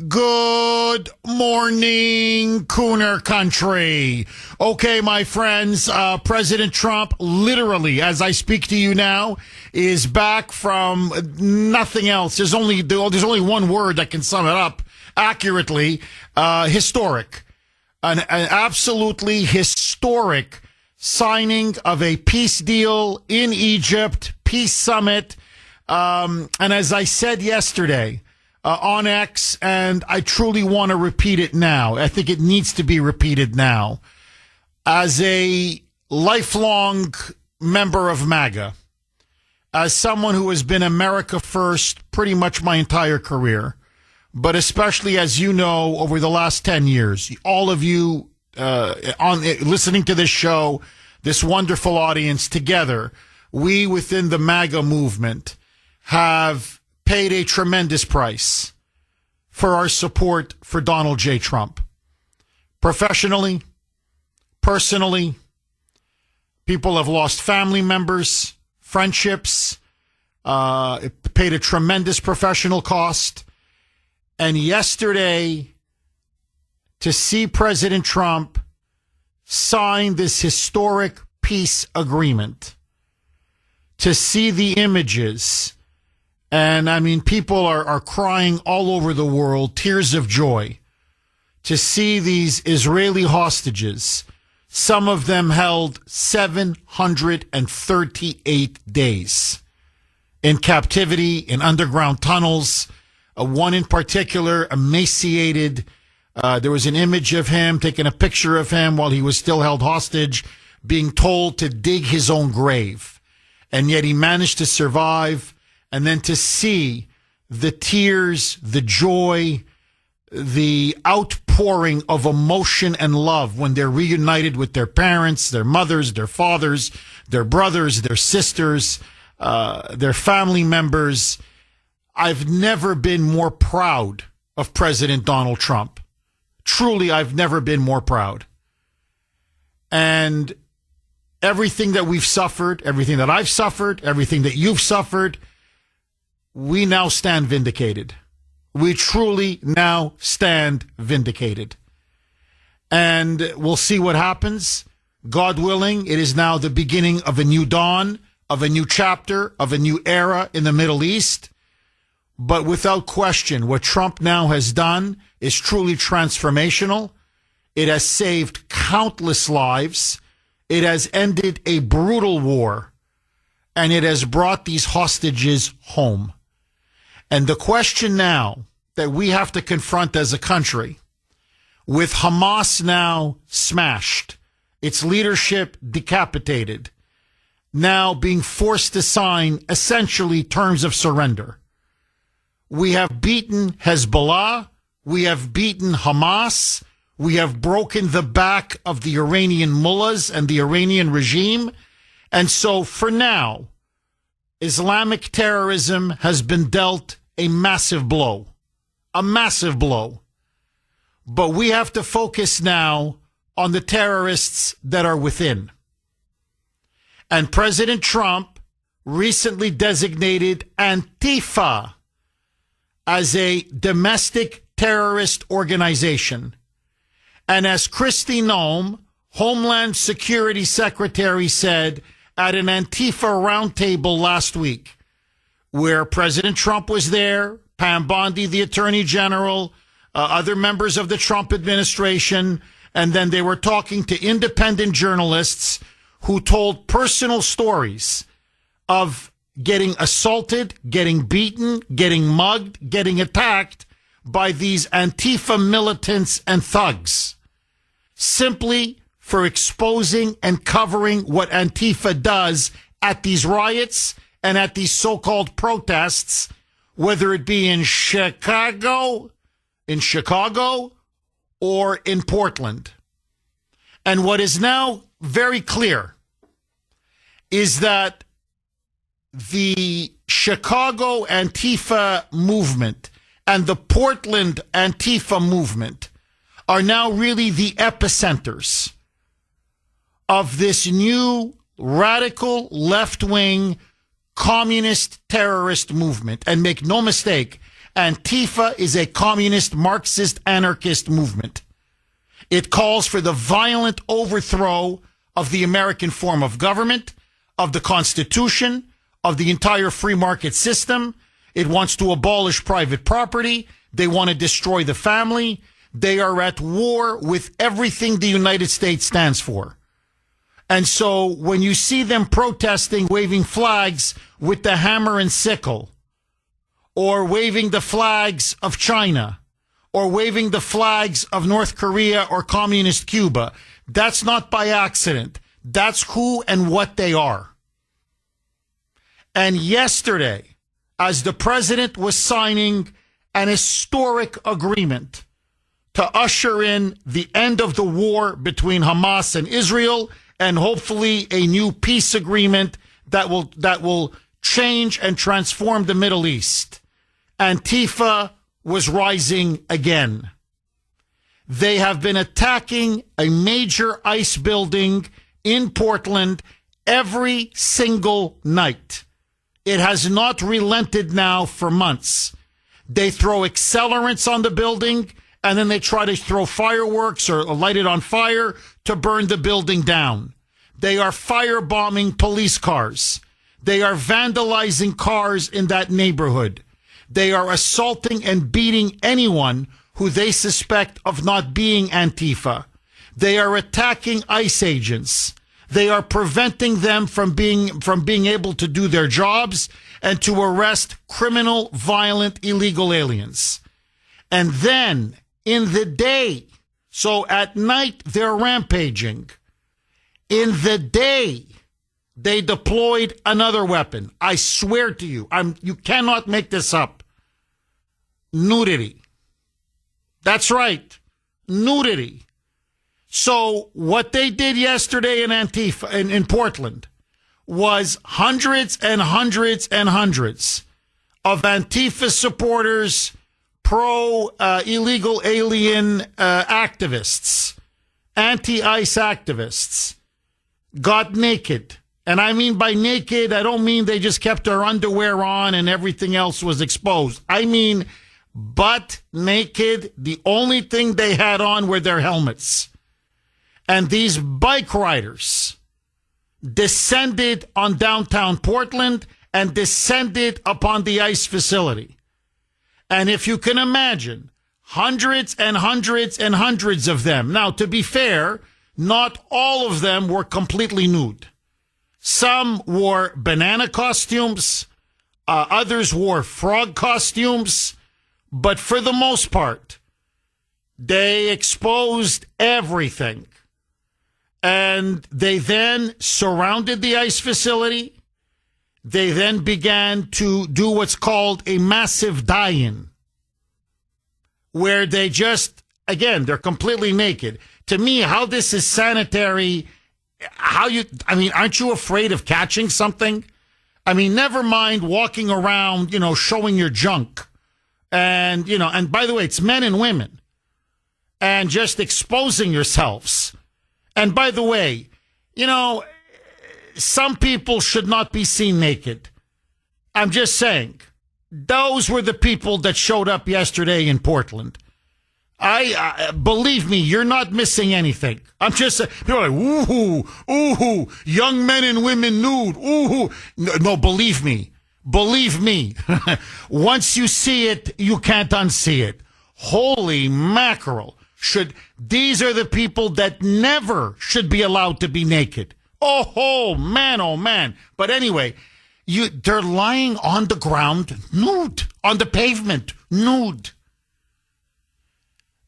Good morning, Kuhner country. Okay, my friends, President Trump, literally, as I speak to you now, is back from nothing else. There's only one word that can sum it up accurately. Historic. An absolutely historic signing of a peace deal in Egypt, peace summit. And as I said yesterday, on X, and I truly want to repeat it now. I think it needs to be repeated now. As a lifelong member of MAGA, as someone who has been America first pretty much my entire career, but especially, as you know, over the last 10 years, all of you listening to this show, this wonderful audience together, we within the MAGA movement have paid a tremendous price for our support for Donald J. Trump. Professionally, personally, people have lost family members, friendships, it paid a tremendous professional cost. And yesterday, to see President Trump sign this historic peace agreement, to see the images. And I mean, people are crying all over the world, tears of joy, to see these Israeli hostages, some of them held 738 days in captivity, in underground tunnels. One in particular, emaciated. There was an image of him, taking a picture of him while he was still held hostage, being told to dig his own grave. And yet he managed to survive. And then to see the tears, the joy, the outpouring of emotion and love when they're reunited with their parents, their mothers, their fathers, their brothers, their sisters, their family members. I've never been more proud of President Donald Trump. Truly, I've never been more proud. And everything that we've suffered, everything that I've suffered, everything that you've suffered, we now stand vindicated. We truly now stand vindicated. And we'll see what happens. God willing, it is now the beginning of a new dawn, of a new chapter, of a new era in the Middle East. But without question, what Trump now has done is truly transformational. It has saved countless lives. It has ended a brutal war. And it has brought these hostages home. And the question now that we have to confront as a country, with Hamas now smashed, its leadership decapitated, now being forced to sign essentially terms of surrender. We have beaten Hezbollah. We have beaten Hamas. We have broken the back of the Iranian mullahs and the Iranian regime. And so for now, Islamic terrorism has been dealt a massive blow. A massive blow. But we have to focus now on the terrorists that are within. And President Trump recently designated Antifa as a domestic terrorist organization. And as Kristi Noem, Homeland Security Secretary, said at an Antifa roundtable last week, where President Trump was there, Pam Bondi, the Attorney General, other members of the Trump administration, and then they were talking to independent journalists who told personal stories of getting assaulted, getting beaten, getting mugged, getting attacked by these Antifa militants and thugs, simply for exposing and covering what Antifa does at these riots and at these so-called protests, whether it be in Chicago or in Portland. And what is now very clear is that the Chicago Antifa movement and the Portland Antifa movement are now really the epicenters of this new radical left-wing communist terrorist movement. And make no mistake, Antifa is a communist, Marxist, anarchist movement. It calls for the violent overthrow of the American form of government, of the Constitution, of the entire free market system. It wants to abolish private property. They want to destroy the family. They are at war with everything the United States stands for. And so when you see them protesting, waving flags with the hammer and sickle, or waving the flags of China, or waving the flags of North Korea or communist Cuba, that's not by accident. That's who and what they are. And yesterday, as the president was signing an historic agreement to usher in the end of the war between Hamas and Israel, and hopefully a new peace agreement that will change and transform the Middle East, Antifa was rising again. They have been attacking a major ICE building in Portland every single night. It has not relented now for months. They throw accelerants on the building, and then they try to throw fireworks or light it on fire to burn the building down. They are firebombing police cars. They are vandalizing cars in that neighborhood. They are assaulting and beating anyone who they suspect of not being Antifa. They are attacking ICE agents. They are preventing them from being able to do their jobs and to arrest criminal, violent, illegal aliens. And then in the day, so at night they're rampaging. In the day, they deployed another weapon. I swear to you, you cannot make this up. Nudity. That's right. Nudity. So what they did yesterday in Antifa, in Portland, was hundreds and hundreds and hundreds of Antifa supporters, pro-illegal alien activists, anti-ICE activists, got naked. And I mean by naked, I don't mean they just kept their underwear on and everything else was exposed. I mean butt naked. The only thing they had on were their helmets. And these bike riders descended on downtown Portland and descended upon the ICE facility. And if you can imagine, hundreds and hundreds and hundreds of them. Now, to be fair, not all of them were completely nude. Some wore banana costumes. Others wore frog costumes. But for the most part, they exposed everything. And they then surrounded the ICE facility. They then began to do what's called a massive die-in, where they just, again, they're completely naked. To me, how this is sanitary, aren't you afraid of catching something? I mean, never mind walking around, showing your junk. And, and by the way, it's men and women. And just exposing yourselves. And by the way, some people should not be seen naked. I'm just saying, those were the people that showed up yesterday in Portland. I believe me, you're not missing anything. I'm just people are like, ooh, young men and women nude, ooh. No, believe me. Once you see it, you can't unsee it. Holy mackerel. These are the people that never should be allowed to be naked. Oh man. But anyway, they're lying on the ground nude, on the pavement nude.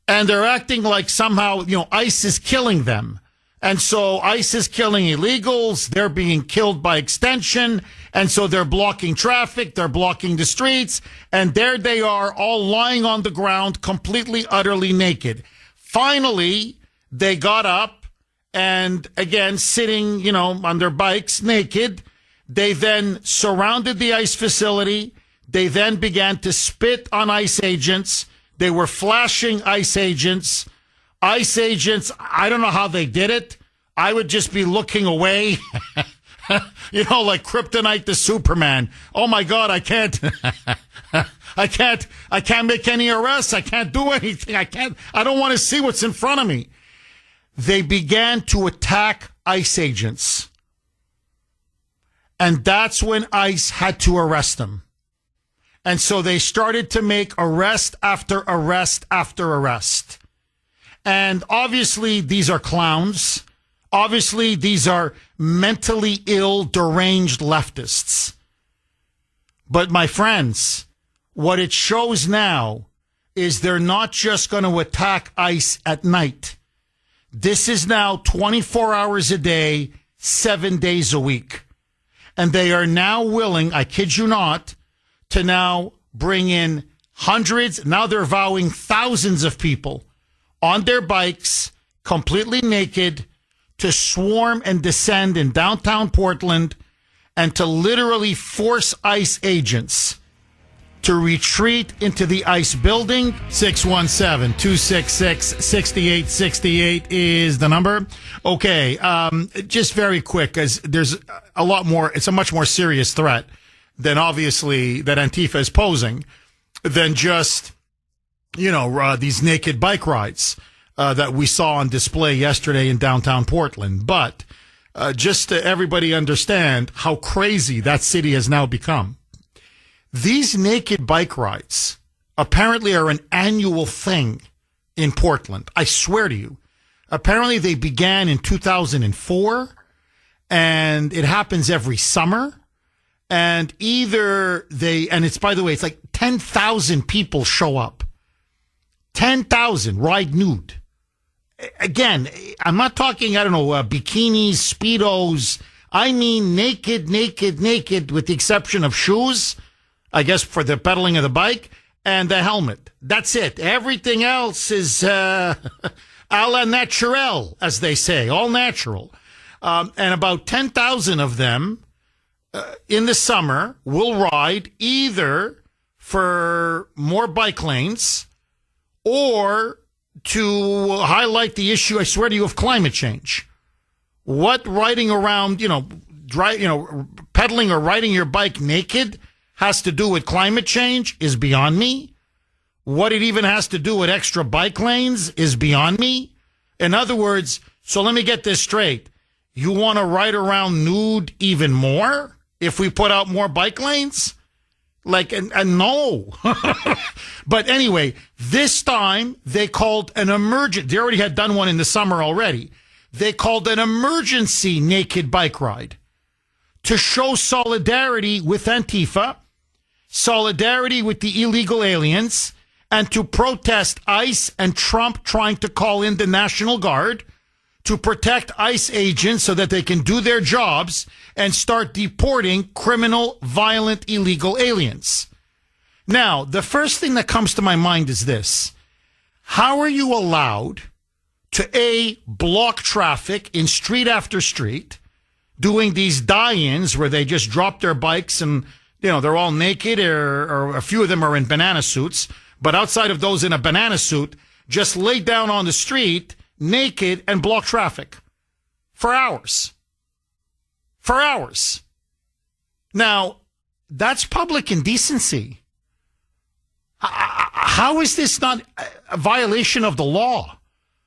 And they're acting like somehow, ICE is killing them. And so ICE is killing illegals. They're being killed by extension. And so they're blocking traffic. They're blocking the streets. And there they are, all lying on the ground, completely, utterly naked. Finally, they got up and, again, sitting, on their bikes, naked. They then surrounded the ICE facility. They then began to spit on ICE agents. They were flashing ICE agents. ICE agents, I don't know how they did it. I would just be looking away Like kryptonite to Superman. Oh my God, I can't, I can't make any arrests. I can't do anything. I don't want to see what's in front of me. They began to attack ICE agents. And that's when ICE had to arrest them. And so they started to make arrest after arrest after arrest. And obviously, these are clowns. Obviously, these are mentally ill, deranged leftists. But my friends, what it shows now is they're not just going to attack ICE at night. This is now 24 hours a day, 7 days a week. And they are now willing, I kid you not, to now bring in hundreds, now they're vowing thousands of people on their bikes, completely naked, to swarm and descend in downtown Portland and to literally force ICE agents to retreat into the ICE building. 617-266-6868 is the number. Okay, just very quick, as there's a lot more, it's a much more serious threat than obviously that Antifa is posing than just, these naked bike rides that we saw on display yesterday in downtown Portland. But just to everybody understand how crazy that city has now become. These naked bike rides apparently are an annual thing in Portland. I swear to you. Apparently they began in 2004 and it happens every summer. And it's, by the way, it's like 10,000 people show up. 10,000 ride nude. Again, I'm not talking, bikinis, Speedos. I mean naked, with the exception of shoes, I guess, for the pedaling of the bike, and the helmet. That's it. Everything else is a la naturel, as they say, all natural. And about 10,000 of them in the summer will ride either for more bike lanes or to highlight the issue, I swear to you, of climate change. What riding around, pedaling or riding your bike naked has to do with climate change is beyond me. What it even has to do with extra bike lanes is beyond me. In other words, so let me get this straight. You want to ride around nude even more if we put out more bike lanes? No. But anyway, this time they called an emergency. They already had done one in the summer already. They called an emergency naked bike ride to show solidarity with Antifa, solidarity with the illegal aliens, and to protest ICE and Trump trying to call in the National Guard to protect ICE agents so that they can do their jobs and start deporting criminal, violent, illegal aliens. Now, the first thing that comes to my mind is this. How are you allowed to, block traffic in street after street, doing these die-ins where they just drop their bikes and, they're all naked or a few of them are in banana suits, but outside of those in a banana suit, just lay down on the street naked and block traffic for hours. For hours. Now, that's public indecency. How is this not a violation of the law?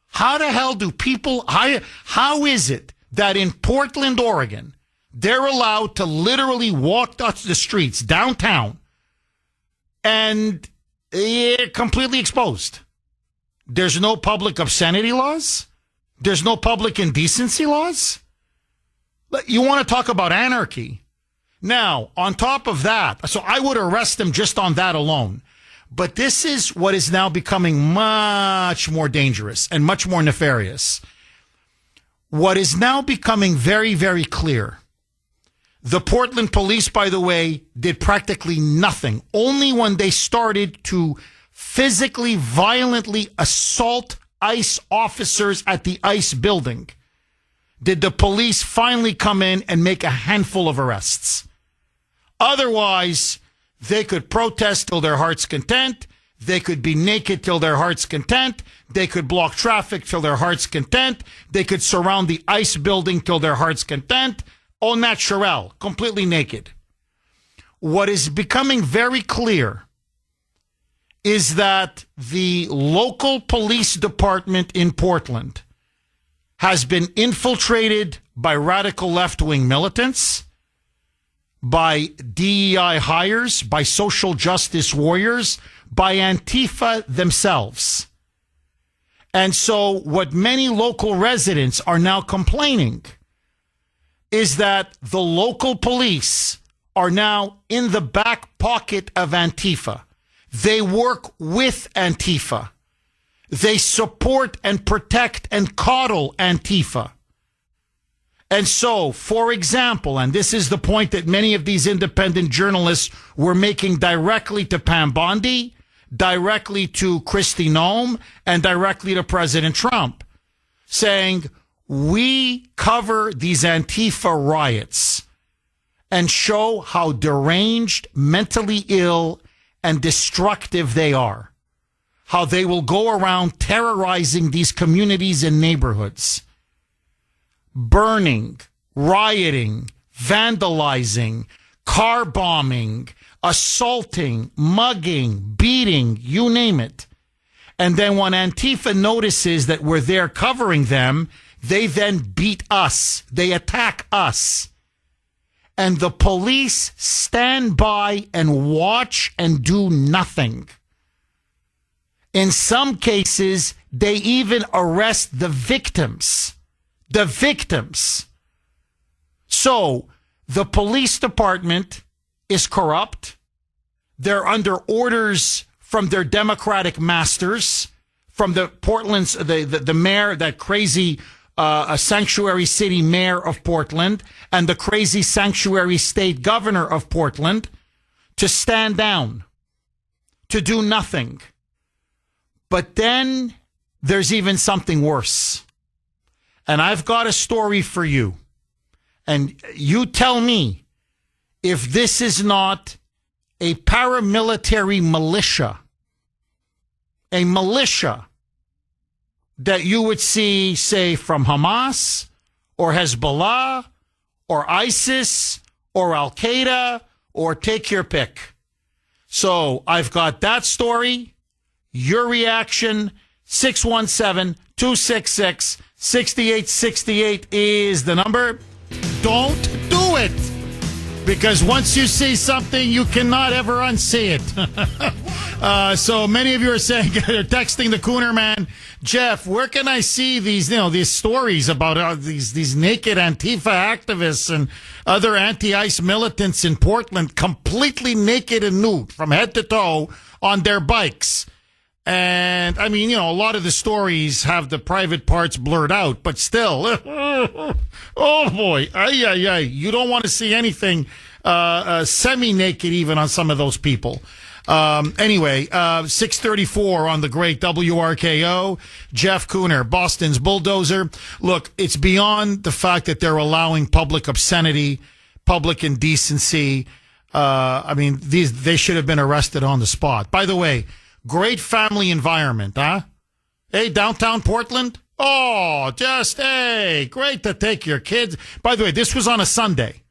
How the hell do people, how is it that in Portland, Oregon, they're allowed to literally walk the streets downtown and completely exposed? There's no public obscenity laws. There's no public indecency laws. You want to talk about anarchy. Now, on top of that, so I would arrest them just on that alone. But this is what is now becoming much more dangerous and much more nefarious. What is now becoming very, very clear. The Portland police, by the way, did practically nothing. Only when they started to physically, violently assault ICE officers at the ICE building did the police finally come in and make a handful of arrests. Otherwise, they could protest till their heart's content. They could be naked till their heart's content. They could block traffic till their heart's content. They could surround the ICE building till their heart's content. au naturel, completely naked. What is becoming very clear is that the local police department in Portland has been infiltrated by radical left-wing militants, by DEI hires, by social justice warriors, by Antifa themselves. And so what many local residents are now complaining is that the local police are now in the back pocket of Antifa. They work with Antifa. They support and protect and coddle Antifa. And so, for example, and this is the point that many of these independent journalists were making directly to Pam Bondi, directly to Kristi Noem, and directly to President Trump, saying, we cover these Antifa riots and show how deranged, mentally ill, and destructive they are. How they will go around terrorizing these communities and neighborhoods. Burning, rioting, vandalizing, car bombing, assaulting, mugging, beating, you name it. And then when Antifa notices that we're there covering them, they then beat us. They attack us. And the police stand by and watch and do nothing. In some cases, they even arrest the victims. The victims. So, the police department is corrupt. They're under orders from their Democratic masters, from the Portland's, the mayor, that crazy a sanctuary city mayor of Portland, and the crazy sanctuary state governor of Portland, to stand down, to do nothing. But then there's even something worse. And I've got a story for you. And you tell me if this is not a paramilitary militia, a militia that you would see, say, from Hamas or Hezbollah or ISIS or Al-Qaeda, or take your pick. So I've got that story. Your reaction, 617-266-6868 is the number. Don't do it. Because once you see something, you cannot ever unsee it. So many of you are saying, they're texting the Kuhner man, Jeff, where can I see these, these stories about these naked Antifa activists and other anti-ICE militants in Portland, completely naked and nude from head to toe on their bikes? And I mean, a lot of the stories have the private parts blurred out, but still, oh boy, you don't want to see anything semi-naked even on some of those people. Anyway, 634 on the great WRKO. Jeff Kuhner, Boston's bulldozer. Look, it's beyond the fact that they're allowing public obscenity, public indecency. I mean, they should have been arrested on the spot. By the way, great family environment, huh? Hey, downtown Portland? Oh, great to take your kids. By the way, this was on a Sunday.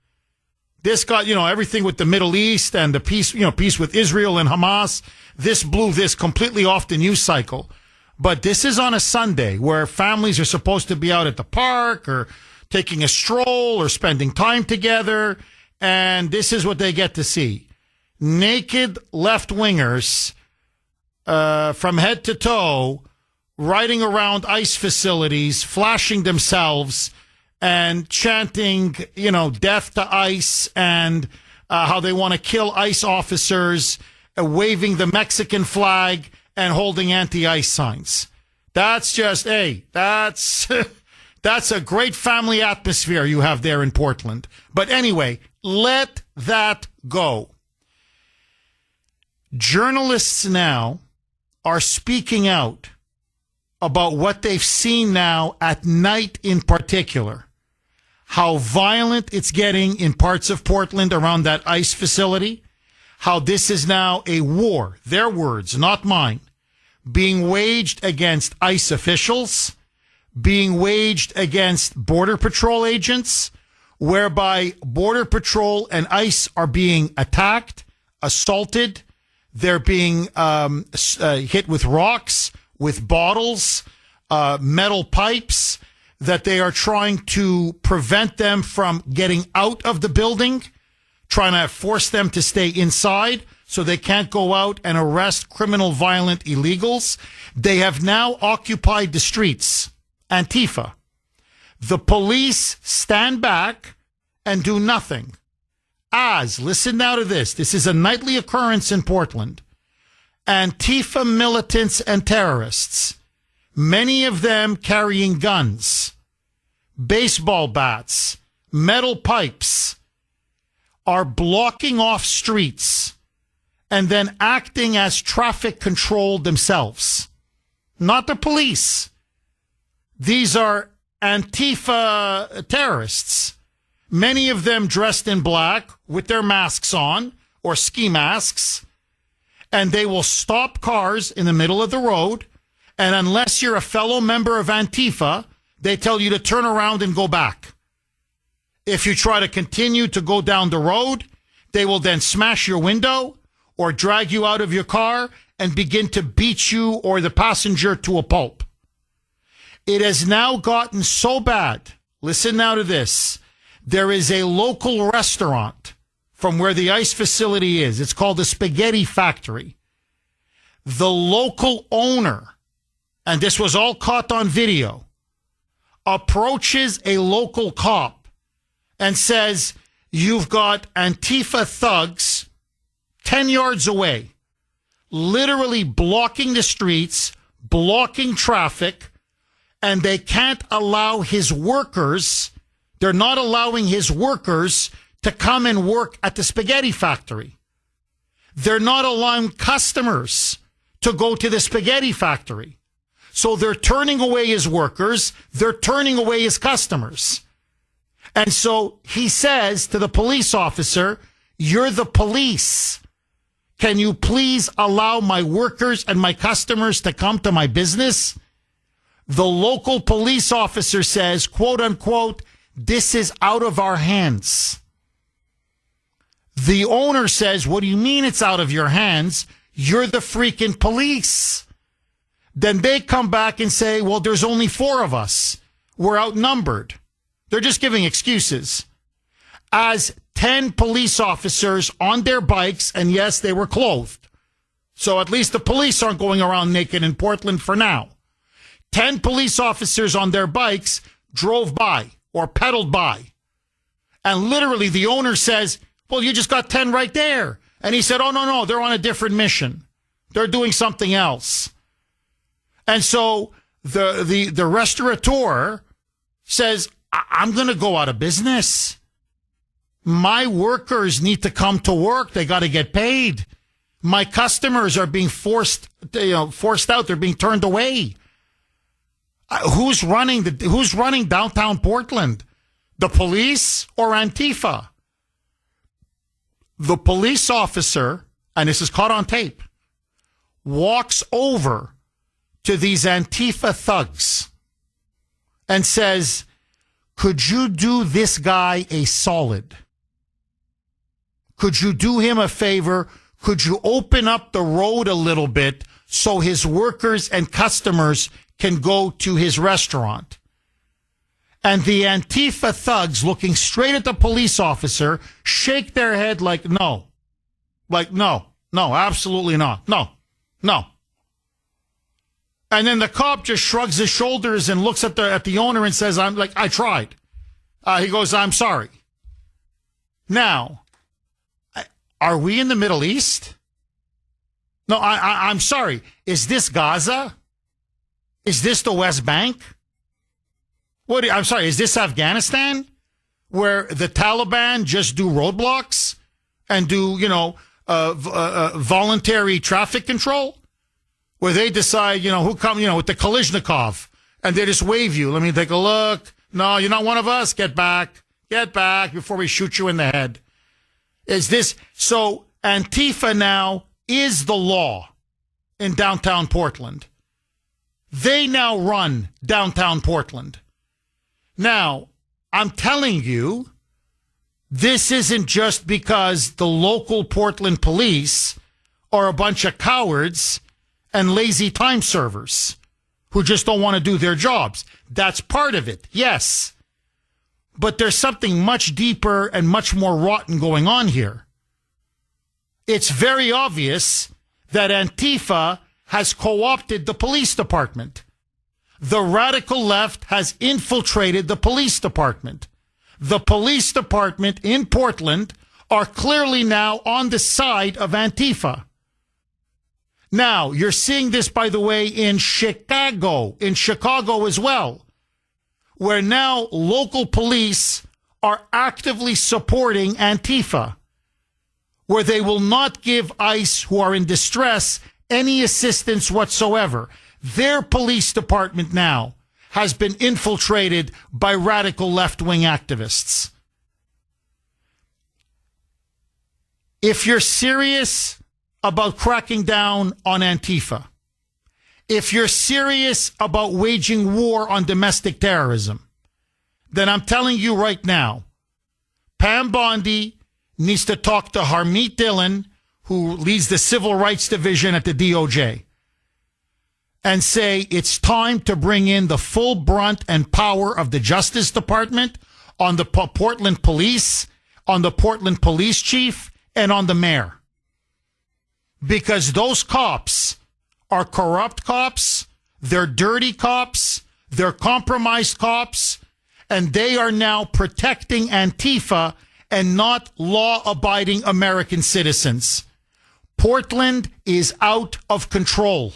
This got, everything with the Middle East and the peace with Israel and Hamas. This blew this completely off the news cycle. But this is on a Sunday where families are supposed to be out at the park or taking a stroll or spending time together. And this is what they get to see. Naked left-wingers from head to toe riding around ICE facilities, flashing themselves and chanting, death to ICE and how they want to kill ICE officers, waving the Mexican flag and holding anti-ICE signs. That's just, that's a great family atmosphere you have there in Portland. But anyway, let that go. Journalists now are speaking out about what they've seen now at night in particular. How violent it's getting in parts of Portland around that ICE facility. How this is now a war, their words, not mine, being waged against ICE officials, being waged against Border Patrol agents, whereby Border Patrol and ICE are being attacked, assaulted. They're being hit with rocks, with bottles, metal pipes, that they are trying to prevent them from getting out of the building, trying to force them to stay inside so they can't go out and arrest criminal, violent illegals. They have now occupied the streets. Antifa. The police stand back and do nothing. Listen now to this. This is a nightly occurrence in Portland. Antifa militants and terrorists, many of them carrying guns, baseball bats, metal pipes, are blocking off streets and then acting as traffic control themselves. Not the police. These are Antifa terrorists. Many of them dressed in black with their masks on or ski masks, and they will stop cars in the middle of the road, and unless you're a fellow member of Antifa, they tell you to turn around and go back. If you try to continue to go down the road, they will then smash your window or drag you out of your car and begin to beat you or the passenger to a pulp. It has now gotten so bad. Listen now to this. There is a local restaurant from where the ICE facility is. It's called the Spaghetti Factory. The local owner, and this was all caught on video, approaches a local cop and says, "You've got Antifa thugs 10 yards away, literally blocking the streets, blocking traffic, and they can't allow his workers, they're not allowing his workers to come and work at the Spaghetti Factory. They're not allowing customers to go to the Spaghetti Factory. So they're turning away his workers, they're turning away his customers." And so he says to the police officer, "You're the police. Can you please allow my workers and my customers to come to my business?" The local police officer says, quote unquote, "This is out of our hands." The owner says, "What do you mean it's out of your hands? You're the freaking police." Then they come back and say, "Well, there's only 4 of us. We're outnumbered." They're just giving excuses. As 10 police officers on their bikes, and yes, they were clothed. So at least the police aren't going around naked in Portland for now. 10 police officers on their bikes drove by or pedaled by. And literally the owner says, "Well, you just got 10 right there." And he said, "Oh, no, they're on a different mission. They're doing something else." And so the restaurateur says, "I'm going to go out of business. My workers need to come to work. They got to get paid. My customers are being forced out. They're being turned away." Who's running downtown Portland? The police or Antifa? The police officer, and this is caught on tape, walks over to these Antifa thugs and says, "Could you do this guy a solid? Could you do him a favor? Could you open up the road a little bit so his workers and customers can go to his restaurant?" And the Antifa thugs, looking straight at the police officer, shake their head like, no. Like, no, absolutely not. No. And then the cop just shrugs his shoulders and looks at the owner and says, "I tried." He goes, "I'm sorry." Now, are we in the Middle East? No, I'm sorry. Is this Gaza? Is this the West Bank? I'm sorry, is this Afghanistan, where the Taliban just do roadblocks and do, voluntary traffic control? Where they decide, who come, with the Kalashnikov, and they just wave you. "Let me take a look. No, you're not one of us. Get back before we shoot you in the head." Is this, so Antifa now is the law in downtown Portland. They now run downtown Portland. Now, I'm telling you, This isn't just because the local Portland police are a bunch of cowards and lazy time servers who just don't want to do their jobs. That's part of it, yes. But there's something much deeper and much more rotten going on here. It's very obvious that Antifa has co-opted the police department. The radical left has infiltrated the police department. The police department in Portland are clearly now on the side of Antifa. Now, you're seeing this, by the way, in Chicago as well, where now local police are actively supporting Antifa, where they will not give ICE, who are in distress, any assistance whatsoever. Their police department now has been infiltrated by radical left-wing activists. If you're serious about cracking down on Antifa, if you're serious about waging war on domestic terrorism, then I'm telling you right now, Pam Bondi needs to talk to Harmeet Dillon, who leads the Civil Rights Division at the DOJ, and say it's time to bring in the full brunt and power of the Justice Department on the Portland Police, on the Portland Police Chief, and on the mayor. Because those cops are corrupt cops, they're dirty cops, they're compromised cops, and they are now protecting Antifa and not law-abiding American citizens. Portland is out of control.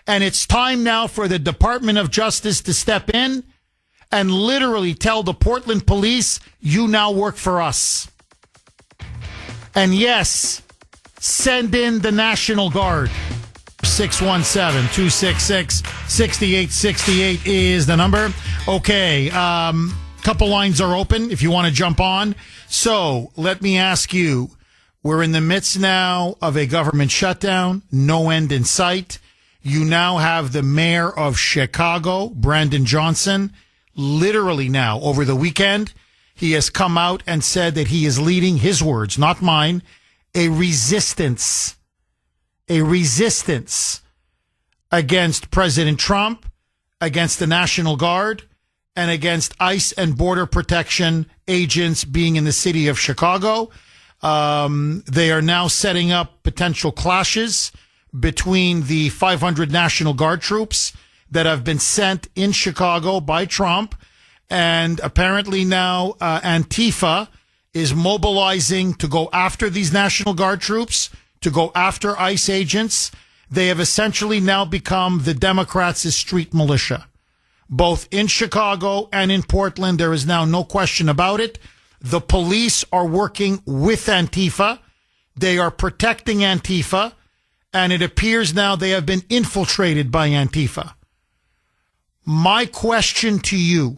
And it's time now for the Department of Justice to step in and literally tell the Portland police, you now work for us. And yes, send in the National Guard. 617-266-6868 is the number. Okay, couple lines are open if you want to jump on. So let me ask you, we're in the midst now of a government shutdown, no end in sight. You now have the mayor of Chicago, Brandon Johnson, literally now over the weekend. He has come out and said that he is leading, his words, not mine, a resistance against President Trump, against the National Guard, and against ICE and Border Protection agents being in the city of Chicago. They are now setting up potential clashes between the 500 National Guard troops that have been sent in Chicago by Trump. And apparently now Antifa is mobilizing to go after these National Guard troops, to go after ICE agents. They have essentially now become the Democrats' street militia. Both in Chicago and in Portland, there is now no question about it. The police are working with Antifa. They are protecting Antifa. And it appears now they have been infiltrated by Antifa. My question to you,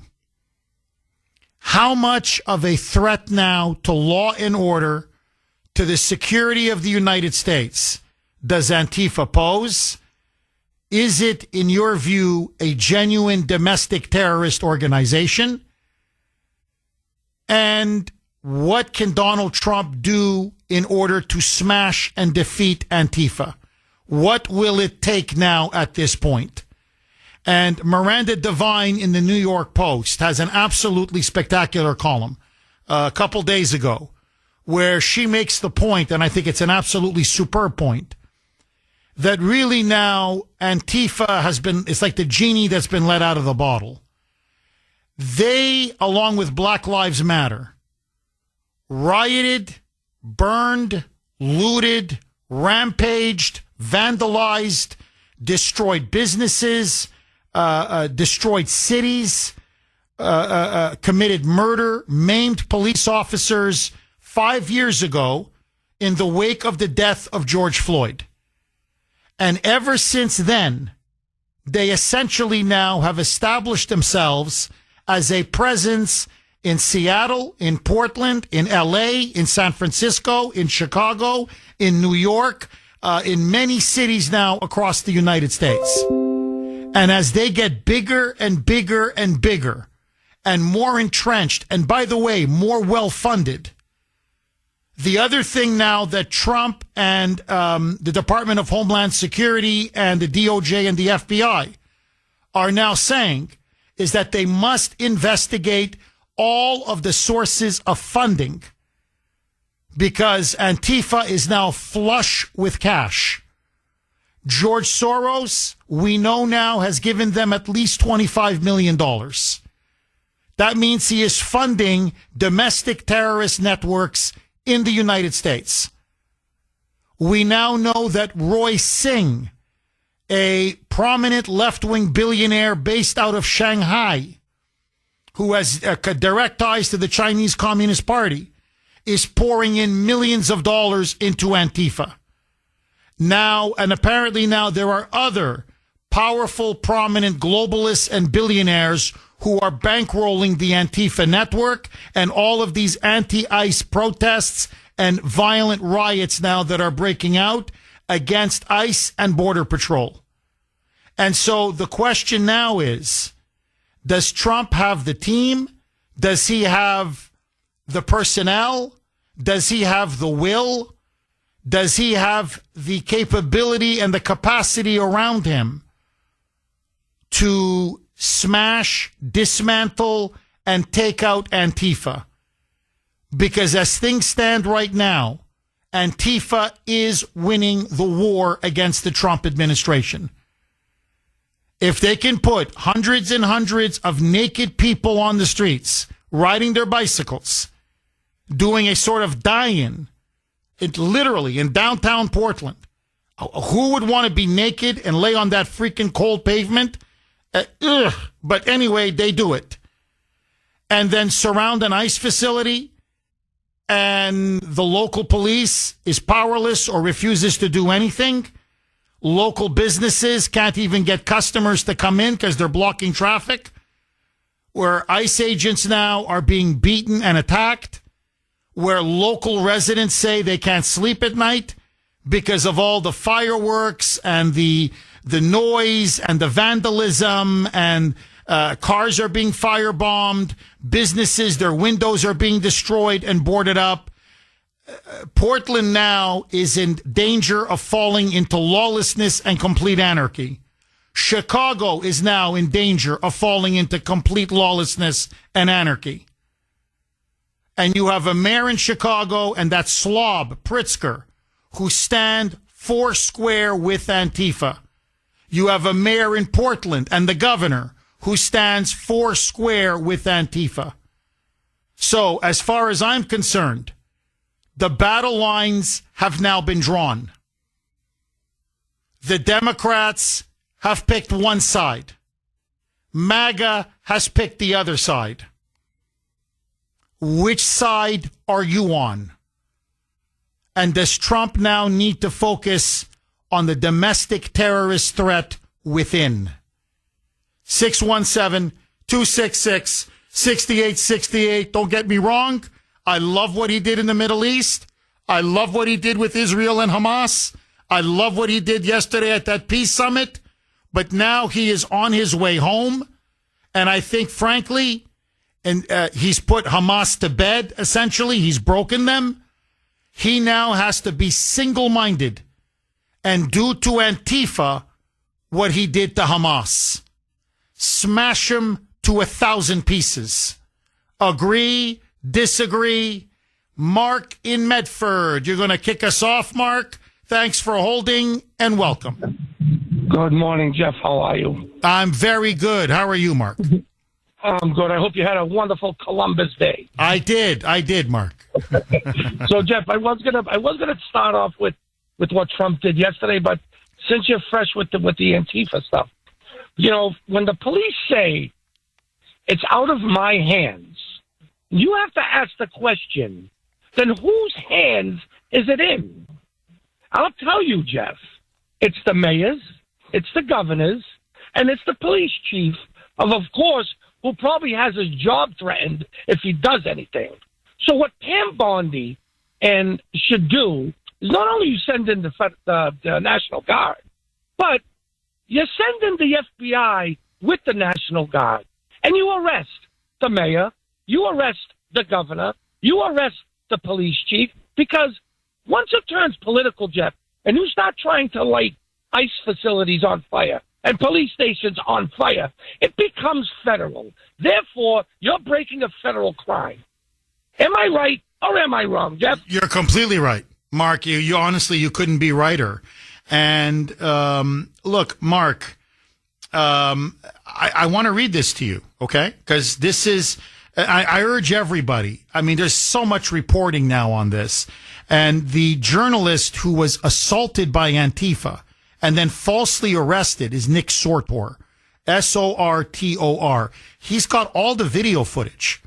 how much of a threat now to law and order, to the security of the United States, does Antifa pose? Is it, in your view, a genuine domestic terrorist organization? And what can Donald Trump do in order to smash and defeat Antifa? What will it take now at this point? And Miranda Devine in the New York Post has an absolutely spectacular column a couple days ago where she makes the point, and I think it's an absolutely superb point, that really now Antifa has been, it's like the genie that's been let out of the bottle. They, along with Black Lives Matter, rioted, burned, looted, rampaged, vandalized, destroyed businesses, destroyed cities, committed murder, maimed police officers 5 years ago in the wake of the death of George Floyd. And ever since then, they essentially now have established themselves as a presence in Seattle, in Portland, in LA, in San Francisco, in Chicago, in New York, in many cities now across the United States. And as they get bigger and bigger and bigger, and more entrenched, and by the way, more well-funded. The other thing now that Trump and the Department of Homeland Security and the DOJ and the FBI are now saying is that they must investigate all of the sources of funding because Antifa is now flush with cash. George Soros, we know now, has given them at least $25 million. That means he is funding domestic terrorist networks in the United States. We now know that Roy Singh, a prominent left-wing billionaire based out of Shanghai, who has direct ties to the Chinese Communist Party, is pouring in millions of dollars into Antifa. Now, and apparently now there are other powerful, prominent globalists and billionaires who are bankrolling the Antifa network and all of these anti-ICE protests and violent riots now that are breaking out against ICE and Border Patrol. And so the question now is, does Trump have the team? Does he have the personnel? Does he have the will? Does he have the capability and the capacity around him to smash, dismantle, and take out Antifa? Because as things stand right now, Antifa is winning the war against the Trump administration. If they can put hundreds and hundreds of naked people on the streets, riding their bicycles, doing a sort of die-in, literally in downtown Portland, who would want to be naked and lay on that freaking cold pavement? But anyway, they do it. And then surround an ICE facility, and the local police is powerless or refuses to do anything. Local businesses can't even get customers to come in because they're blocking traffic. Where ICE agents now are being beaten and attacked. Where local residents say they can't sleep at night because of all the fireworks and the noise and the vandalism, and cars are being firebombed, businesses, their windows are being destroyed and boarded up. Portland now is in danger of falling into lawlessness and complete anarchy. Chicago is now in danger of falling into complete lawlessness and anarchy. And you have a mayor in Chicago and that slob, Pritzker, who stand foursquare with Antifa. You have a mayor in Portland and the governor who stands foursquare with Antifa. So, as far as I'm concerned, the battle lines have now been drawn. The Democrats have picked one side. MAGA has picked the other side. Which side are you on? And does Trump now need to focus on the domestic terrorist threat within? 617-266-6868. Don't get me wrong. I love what he did in the Middle East. I love what he did with Israel and Hamas. I love what he did yesterday at that peace summit. But now he is on his way home. And I think, frankly, he's put Hamas to bed, essentially. He's broken them. He now has to be single-minded and do to Antifa what he did to Hamas. Smash him to 1,000 pieces. Agree, disagree. Mark in Medford, you're going to kick us off, Mark. Thanks for holding and welcome. Good morning, Jeff. How are you? I'm very good. How are you, Mark? I'm good. I hope you had a wonderful Columbus Day. I did, Mark. So, Jeff, I was gonna start off with what Trump did yesterday, but since you're fresh with the Antifa stuff, you know, when the police say it's out of my hands, you have to ask the question, then whose hands is it in? I'll tell you, Jeff, it's the mayors, it's the governors, and it's the police chief of course, who probably has his job threatened if he does anything. So what Pam Bondi should do is not only you send in the National Guard, but you send in the FBI with the National Guard, and you arrest the mayor, you arrest the governor, you arrest the police chief, because once it turns political, Jeff, and you start trying to light ICE facilities on fire and police stations on fire, it becomes federal. Therefore, you're breaking a federal crime. Am I right or am I wrong, Jeff? You're completely right, Mark. You honestly, you couldn't be righter. And look, Mark, I want to read this to you, okay? Because this is, I urge everybody. I mean, there's so much reporting now on this. And the journalist who was assaulted by Antifa and then falsely arrested is Nick Sortor, Sortor. He's got all the video footage.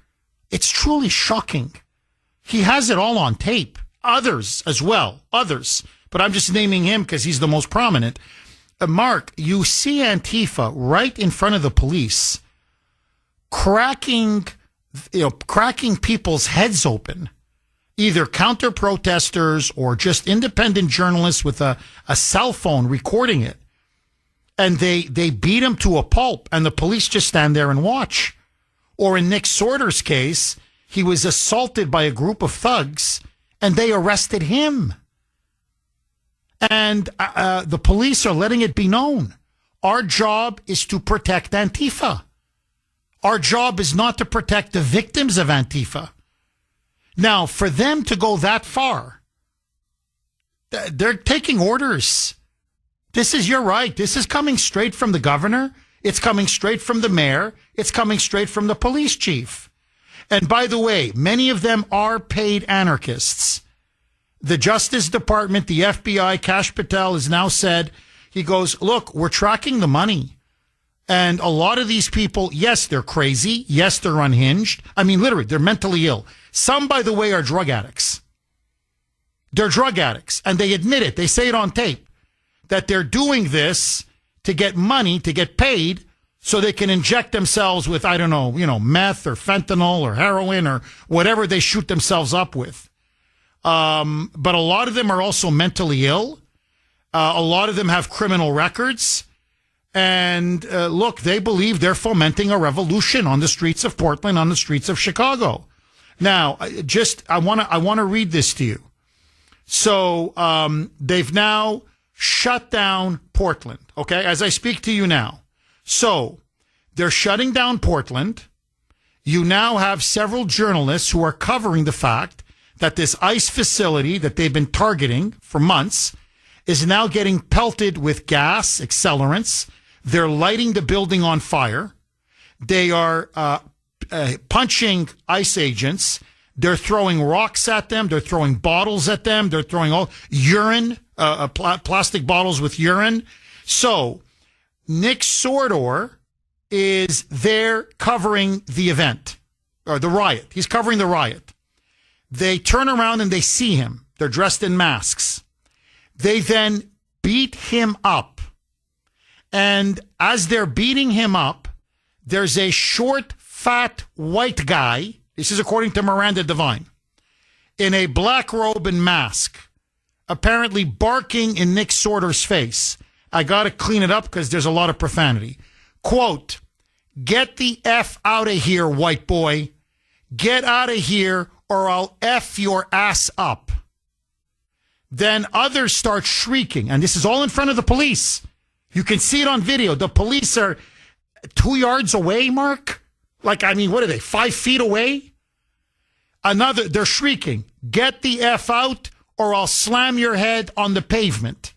It's truly shocking. He has it all on tape. Others as well. Others. But I'm just naming him because he's the most prominent. Mark, you see Antifa right in front of the police, cracking people's heads open, either counter-protesters or just independent journalists with a cell phone recording it. And they beat him to a pulp, and the police just stand there and watch. Or in Nick Sortor's case, he was assaulted by a group of thugs, and they arrested him. And the police are letting it be known. Our job is to protect Antifa. Our job is not to protect the victims of Antifa. Now, for them to go that far, they're taking orders. You're right. This is coming straight from the governor. It's coming straight from the mayor. It's coming straight from the police chief. And by the way, many of them are paid anarchists. The Justice Department, the FBI, Kash Patel has now said, he goes, look, we're tracking the money. And a lot of these people, yes, they're crazy. Yes, they're unhinged. I mean, literally, they're mentally ill. Some, by the way, are drug addicts. They're drug addicts. And they admit it. They say it on tape that they're doing this to get money, to get paid, so they can inject themselves with, I don't know, meth or fentanyl or heroin or whatever they shoot themselves up with. But a lot of them are also mentally ill. A lot of them have criminal records. And look, they believe they're fomenting a revolution on the streets of Portland, on the streets of Chicago. Now, I want to read this to you. So they've now shut down Portland, okay, as I speak to you now. So they're shutting down Portland. You now have several journalists who are covering the fact that this ICE facility that they've been targeting for months is now getting pelted with gas, accelerants. They're lighting the building on fire. They are punching ICE agents. They're throwing rocks at them. They're throwing bottles at them. They're throwing all urine, plastic bottles with urine. So Nick Sortor is there covering the event, or the riot. He's covering the riot. They turn around and they see him. They're dressed in masks. They then beat him up. And as they're beating him up, there's a short, fat, white guy, this is according to Miranda Devine, in a black robe and mask, apparently barking in Nick Sortor's face. I got to clean it up because there's a lot of profanity. Quote, "Get the F out of here, white boy. Get out of here or I'll F your ass up." Then others start shrieking, and this is all in front of the police. You can see it on video. The police are 2 yards away, Mark. Like, I mean, what are they, 5 feet away? They're shrieking, "Get the F out or I'll slam your head on the pavement."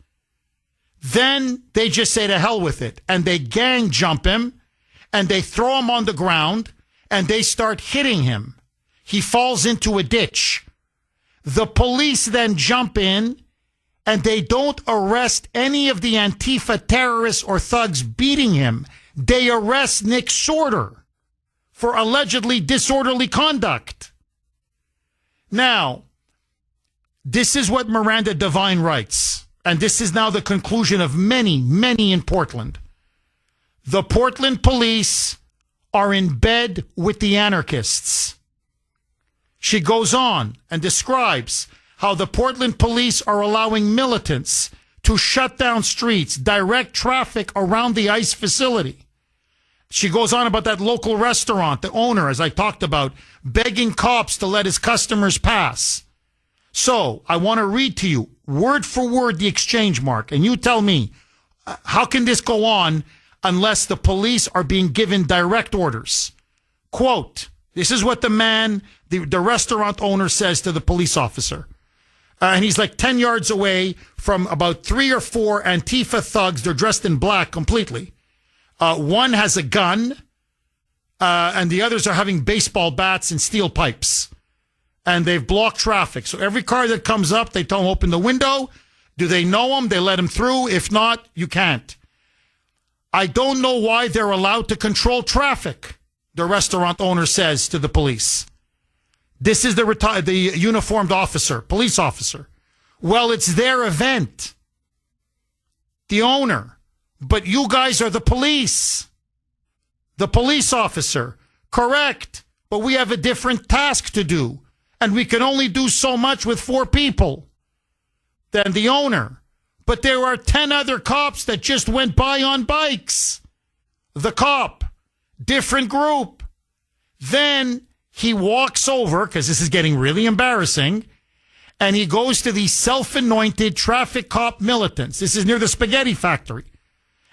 Then they just say to hell with it. And they gang jump him and they throw him on the ground and they start hitting him. He falls into a ditch. The police then jump in and they don't arrest any of the Antifa terrorists or thugs beating him. They arrest Nick Sortor for allegedly disorderly conduct. Now, this is what Miranda Devine writes, and this is now the conclusion of many, many in Portland. The Portland police are in bed with the anarchists. She goes on and describes how the Portland police are allowing militants to shut down streets, direct traffic around the ICE facility. She goes on about that local restaurant, the owner, as I talked about, begging cops to let his customers pass. So I want to read to you word for word the exchange, Mark, and you tell me, how can this go on unless the police are being given direct orders? Quote, this is what the man, the restaurant owner says to the police officer. And he's like 10 yards away from about 3 or 4 Antifa thugs. They're dressed in black completely. One has a gun, and the others are having baseball bats and steel pipes. And they've blocked traffic. So every car that comes up, they tell them open the window. Do they know them? They let them through. If not, you can't. I don't know why they're allowed to control traffic, the restaurant owner says to the police. This is the uniformed officer, police officer. Well, it's their event. The owner. But you guys are the police. The police officer. Correct. But we have a different task to do. And we can only do so much with 4 people than the owner. But there are 10 other cops that just went by on bikes. The cop. Different group. Then he walks over, because this is getting really embarrassing, and he goes to these self-anointed traffic cop militants. This is near the spaghetti factory.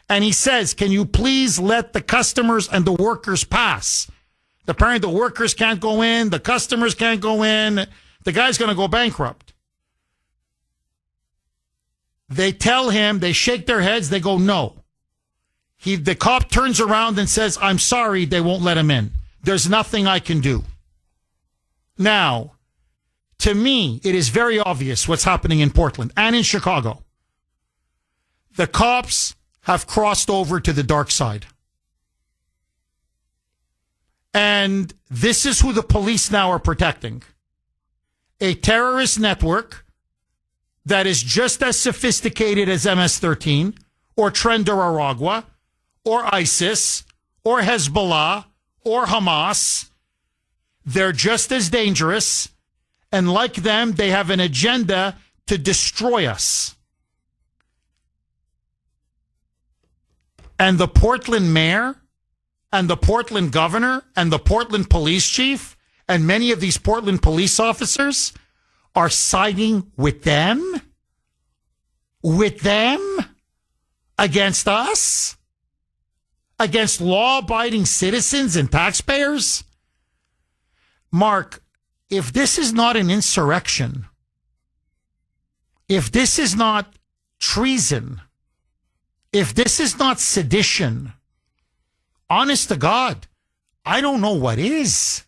And he says, can you please let the customers and the workers pass? Apparently the workers can't go in, the customers can't go in, the guy's going to go bankrupt. They tell him, they shake their heads, they go, no. The cop turns around and says, I'm sorry, they won't let him in. There's nothing I can do. Now, to me, it is very obvious what's happening in Portland and in Chicago. The cops have crossed over to the dark side. And this is who the police now are protecting. A terrorist network that is just as sophisticated as MS-13 or Tren de Aragua or ISIS or Hezbollah or Hamas. They're just as dangerous. And like them, they have an agenda to destroy us. And the Portland mayor and the Portland governor and the Portland police chief and many of these Portland police officers are siding with them? With them? Against us? Against law-abiding citizens and taxpayers? Mark, if this is not an insurrection, if this is not treason, if this is not sedition, honest to God, I don't know what is.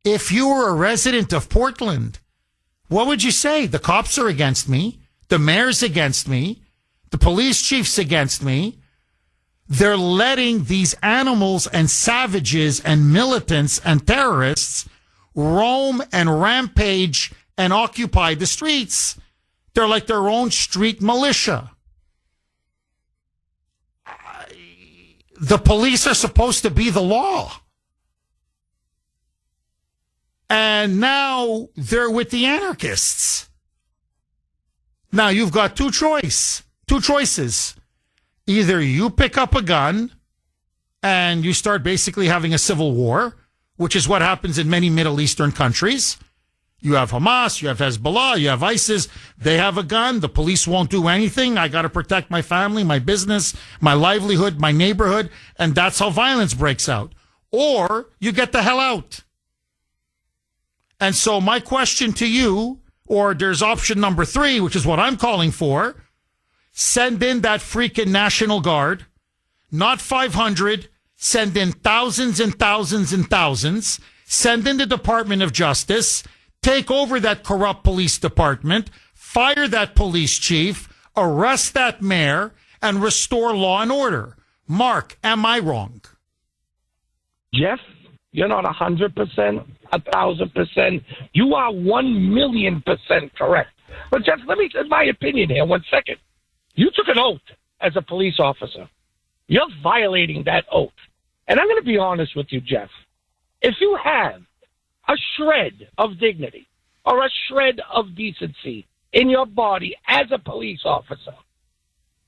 If you were a resident of Portland, what would you say? The cops are against me. The mayor's against me. The police chief's against me. They're letting these animals and savages and militants and terrorists roam and rampage and occupy the streets. They're like their own street militia. The police are supposed to be the law. And now they're with the anarchists. Now you've got two choices. Either you pick up a gun and you start basically having a civil war, which is what happens in many Middle Eastern countries. You have Hamas, you have Hezbollah, you have ISIS. They have a gun. The police won't do anything. I got to protect my family, my business, my livelihood, my neighborhood. And that's how violence breaks out. Or you get the hell out. And so my question to you, or there's option number 3, which is what I'm calling for, send in that freaking National Guard, not 500, send in thousands and thousands and thousands, send in the Department of Justice, take over that corrupt police department, fire that police chief, arrest that mayor, and restore law and order. Mark, am I wrong? Jeff, you're not 100%, 1,000%. You are 1,000,000% correct. But Jeff, let me, in my opinion here, 1 second. You took an oath as a police officer. You're violating that oath. And I'm going to be honest with you, Jeff. If you have a shred of dignity or a shred of decency in your body as a police officer,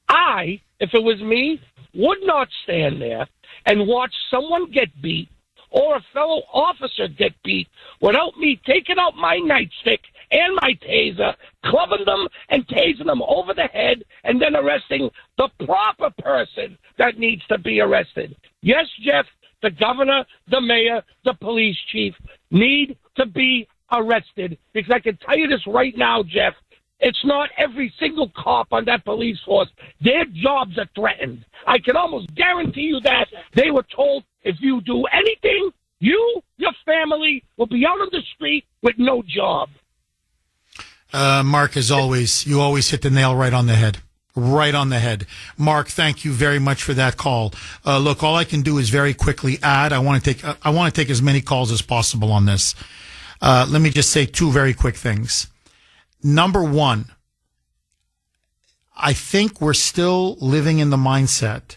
I, if it was me, would not stand there and watch someone get beat or a fellow officer get beat without me taking out my nightstick and my taser, clubbing them and tasing them over the head, and then arresting the proper person that needs to be arrested. Yes, Jeff, the governor, the mayor, the police chief need to be arrested, because I can tell you this right now, Jeff, it's not every single cop on that police force. Their jobs are threatened. I can almost guarantee you that. They were told, if you do anything, your family will be out on the street with no job. Mark, as always, you always hit the nail right on the head. Right on the head. Mark, thank you very much for that call. Look, all I can do is very quickly add. I want to take as many calls as possible on this. Let me just say two very quick things. Number one, I think we're still living in the mindset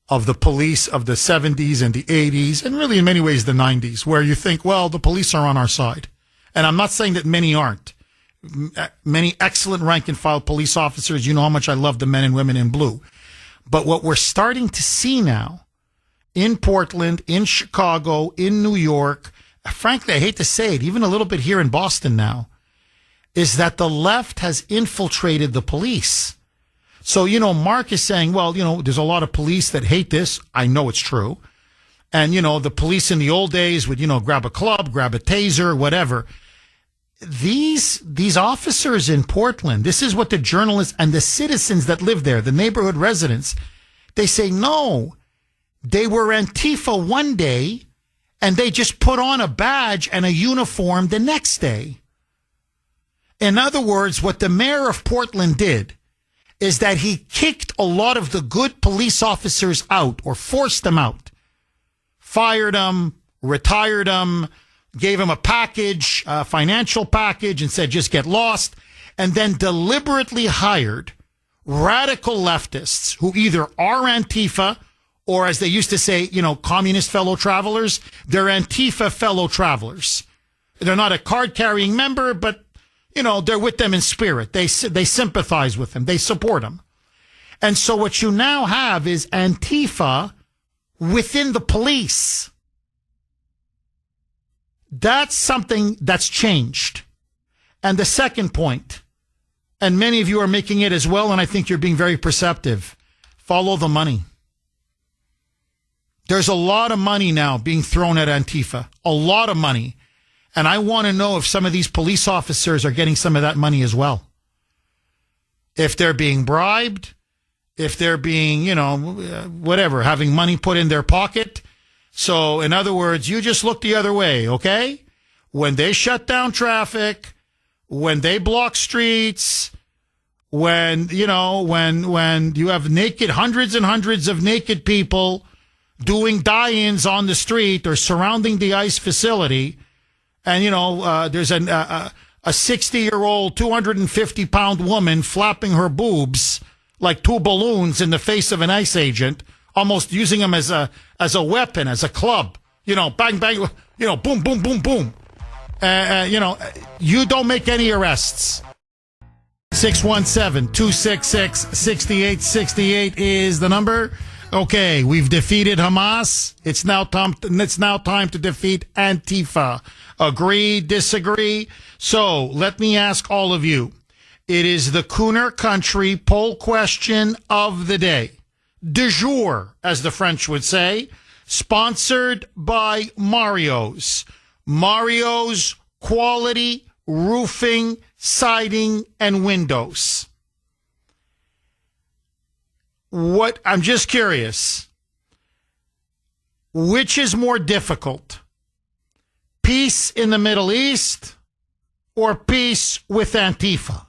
of the police of the 70s and the 80s, and really in many ways the 90s, where you think, well, the police are on our side. And I'm not saying that many aren't. Many excellent rank and file police officers, you know how much I love the men and women in blue. But what we're starting to see now in Portland, in Chicago, in New York, frankly, I hate to say it, even a little bit here in Boston now, is that the left has infiltrated the police. So, Mark is saying, well, there's a lot of police that hate this. I know it's true. And, the police in the old days would, grab a club, grab a taser, whatever. These officers in Portland, this is what the journalists and the citizens that live there, the neighborhood residents, they say, no, they were Antifa one day and they just put on a badge and a uniform the next day. In other words, what the mayor of Portland did is that he kicked a lot of the good police officers out or forced them out, fired them, retired them, gave them a package, a financial package, and said, just get lost, and then deliberately hired radical leftists who either are Antifa or, as they used to say, communist fellow travelers. They're Antifa fellow travelers. They're not a card-carrying member, but, they're with them in spirit. They sympathize with them. They support them. And so what you now have is Antifa within the police. That's something that's changed. And the second point, and many of you are making it as well, and I think you're being very perceptive, follow the money. There's a lot of money now being thrown at Antifa, a lot of money. And I want to know if some of these police officers are getting some of that money as well. If they're being bribed, if they're being, whatever, having money put in their pocket. So, in other words, you just look the other way, okay? When they shut down traffic, when they block streets, when you have hundreds and hundreds of naked people doing die-ins on the street or surrounding the ICE facility, and, there's a 60-year-old, 250-pound woman flapping her boobs like two balloons in the face of an ICE agent, almost using them as a weapon, as a club. Bang, bang, boom, boom, boom, boom. You don't make any arrests. 617-266-6868 is the number. Okay, we've defeated Hamas. It's now time to defeat Antifa. Agree, disagree? So let me ask all of you. It is the Kuhner Country poll question of the day. Du jour, as the French would say, sponsored by Mario's. Mario's quality roofing, siding, and windows. I'm just curious. Which is more difficult? Peace in the Middle East or peace with Antifa?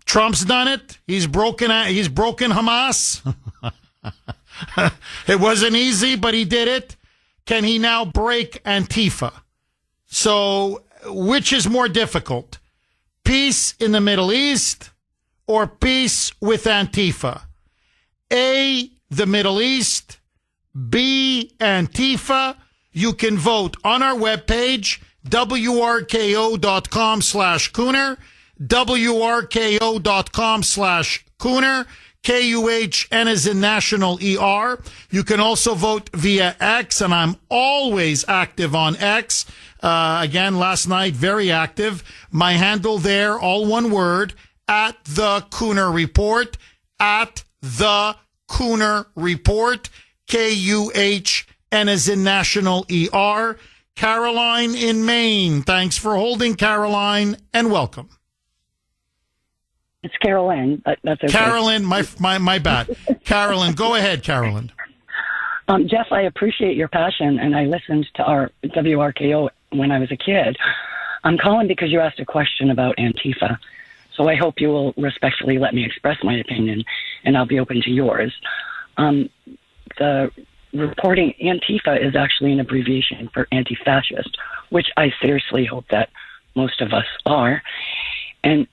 Trump's done it. He's broken Hamas. It wasn't easy, but he did it. Can he now break Antifa? So, which is more difficult? Peace in the Middle East or peace with Antifa? A, the Middle East. B, Antifa. You can vote on our webpage, WRKO.com/Kuhner. WRKO.com/Kuhner. KUHN as in National ER. You can also vote via X, and I'm always active on X. Again, last night, very active. My handle there, all one word, at the Kuhner Report, at the Kuhner Report, KUHN as in National ER. Caroline in Maine. Thanks for holding, Caroline, and welcome. It's Carolyn. That's okay. Carolyn, my bad. Carolyn, go ahead, Carolyn. Jeff, I appreciate your passion, and I listened to our WRKO when I was a kid. I'm calling because you asked a question about Antifa, so I hope you will respectfully let me express my opinion, and I'll be open to yours. The reporting Antifa is actually an abbreviation for anti-fascist, which I seriously hope that most of us are, and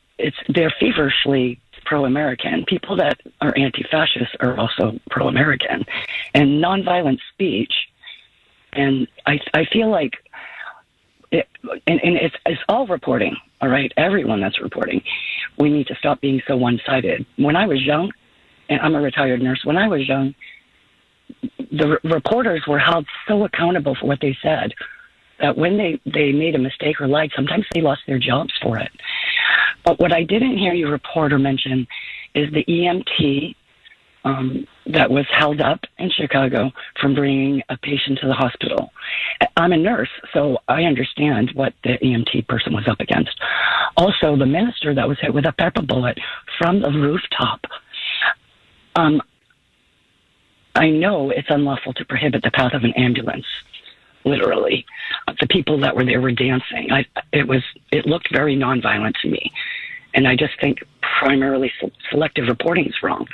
they're feverishly pro-American. People that are anti-fascist are also pro-American, and nonviolent speech. And I feel like it's all reporting. All right, everyone that's reporting. We need to stop being so one-sided. When I was young, and I'm a retired nurse. When I was young, the reporters were held so accountable for what they said that when they made a mistake or lied, sometimes they lost their jobs for it. But what I didn't hear you report or mention is the EMT that was held up in Chicago from bringing a patient to the hospital. I'm a nurse, so I understand what the EMT person was up against. Also, the minister that was hit with a pepper bullet from the rooftop. I know it's unlawful to prohibit the path of an ambulance, literally. The people that were there were dancing. It looked very nonviolent to me. And I just think primarily selective reporting is wrong.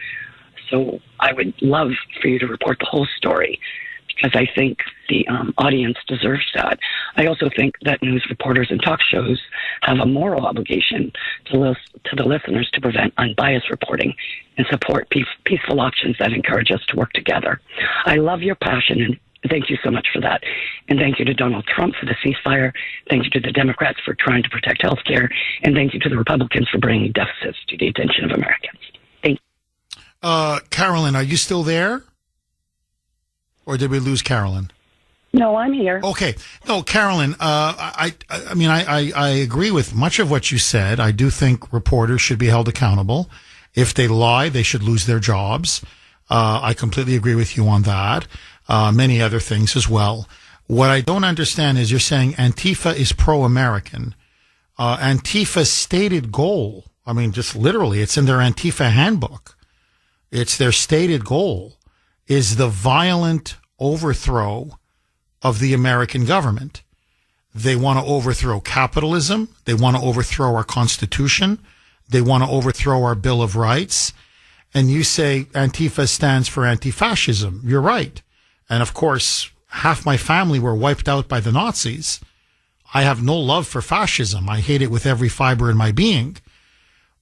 So I would love for you to report the whole story because I think the audience deserves that. I also think that news reporters and talk shows have a moral obligation to the listeners to prevent unbiased reporting and support peaceful options that encourage us to work together. I love your passion, and thank you so much for that. And thank you to Donald Trump for the ceasefire. Thank you to the Democrats for trying to protect health care. And thank you to the Republicans for bringing deficits to the attention of Americans. Thank you. Carolyn, are you still there? Or did we lose Carolyn? No, I'm here. Okay. No, Carolyn, I mean, I agree with much of what you said. I do think reporters should be held accountable. If they lie, they should lose their jobs. I completely agree with you on that. Many other things as well. What I don't understand is you're saying Antifa is pro-American. Antifa's stated goal, I mean, just literally, it's in their Antifa handbook. It's their stated goal is the violent overthrow of the American government. They want to overthrow capitalism. They want to overthrow our Constitution. They want to overthrow our Bill of Rights. And you say Antifa stands for anti-fascism. You're right. And of course, half my family were wiped out by the Nazis. I have no love for fascism. I hate it with every fiber in my being.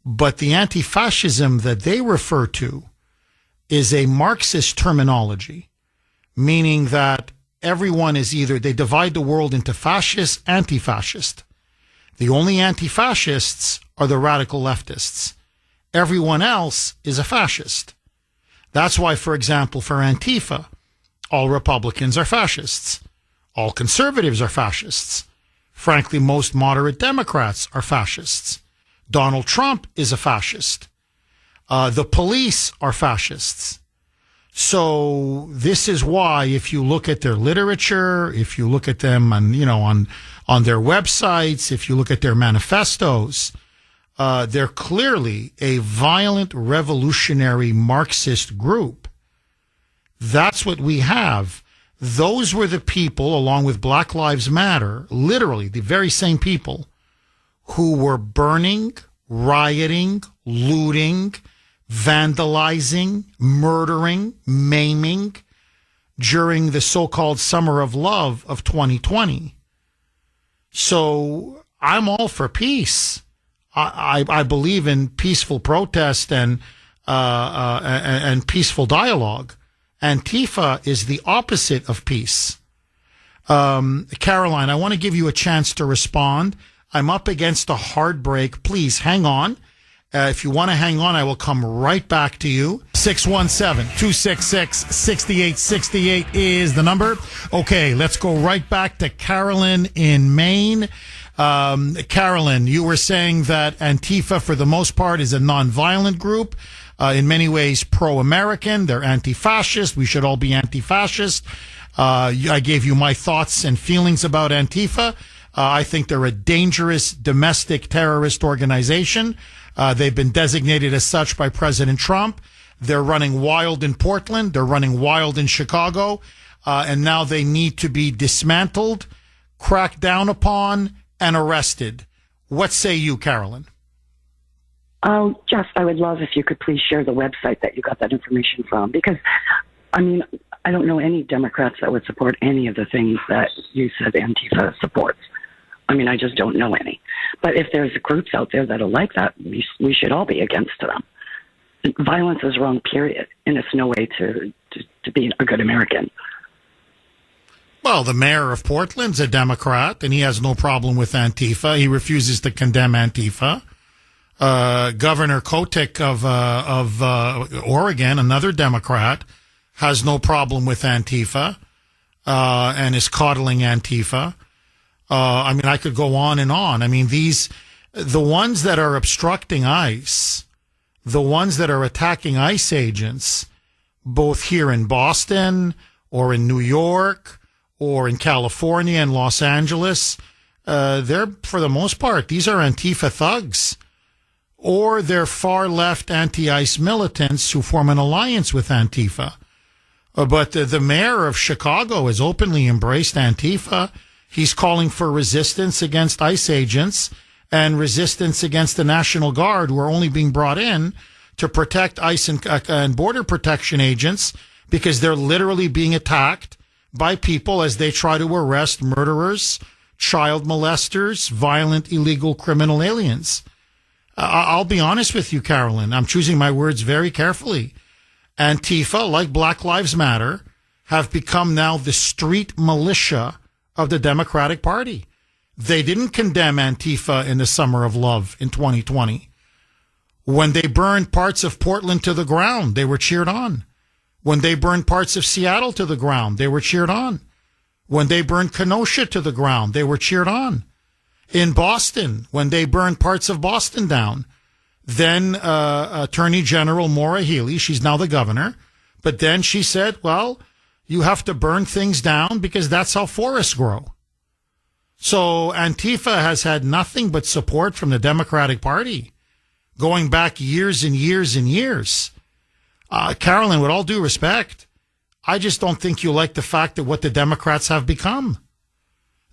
But the anti-fascism that they refer to is a Marxist terminology, meaning that everyone is either, they divide the world into fascist, anti-fascist. The only anti-fascists are the radical leftists. Everyone else is a fascist. That's why, for example, for Antifa, all Republicans are fascists. All conservatives are fascists. Frankly, most moderate Democrats are fascists. Donald Trump is a fascist. The police are fascists. So this is why, if you look at their literature, if you look at them on their websites, if you look at their manifestos, they're clearly a violent revolutionary Marxist group. That's what we have. Those were the people, along with Black Lives Matter, literally the very same people who were burning, rioting, looting, vandalizing, murdering, maiming during the so-called Summer of Love of 2020. So I'm all for peace. I believe in peaceful protest and peaceful dialogue. Antifa is the opposite of peace. Caroline, I want to give you a chance to respond. I'm up against a hard break. Please hang on. If you want to hang on, I will come right back to you. 617-266-6868 is the number. Okay, let's go right back to Carolyn in Maine. Carolyn, you were saying that Antifa, for the most part, is a nonviolent group. In many ways, pro-American. They're anti-fascist. We should all be anti-fascist. I gave you my thoughts and feelings about Antifa. I think they're a dangerous domestic terrorist organization. They've been designated as such by President Trump. They're running wild in Portland. They're running wild in Chicago. And now they need to be dismantled, cracked down upon, and arrested. What say you, Carolyn? Oh, Jeff, I would love if you could please share the website that you got that information from, because, I mean, I don't know any Democrats that would support any of the things that you said Antifa supports. I mean, I just don't know any. But if there's groups out there that are like that, we should all be against them. Violence is wrong, period, and it's no way to be a good American. Well, the mayor of Portland's a Democrat, and he has no problem with Antifa. He refuses to condemn Antifa. Governor Kotick of Oregon, another Democrat, has no problem with Antifa and is coddling Antifa. I mean, I could go on and on. I mean, the ones that are obstructing ICE, the ones that are attacking ICE agents, both here in Boston or in New York or in California and Los Angeles, they're, for the most part, these are Antifa thugs. Or they're far-left anti-ICE militants who form an alliance with Antifa. But the mayor of Chicago has openly embraced Antifa. He's calling for resistance against ICE agents and resistance against the National Guard, who are only being brought in to protect ICE and border protection agents because they're literally being attacked by people as they try to arrest murderers, child molesters, violent, illegal criminal aliens. I'll be honest with you, Carolyn. I'm choosing my words very carefully. Antifa, like Black Lives Matter, have become now the street militia of the Democratic Party. They didn't condemn Antifa in the Summer of Love in 2020. When they burned parts of Portland to the ground, they were cheered on. When they burned parts of Seattle to the ground, they were cheered on. When they burned Kenosha to the ground, they were cheered on. In Boston, when they burned parts of Boston down, then Attorney General Maura Healey, she's now the governor, but then she said, well, you have to burn things down because that's how forests grow. So Antifa has had nothing but support from the Democratic Party going back years and years and years. Carolyn, with all due respect, I just don't think you like the fact that what the Democrats have become.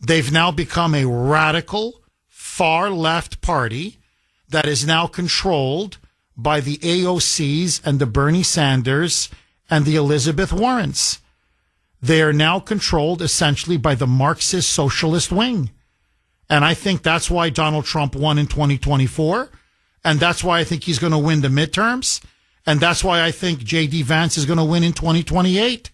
They've now become a radical, far-left party that is now controlled by the AOCs and the Bernie Sanders and the Elizabeth Warrens. They are now controlled essentially by the Marxist socialist wing. And I think that's why Donald Trump won in 2024. And that's why I think he's going to win the midterms. And that's why I think J.D. Vance is going to win in 2028.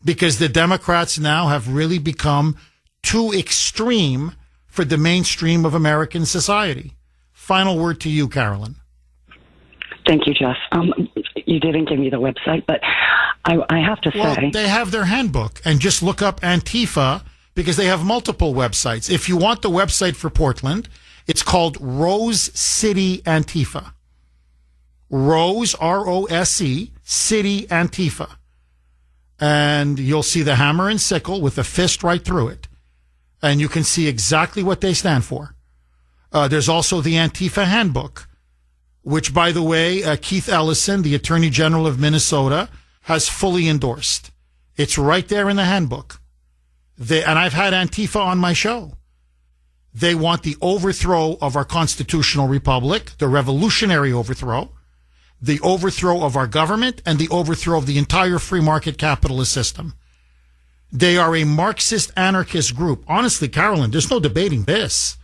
Because the Democrats now have really become too extreme for the mainstream of American society. Final word to you, Carolyn. Thank you, Jeff. You didn't give me the website, but I have to say... Well, they have their handbook, and just look up Antifa, because they have multiple websites. If you want the website for Portland, it's called Rose City Antifa. Rose, R-O-S-E, City Antifa. And you'll see the hammer and sickle with a fist right through it. And you can see exactly what they stand for. There's also the Antifa Handbook, which, by the way, Keith Ellison, the Attorney General of Minnesota, has fully endorsed. It's right there in the handbook. And I've had Antifa on my show. They want the overthrow of our constitutional republic, the revolutionary overthrow, the overthrow of our government, and the overthrow of the entire free market capitalist system. They are a Marxist anarchist group. Honestly, Carolyn, there's no debating this.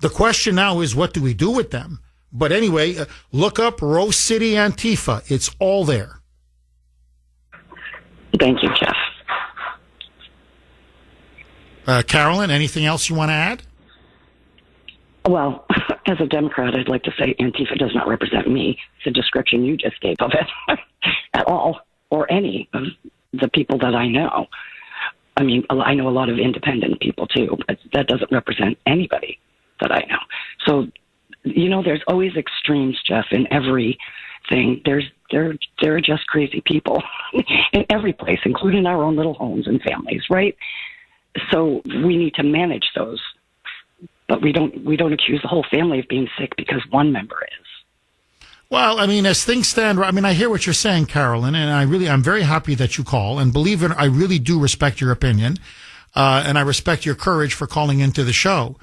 The question now is, what do we do with them? But anyway, look up Rose City Antifa. It's all there. Thank you, Jeff. Carolyn, anything else you want to add? Well, as a Democrat, I'd like to say Antifa does not represent me, the description you just gave of it, at all, or any of the people that I know. I mean, I know a lot of independent people too, but that doesn't represent anybody that I know. So, there's always extremes, Jeff, in everything. There are just crazy people in every place, including our own little homes and families, right? So we need to manage those, but we don't accuse the whole family of being sick because one member is. Well, I mean, as things stand, I mean, I hear what you're saying, Carolyn, and I'm very happy that you call. And believe it, I really do respect your opinion, and I respect your courage for calling into the show.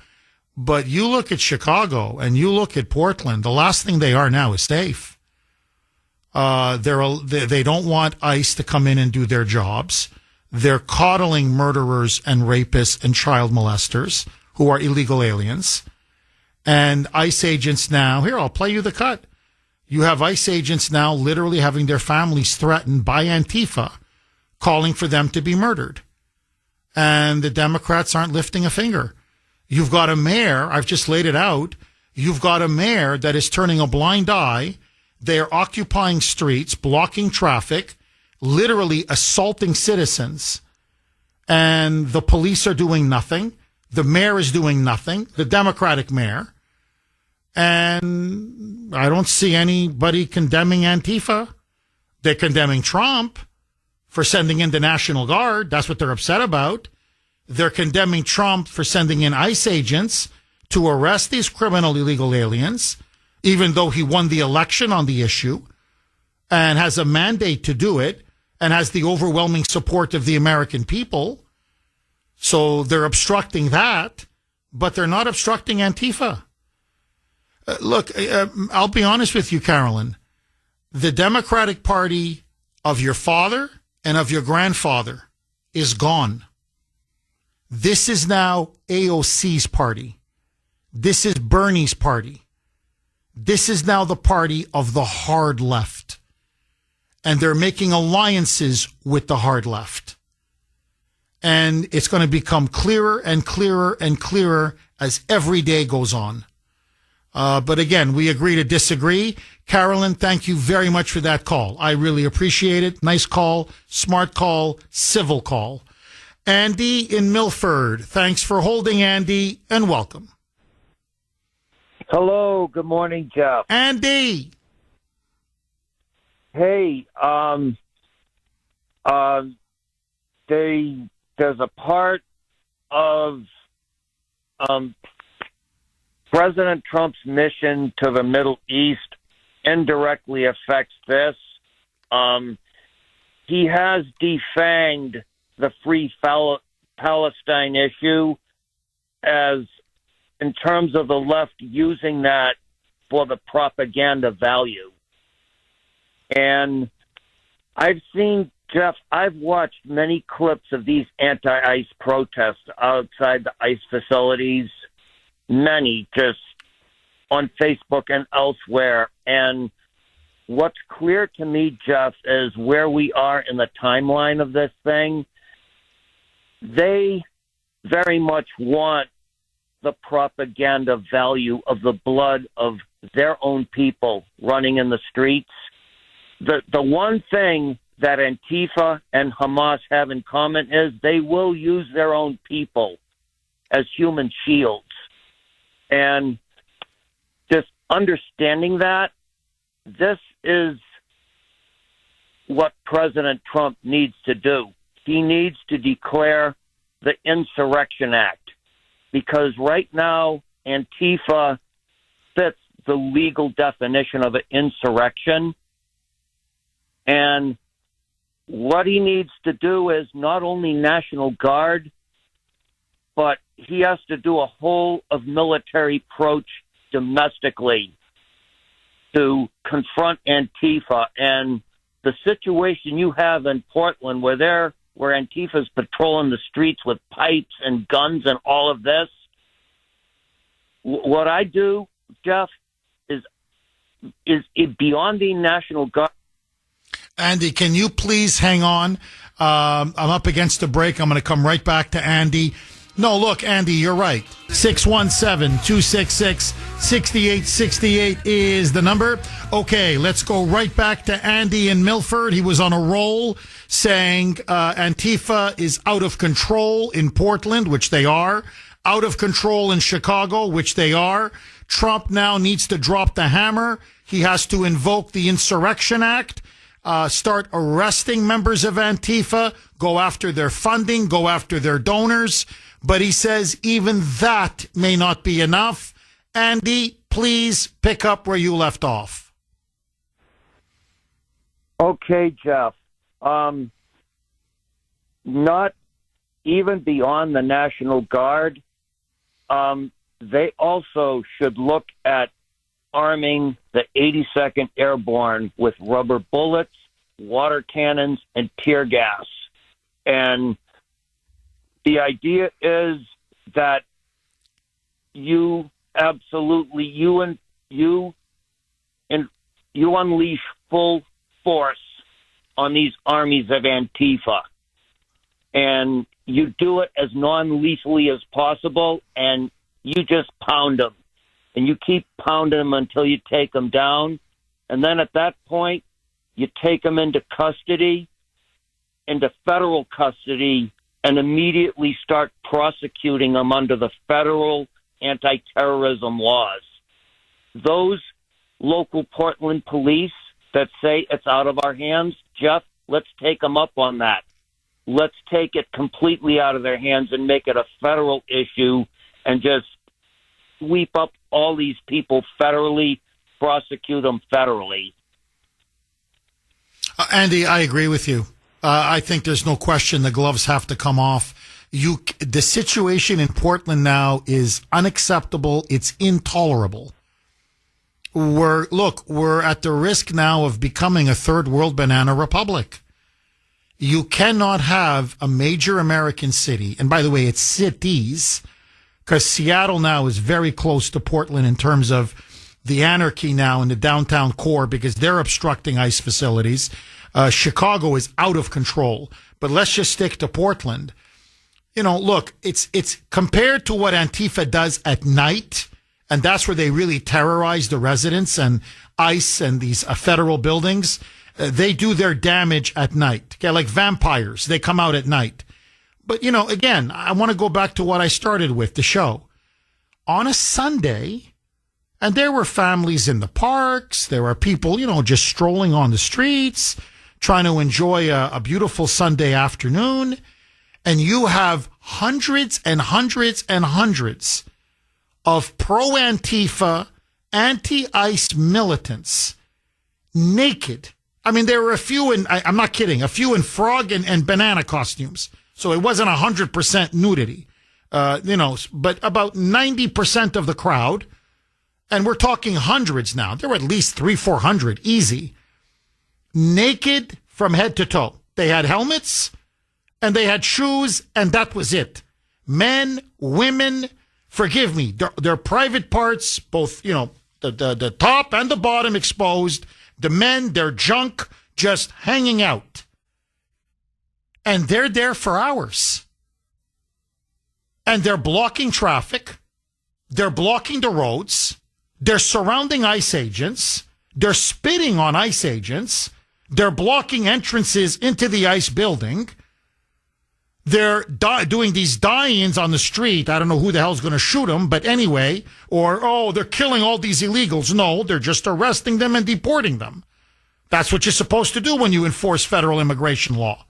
But you look at Chicago and you look at Portland. The last thing they are now is safe. They don't want ICE to come in and do their jobs. They're coddling murderers and rapists and child molesters who are illegal aliens. And ICE agents now, here, I'll play you the cut. You have ICE agents now literally having their families threatened by Antifa, calling for them to be murdered. And the Democrats aren't lifting a finger. You've got a mayor, I've just laid it out, you've got a mayor that is turning a blind eye. They're occupying streets, blocking traffic, literally assaulting citizens. And the police are doing nothing. The mayor is doing nothing, the Democratic mayor. And I don't see anybody condemning Antifa. They're condemning Trump for sending in the National Guard. That's what they're upset about. They're condemning Trump for sending in ICE agents to arrest these criminal illegal aliens, even though he won the election on the issue and has a mandate to do it and has the overwhelming support of the American people. So they're obstructing that, but they're not obstructing Antifa. Look, I'll be honest with you, Carolyn. The Democratic Party of your father and of your grandfather is gone. This is now AOC's party. This is Bernie's party. This is now the party of the hard left. And they're making alliances with the hard left. And it's going to become clearer and clearer and clearer as every day goes on. But again, we agree to disagree. Carolyn, thank you very much for that call. I really appreciate it. Nice call, smart call, civil call. Andy in Milford. Thanks for holding, Andy, and welcome. Hello. Good morning, Jeff. Andy. Hey, there's a part of President Trump's mission to the Middle East indirectly affects this. He has defanged the Free Palestine issue as in terms of the left using that for the propaganda value. And I've seen, Jeff, I've watched many clips of these anti-ICE protests outside the ICE facilities, many just on Facebook and elsewhere. And what's clear to me, Jeff, is where we are in the timeline of this thing. They very much want the propaganda value of the blood of their own people running in the streets. The one thing that Antifa and Hamas have in common is they will use their own people as human shields. And just understanding that, this is what President Trump needs to do. He needs to declare the Insurrection Act, because right now Antifa fits the legal definition of an insurrection. And what he needs to do is not only National Guard, but he has to do a whole of military approach domestically to confront Antifa. And the situation you have in Portland where Antifa's patrolling the streets with pipes and guns and all of this, what I do, Jeff, is beyond the National Guard. Andy, can you please hang on? I'm up against the break. I'm going to come right back to Andy. No, look, Andy, you're right. 617-266-6868 is the number. Okay, let's go right back to Andy in Milford. He was on a roll saying Antifa is out of control in Portland, which they are. Out of control in Chicago, which they are. Trump now needs to drop the hammer. He has to invoke the Insurrection Act, start arresting members of Antifa, go after their funding, go after their donors. But he says even that may not be enough. Andy, please pick up where you left off. Okay, Jeff. Not even beyond the National Guard, they also should look at arming the 82nd Airborne with rubber bullets, water cannons, and tear gas. And the idea is that you unleash full force on these armies of Antifa. And you do it as non-lethally as possible, and you just pound them. And you keep pounding them until you take them down. And then at that point, you take them into custody, into federal custody, and immediately start prosecuting them under the federal anti-terrorism laws. Those local Portland police that say it's out of our hands, Jeff, let's take them up on that. Let's take it completely out of their hands and make it a federal issue and just sweep up all these people federally, prosecute them federally. Andy, I agree with you. I think there's no question the gloves have to come off. The situation in Portland now is unacceptable. It's intolerable. We're at the risk now of becoming a third world banana republic. You cannot have a major American city, and by the way, it's cities, because Seattle now is very close to Portland in terms of the anarchy now in the downtown core because they're obstructing ICE facilities. Chicago is out of control, but let's just stick to Portland. You know, look, it's compared to what Antifa does at night, and that's where they really terrorize the residents and ICE and these federal buildings. They do their damage at night. Okay, like vampires, they come out at night. But, you know, again, I want to go back to what I started with, the show. On a Sunday, and there were families in the parks, there were people, you know, just strolling on the streets, trying to enjoy a beautiful Sunday afternoon, and you have hundreds and hundreds and hundreds of pro-Antifa, anti-ICE militants, naked. I mean, there were a few I'm not kidding, a few in frog and banana costumes. So it wasn't 100% nudity, but about 90% of the crowd, and we're talking hundreds now. There were at least 300-400 easy, naked from head to toe. They had helmets and they had shoes, and that was it. Men, women, forgive me, their private parts, both, you know, the top and the bottom exposed. The men, their junk just hanging out. And they're there for hours. And they're blocking traffic. They're blocking the roads. They're surrounding ICE agents. They're spitting on ICE agents. They're blocking entrances into the ICE building. They're doing these die-ins on the street. I don't know who the hell's going to shoot them, but anyway. Or, they're killing all these illegals. No, they're just arresting them and deporting them. That's what you're supposed to do when you enforce federal immigration law.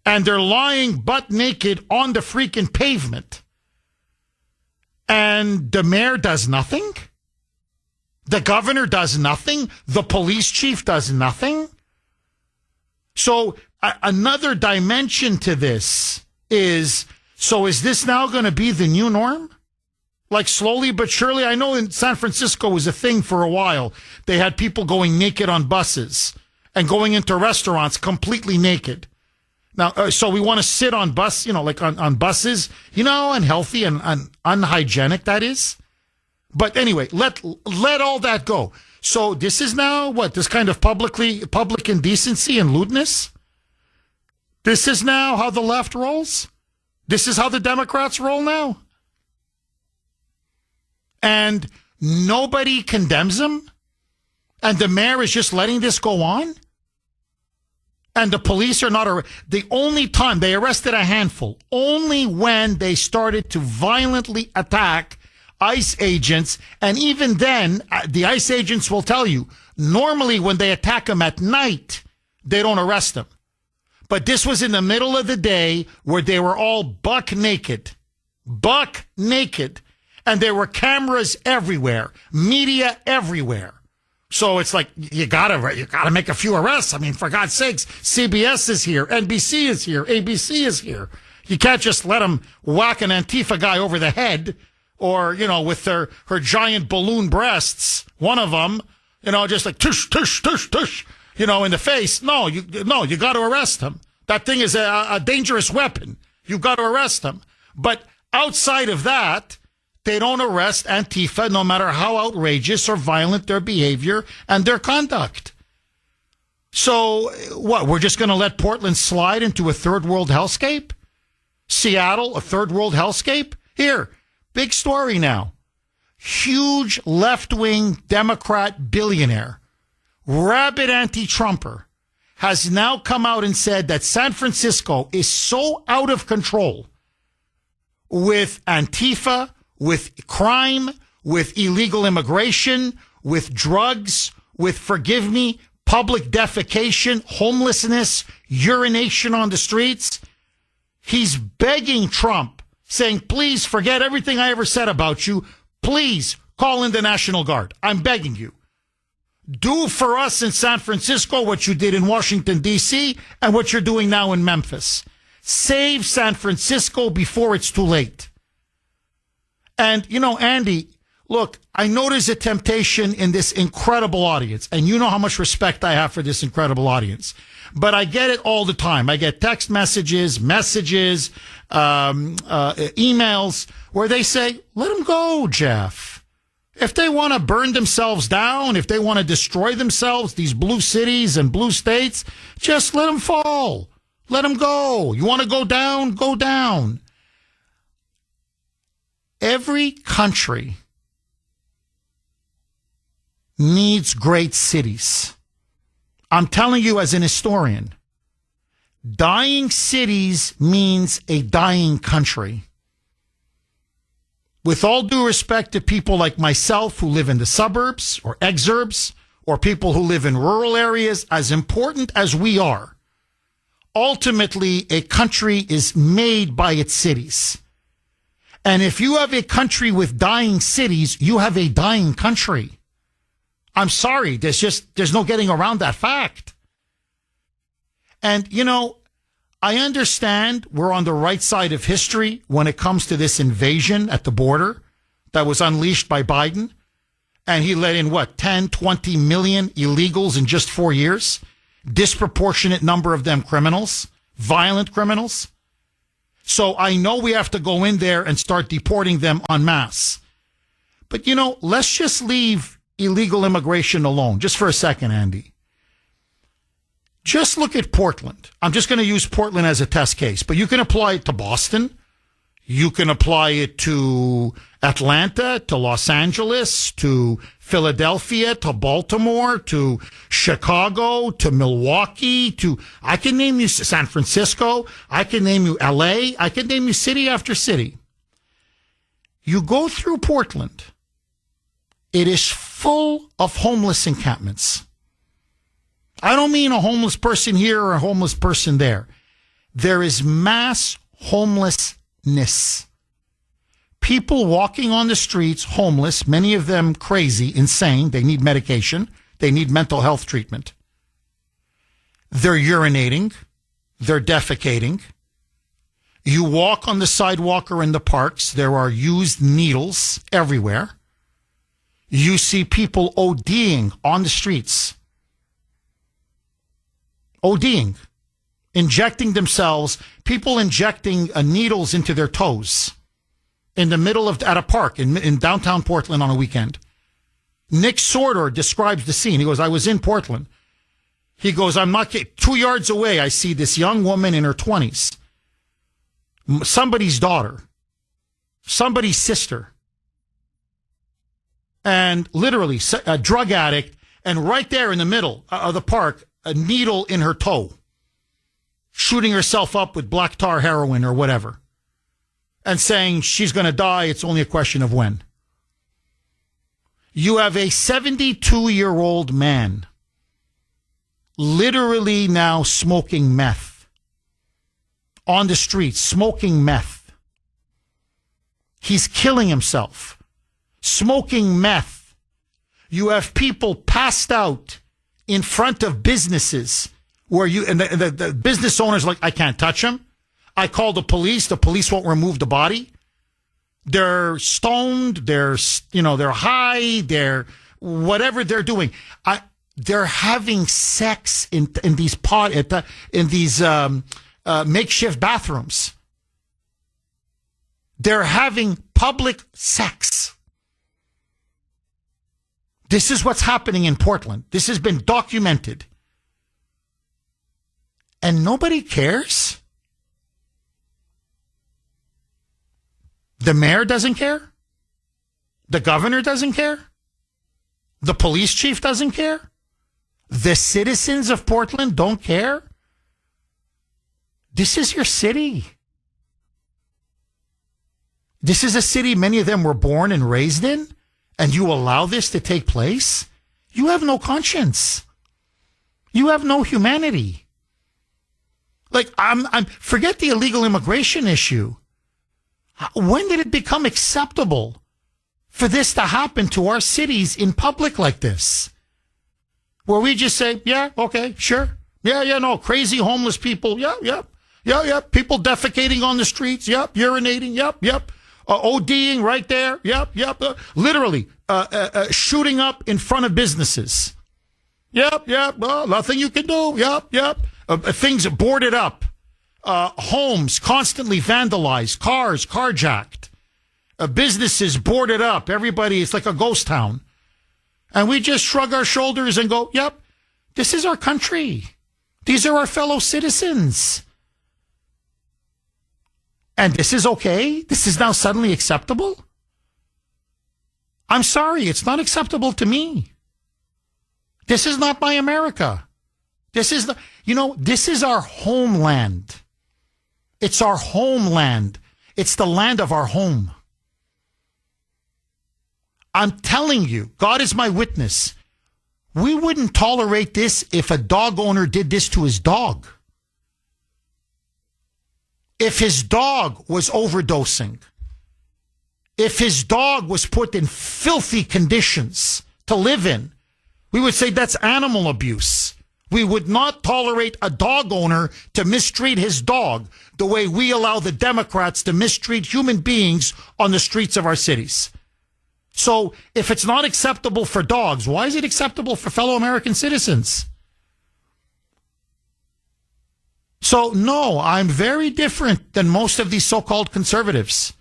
And they're lying butt naked on the freaking pavement. And the mayor does nothing? The governor does nothing? The police chief does nothing? So another dimension to this is this now going to be the new norm? Like slowly but surely? I know in San Francisco was a thing for a while. They had people going naked on buses and going into restaurants completely naked. Now, so we want to sit on bus, you know, like on buses, you know, unhealthy and unhygienic that is. But anyway, let all that go. So this is now what? This kind of public indecency and lewdness? This is now how the left rolls? This is how the Democrats roll now? And nobody condemns them? And the mayor is just letting this go on? And the police are not... The only time they arrested a handful, only when they started to violently attack ICE agents. And even then, the ICE agents will tell you, normally when they attack them at night, they don't arrest them. But this was in the middle of the day where they were all buck naked. Buck naked. And there were cameras everywhere. Media everywhere. So it's like, you gotta make a few arrests. I mean, for God's sakes, CBS is here. NBC is here. ABC is here. You can't just let them whack an Antifa guy over the head or, with her giant balloon breasts. One of them, just like tush, tush, tush, tush. In the face. No, you got to arrest him. That thing is a dangerous weapon. You've got to arrest him. But outside of that, they don't arrest Antifa no matter how outrageous or violent their behavior and their conduct. So what? We're just going to let Portland slide into a third world hellscape? Seattle, a third world hellscape? Here, big story now. Huge left-wing Democrat billionaire, rabid anti-Trumper, has now come out and said that San Francisco is so out of control with Antifa, with crime, with illegal immigration, with drugs, with, forgive me, public defecation, homelessness, urination on the streets. He's begging Trump, saying, please forget everything I ever said about you. Please call in the National Guard. I'm begging you. Do for us in San Francisco what you did in Washington, D.C., and what you're doing now in Memphis. Save San Francisco before it's too late. And, Andy, look, I know there's a temptation in this incredible audience, and you know how much respect I have for this incredible audience. But I get it all the time. I get text messages, emails, where they say, let them go, Jeff. If they want to burn themselves down, if they want to destroy themselves, these blue cities and blue states, just let them fall. Let them go. You want to go down? Go down. Every country needs great cities. I'm telling you as an historian, dying cities means a dying country. With all due respect to people like myself who live in the suburbs or exurbs, or people who live in rural areas, as important as we are, ultimately a country is made by its cities. And if you have a country with dying cities, you have a dying country. I'm sorry, there's no getting around that fact. And, I understand we're on the right side of history when it comes to this invasion at the border that was unleashed by Biden. And he let in, 10, 20 million illegals in just 4 years? Disproportionate number of them criminals, violent criminals. So I know we have to go in there and start deporting them en masse. But, let's just leave illegal immigration alone just for a second, Andy. Just look at Portland. I'm just going to use Portland as a test case, but you can apply it to Boston. You can apply it to Atlanta, to Los Angeles, to Philadelphia, to Baltimore, to Chicago, to Milwaukee, I can name you San Francisco. I can name you LA. I can name you city after city. You go through Portland. It is full of homeless encampments. I don't mean a homeless person here or a homeless person there. There is mass homelessness. People walking on the streets, homeless, many of them crazy, insane. They need medication. They need mental health treatment. They're urinating. They're defecating. You walk on the sidewalk or in the parks. There are used needles everywhere. You see people ODing on the streets. ODing, injecting themselves, people injecting needles into their toes in the middle of, at a park in downtown Portland on a weekend. Nick Sorter describes the scene. He goes, I was in Portland. He goes, I'm not kidding. 2 yards away, I see this young woman in her 20s, somebody's daughter, somebody's sister, and literally a drug addict, and right there in the middle of the park, a needle in her toe, shooting herself up with black tar heroin or whatever, and saying she's going to die, it's only a question of when. You have a 72-year-old man literally now smoking meth on the streets, smoking meth. He's killing himself, smoking meth. You have people passed out in front of businesses where the business owner's like, I can't touch him. I call the police won't remove the body. They're stoned, they're high, they're whatever they're doing. They're having sex in these makeshift bathrooms. They're having public sex. This is what's happening in Portland. This has been documented. And nobody cares? The mayor doesn't care? The governor doesn't care? The police chief doesn't care? The citizens of Portland don't care? This is your city. This is a city many of them were born and raised in, and you allow this to take place? You have no conscience. You have no humanity. Like, forget the illegal immigration issue. When did it become acceptable for this to happen to our cities in public like this? Where we just say, yeah, okay, sure. Yeah, no, crazy homeless people. Yeah. People defecating on the streets. Yep. Urinating. Yep. ODing right there. Yep. Literally, shooting up in front of businesses. Yep. Well, nothing you can do. Yep. Things boarded up. Homes constantly vandalized, cars carjacked, businesses boarded up. Everybody, it's like a ghost town. And we just shrug our shoulders and go, yep, this is our country. These are our fellow citizens. And this is okay? This is now suddenly acceptable? I'm sorry, it's not acceptable to me. This is not my America. This is our homeland. It's our homeland. It's the land of our home. I'm telling you, God is my witness. We wouldn't tolerate this if a dog owner did this to his dog. If his dog was overdosing, if his dog was put in filthy conditions to live in, we would say that's animal abuse. We would not tolerate a dog owner to mistreat his dog the way we allow the Democrats to mistreat human beings on the streets of our cities. So if it's not acceptable for dogs, why is it acceptable for fellow American citizens? So no, I'm very different than most of these so-called conservatives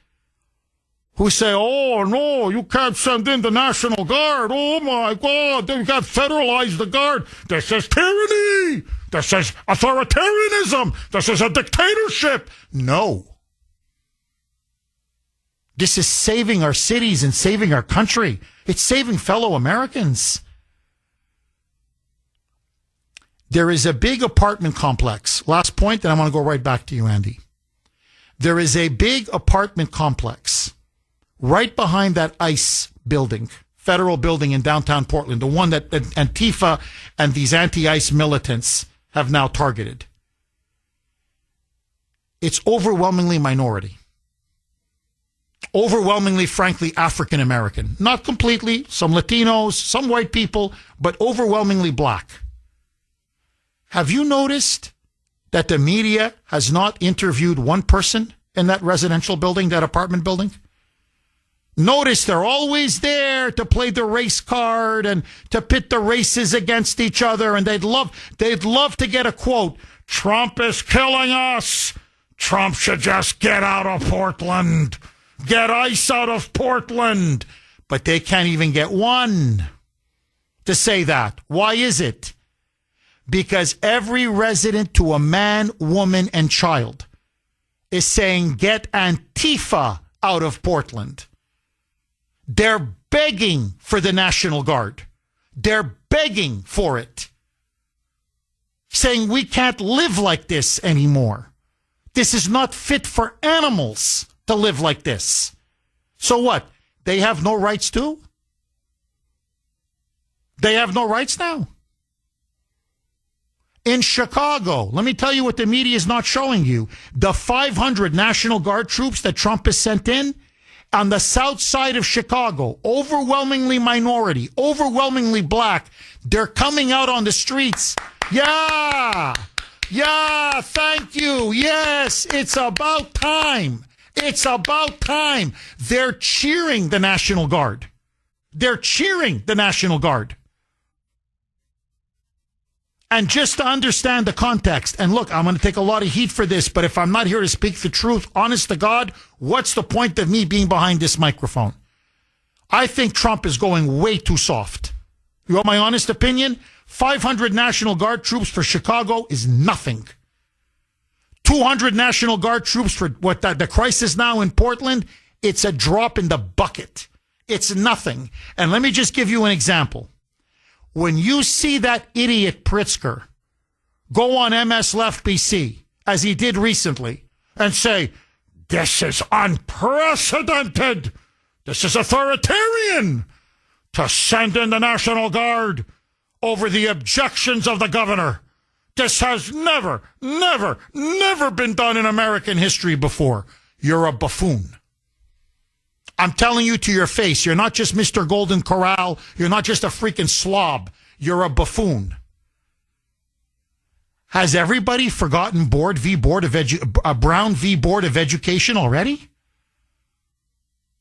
who say, oh, no, you can't send in the National Guard. Oh, my God, you got to federalize the Guard. This is tyranny. This is authoritarianism. This is a dictatorship. No. This is saving our cities and saving our country. It's saving fellow Americans. There is a big apartment complex. Last point, then I want to go right back to you, Andy. There is a big apartment complex right behind that ICE building, federal building in downtown Portland, the one that Antifa and these anti-ICE militants have now targeted. It's overwhelmingly minority. Overwhelmingly, frankly, African American. Not completely, some Latinos, some white people, but overwhelmingly black. Have you noticed that the media has not interviewed one person in that residential building, that apartment building? Notice they're always there to play the race card and to pit the races against each other, and they'd love to get a quote. Trump is killing us. Trump should just get out of Portland. Get ICE out of Portland. But they can't even get one to say that. Why is it? Because every resident, to a man, woman, and child, is saying, get Antifa out of Portland. They're begging for the National Guard. They're begging for it. Saying we can't live like this anymore. This is not fit for animals to live like this. So what? They have no rights too? They have no rights now. In Chicago, let me tell you what the media is not showing you. The 500 National Guard troops that Trump has sent in on the south side of Chicago, overwhelmingly minority, overwhelmingly black, they're coming out on the streets. Yeah, thank you. Yes, it's about time. It's about time. They're cheering the National Guard. They're cheering the National Guard. And just to understand the context, and look, I'm going to take a lot of heat for this, but if I'm not here to speak the truth, honest to God, what's the point of me being behind this microphone? I think Trump is going way too soft. You want my honest opinion? 500 National Guard troops for Chicago is nothing. 200 National Guard troops for the crisis now in Portland, it's a drop in the bucket. It's nothing. And let me just give you an example. When you see that idiot Pritzker go on MS Left BC, as he did recently, and say, this is unprecedented, this is authoritarian, to send in the National Guard over the objections of the governor. This has never been done in American history before. You're a buffoon. I'm telling you to your face, you're not just Mr. Golden Corral. You're not just a freaking slob. You're a buffoon. Has everybody forgotten Brown v. Board of Education already?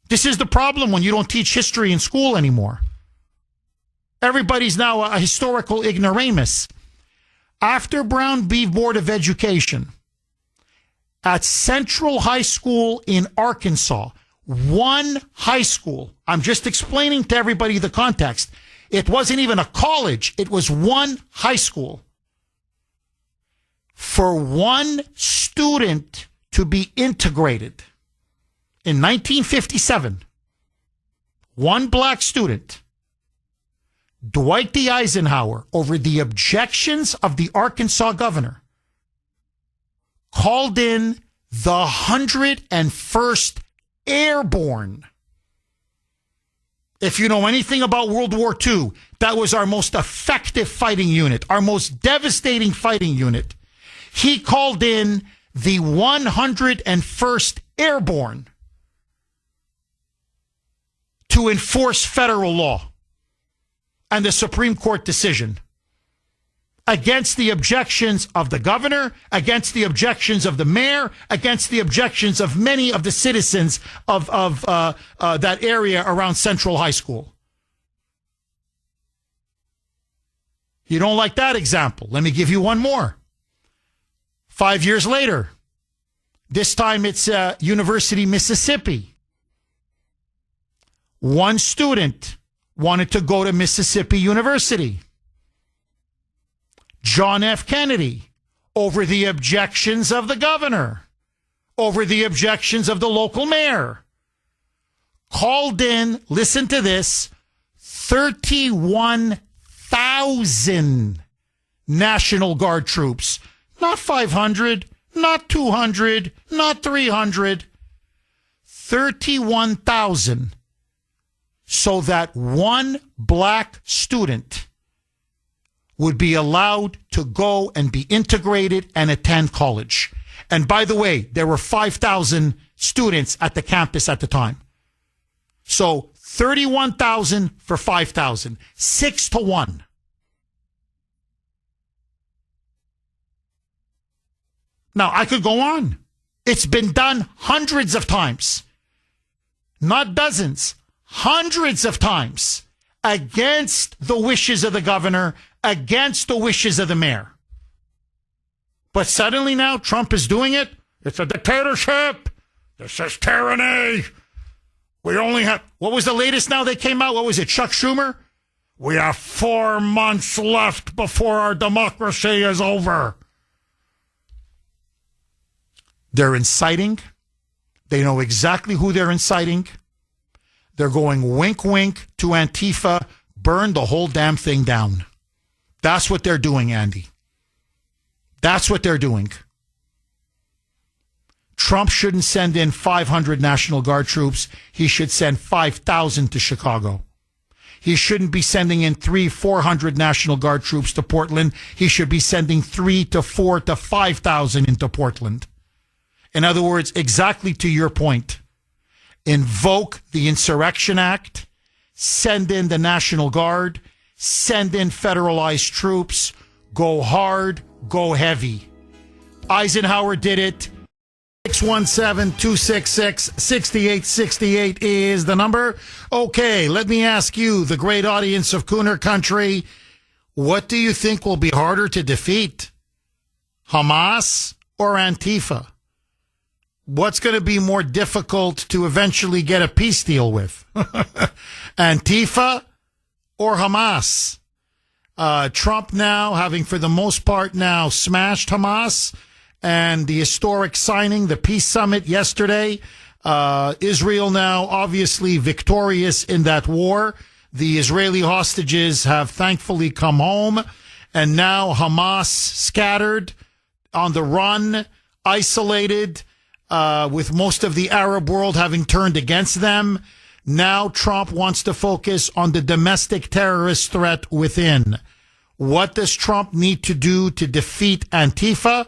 This is the problem when you don't teach history in school anymore. Everybody's now a historical ignoramus. After Brown v. Board of Education, at Central High School in Arkansas, one high school, I'm just explaining to everybody the context. It wasn't even a college. It was one high school. For one student to be integrated in 1957, one black student, Dwight D. Eisenhower, over the objections of the Arkansas governor, called in the 101st Airborne. If you know anything about World War II, that was our most effective fighting unit, our most devastating fighting unit. He called in the 101st Airborne to enforce federal law and the Supreme Court decision against the objections of the governor, against the objections of the mayor, against the objections of many of the citizens of that area around Central High School. You don't like that example? Let me give you one more. 5 years later, this time it's University, Mississippi. One student wanted to go to Mississippi University. John F. Kennedy, over the objections of the governor, over the objections of the local mayor, called in, listen to this, 31,000 National Guard troops. Not 500, not 200, not 300, 31,000. So that one black student would be allowed to go and be integrated and attend college. And by the way, there were 5,000 students at the campus at the time. So 31,000 for 5,000, 6-1. Now, I could go on. It's been done hundreds of times. Not dozens, hundreds of times against the wishes of the governor, against the wishes of the mayor. But suddenly now Trump is doing it. It's a dictatorship. This is tyranny. We only have, what was the latest now they came out? What was it, Chuck Schumer? We have 4 months left before our democracy is over. They're inciting. They know exactly who they're inciting. They're going wink, wink to Antifa, burn the whole damn thing down. That's what they're doing, Andy. That's what they're doing. Trump shouldn't send in 500 National Guard troops. He should send 5,000 to Chicago. He shouldn't be sending in 400 National Guard troops to Portland. He should be sending 3 to 4 to 5,000 into Portland. In other words, exactly to your point, invoke the Insurrection Act, send in the National Guard, send in federalized troops, go hard, go heavy. Eisenhower did it. 617-266-6868 is the number. Okay, let me ask you, the great audience of Kuhner Country, what do you think will be harder to defeat? Hamas or Antifa? What's going to be more difficult to eventually get a peace deal with? Antifa or Hamas? Trump now, having for the most part now smashed Hamas, and the historic signing, the peace summit yesterday. Israel now obviously victorious in that war. The Israeli hostages have thankfully come home, and now Hamas scattered, on the run, isolated, with most of the Arab world having turned against them. Now Trump wants to focus on the domestic terrorist threat within. What does Trump need to do to defeat Antifa?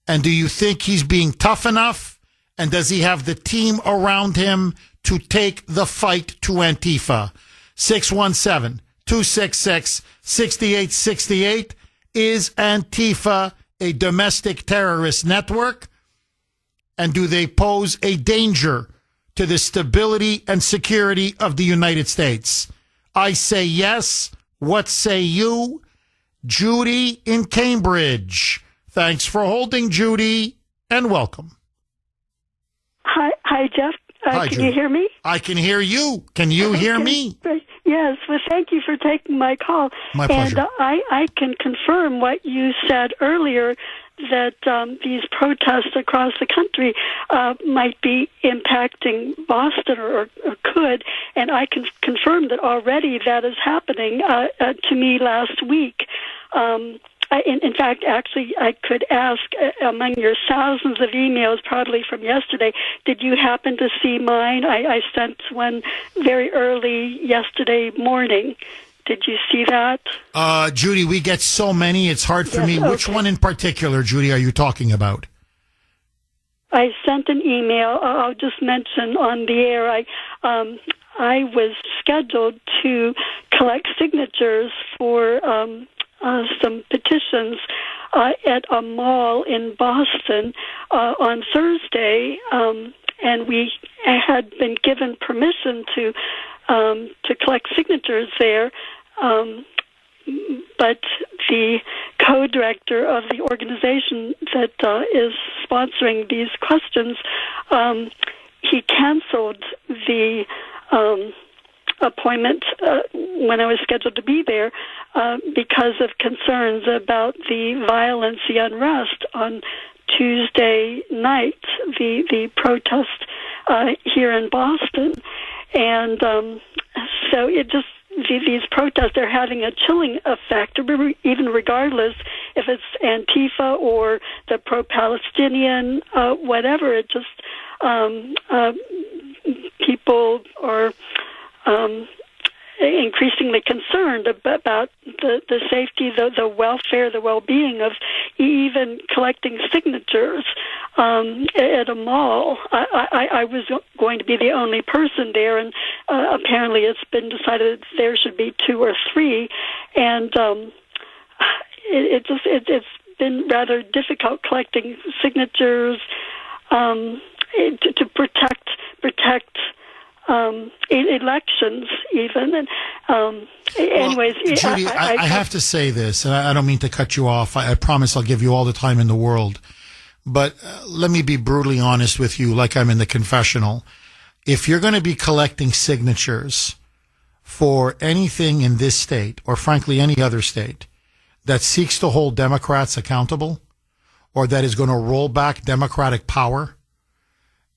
And do you think he's being tough enough? And does he have the team around him to take the fight to Antifa? 617-266-6868. Is Antifa a domestic terrorist network? And do they pose a danger to the stability and security of the United States? I say yes. What say you? Judy in Cambridge. Thanks for holding, Judy, and welcome. Hi, Jeff. Hi, can Judy. you hear me? I can hear you. Can you hear me? Yes. Well, thank you for taking my call. My pleasure. And I can confirm what you said earlier, that these protests across the country might be impacting Boston or could. And I can confirm that already that is happening to me last week. In fact, actually, I could ask, among your thousands of emails, probably from yesterday, did you happen to see mine? I sent one very early yesterday morning. Did you see that? Judy, we get so many, it's hard for me. Okay. Which one in particular, Judy, are you talking about? I sent an email. I'll just mention on the air. I was scheduled to collect signatures for some petitions at a mall in Boston on Thursday, and we had been given permission to collect signatures there. But the co-director of the organization that is sponsoring these questions, he canceled the appointment when I was scheduled to be there because of concerns about the violence, the unrest on Tuesday night, the protest here in Boston. And so it just, these protests are having a chilling effect, even regardless if it's Antifa or the pro-Palestinian, whatever. It just, people are increasingly concerned about the safety, the welfare, the well-being of even collecting signatures at a mall. I was going to be the only person there, and apparently it's been decided there should be 2 or 3, and it's been rather difficult collecting signatures to protect elections even. And anyways, Judy, I have to say this, and I don't mean to cut you off. I promise I'll give you all the time in the world. But let me be brutally honest with you, like I'm in the confessional. If you're going to be collecting signatures for anything in this state, or frankly any other state, that seeks to hold Democrats accountable, or that is going to roll back democratic power,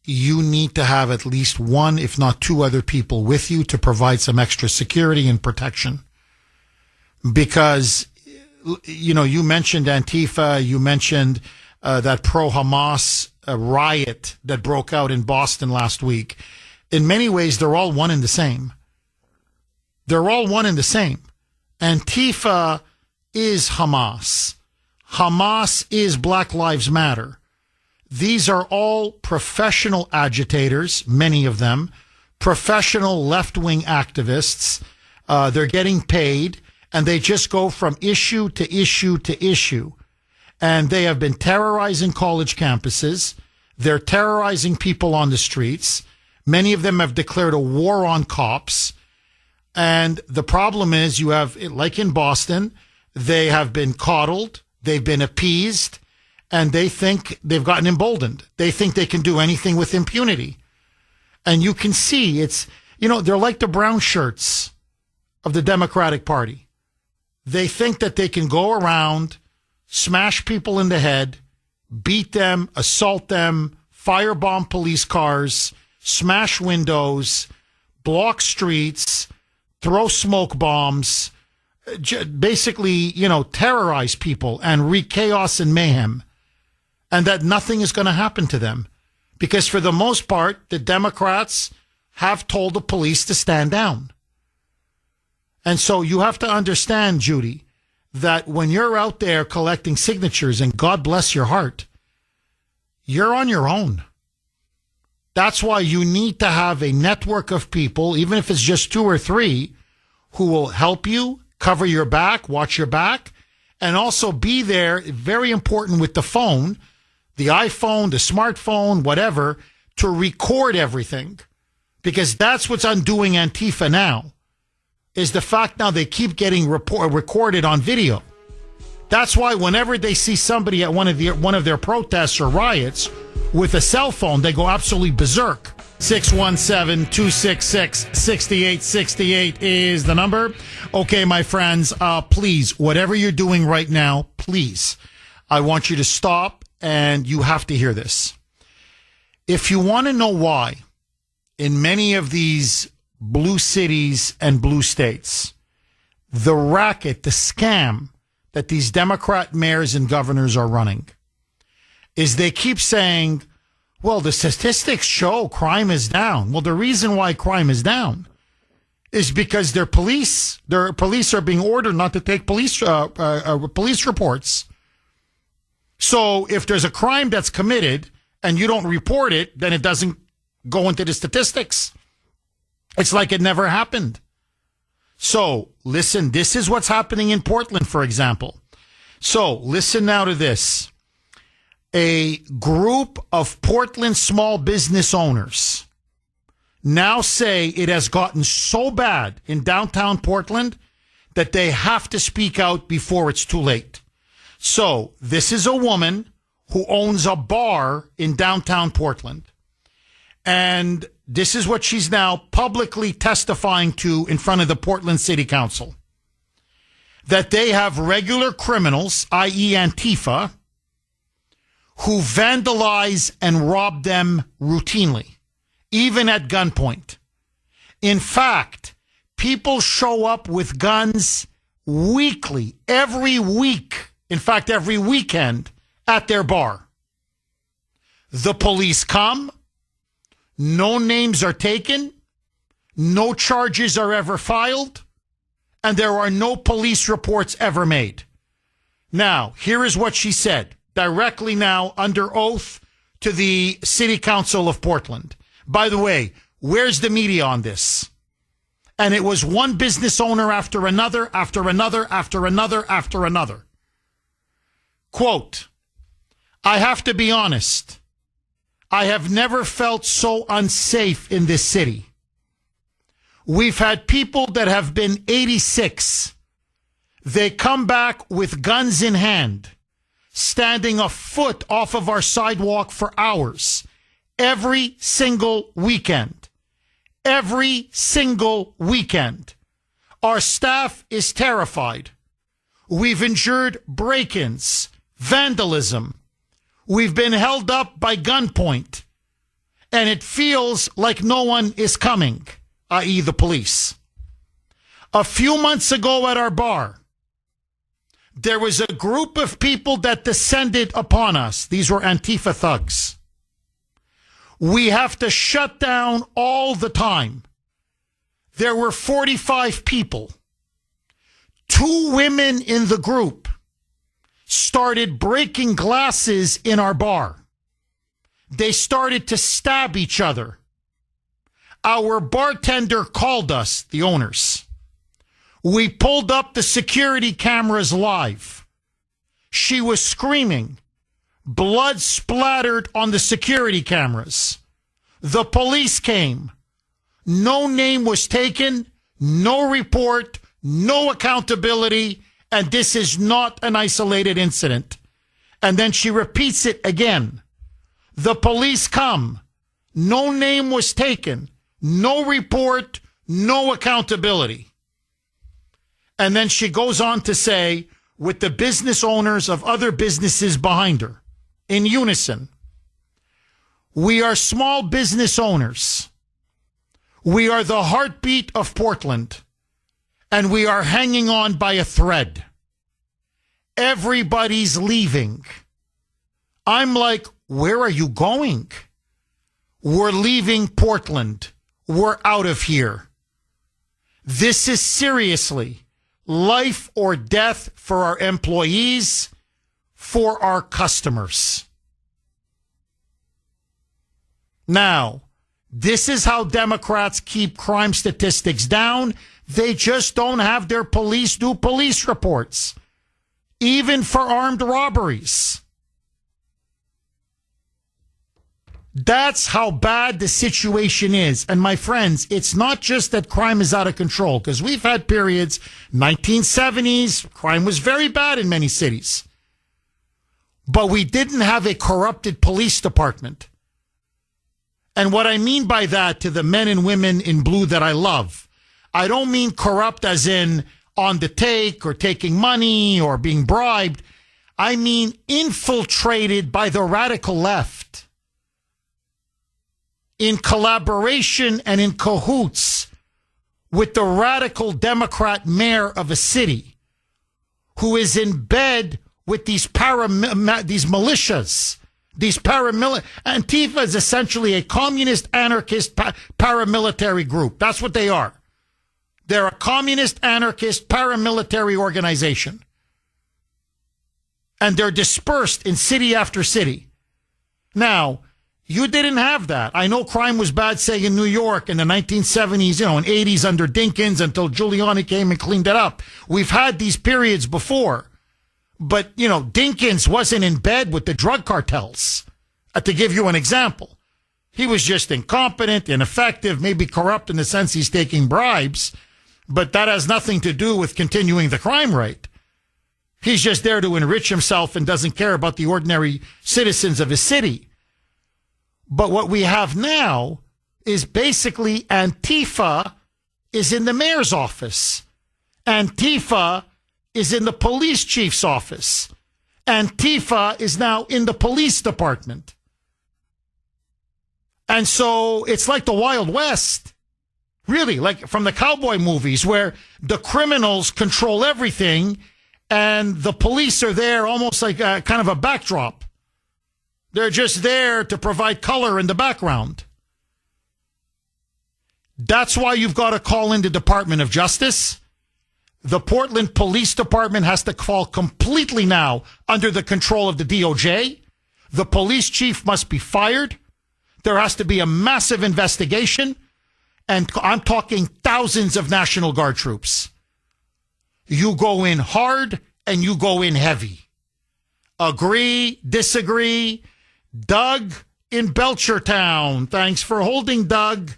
you need to have at least one, if not two other people with you to provide some extra security and protection. Because, you mentioned Antifa, you mentioned that pro-Hamas riot that broke out in Boston last week. In many ways, they're all one and the same. They're all one and the same. Antifa is Hamas. Hamas is Black Lives Matter. These are all professional agitators, many of them, professional left-wing activists. They're getting paid, and they just go from issue to issue to issue. And they have been terrorizing college campuses. They're terrorizing people on the streets. Many of them have declared a war on cops. And the problem is you have, like in Boston, they have been coddled, they've been appeased, and they think they've gotten emboldened. They think they can do anything with impunity. And you can see they're like the brown shirts of the Democratic Party. They think that they can go around, smash people in the head, beat them, assault them, firebomb police cars, smash windows, block streets, throw smoke bombs, basically, terrorize people and wreak chaos and mayhem, and that nothing is going to happen to them. Because for the most part, the Democrats have told the police to stand down. And so you have to understand, Judy, that when you're out there collecting signatures, and God bless your heart, you're on your own. That's why you need to have a network of people, even if it's just 2 or 3, who will help you, cover your back, watch your back, and also be there, very important, with the phone, the iPhone, the smartphone, whatever, to record everything. Because that's what's undoing Antifa now, is the fact now they keep getting recorded on video. That's why whenever they see somebody at one of their protests or riots with a cell phone, they go absolutely berserk. 617-266-6868 is the number. Okay, my friends, please, whatever you're doing right now, please, I want you to stop, and you have to hear this. If you want to know why, in many of these blue cities and blue states, the racket, the scam that these Democrat mayors and governors are running is they keep saying, well, the statistics show crime is down. Well, the reason why crime is down is because their police are being ordered not to take police reports. So if there's a crime that's committed and you don't report it, then it doesn't go into the statistics. It's like it never happened. So listen, this is what's happening in Portland, for example. So listen now to this. A group of Portland small business owners now say it has gotten so bad in downtown Portland that they have to speak out before it's too late. So this is a woman who owns a bar in downtown Portland. And this is what she's now publicly testifying to in front of the Portland City Council. That they have regular criminals, i.e. Antifa, who vandalize and rob them routinely, even at gunpoint. In fact, people show up with guns weekly, every week, in fact, every weekend at their bar. The police come, no names are taken, no charges are ever filed, and there are no police reports ever made. Now, here is what she said, directly now under oath to the City Council of Portland. By the way, where's the media on this? And it was one business owner after another, after another, after another, after another. Quote, I have to be honest. I have never felt so unsafe in this city. We've had people that have been 86. They come back with guns in hand, standing a foot off of our sidewalk for hours, every single weekend. Every single weekend. Our staff is terrified. We've endured break-ins, vandalism, We've been held up by gunpoint, and it feels like no one is coming, i.e. the police. A few months ago at our bar, there was a group of people that descended upon us. These were Antifa thugs. We have to shut down all the time. There were 45 people. 2 women in the group started breaking glasses in our bar. They started to stab each other. Our bartender called us, the owners. We pulled up the security cameras live. She was screaming. Blood splattered on the security cameras. The police came. No name was taken, no report, no accountability, and this is not an isolated incident. And then she repeats it again. The police come. No name was taken, no report, no accountability. And then she goes on to say, with the business owners of other businesses behind her, in unison, we are small business owners. We are the heartbeat of Portland, and we are hanging on by a thread. Everybody's leaving. I'm like, where are you going? We're leaving Portland. We're out of here. This is seriously life or death for our employees, for our customers. Now, this is how Democrats keep crime statistics down. They just don't have their police do police reports, even for armed robberies. That's how bad the situation is. And my friends, it's not just that crime is out of control, because we've had periods, 1970s, crime was very bad in many cities. But we didn't have a corrupted police department. And what I mean by that, to the men and women in blue that I love, I don't mean corrupt as in on the take or taking money or being bribed. I mean infiltrated by the radical left, in collaboration and in cahoots with the radical Democrat mayor of a city who is in bed with these militias, these paramilitary. Antifa is essentially a communist, anarchist, paramilitary group. That's what they are. They're a communist, anarchist, paramilitary organization. And they're dispersed in city after city. Now, you didn't have that. I know crime was bad, say, in New York in the 1970s, and 80s under Dinkins until Giuliani came and cleaned it up. We've had these periods before. But, Dinkins wasn't in bed with the drug cartels, to give you an example. He was just incompetent, ineffective, maybe corrupt in the sense he's taking bribes, but that has nothing to do with continuing the crime rate. He's just there to enrich himself and doesn't care about the ordinary citizens of his city. But what we have now is basically Antifa is in the mayor's office. Antifa is in the police chief's office. Antifa is now in the police department. And so it's like the Wild West. Really, like from the cowboy movies where the criminals control everything and the police are there almost like a, kind of a backdrop. They're just there to provide color in the background. That's why you've got to call in the Department of Justice. The Portland Police Department has to fall completely now under the control of the DOJ. The police chief must be fired. There has to be a massive investigation. And I'm talking thousands of National Guard troops. You go in hard and you go in heavy. Agree, disagree. Doug in Belchertown. Thanks for holding, Doug,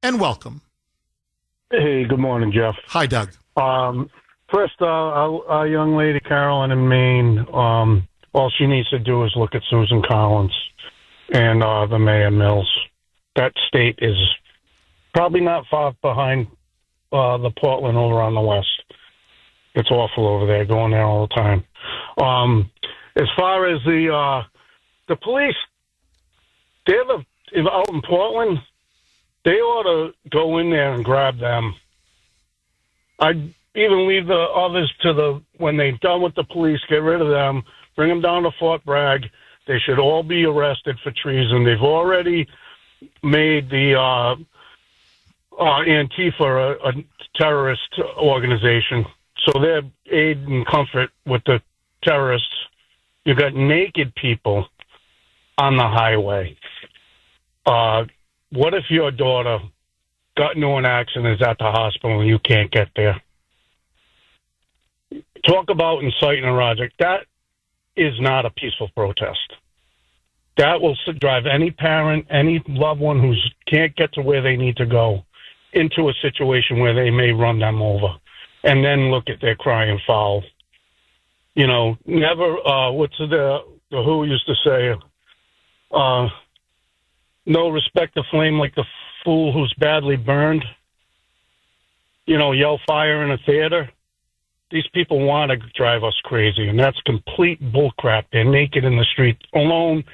and welcome. Hey, good morning, Jeff. Hi, Doug. First, our young lady, Carolyn in Maine, all she needs to do is look at Susan Collins and the Mayor Mills. That state is probably not far behind the Portland over on the west. It's awful over there, going there all the time. As far as the the police, out in Portland, they ought to go in there and grab them. I'd even leave the others when they're done with the police, get rid of them, bring them down to Fort Bragg. They should all be arrested for treason. They've already made the Antifa a terrorist organization. So they're aid and comfort with the terrorists. You got naked people on the highway. What if your daughter got into an accident, is at the hospital, and you can't get there? Talk about inciting a riot. That is not a peaceful protest. That will drive any parent, any loved one who can't get to where they need to go into a situation where they may run them over. And then look at their crying foul. You know, never, what's the who used to say, no respect the flame like the fool who's badly burned. You know, yell fire in a theater. These people want to drive us crazy, and that's complete bullcrap. They're naked in the street. Alone,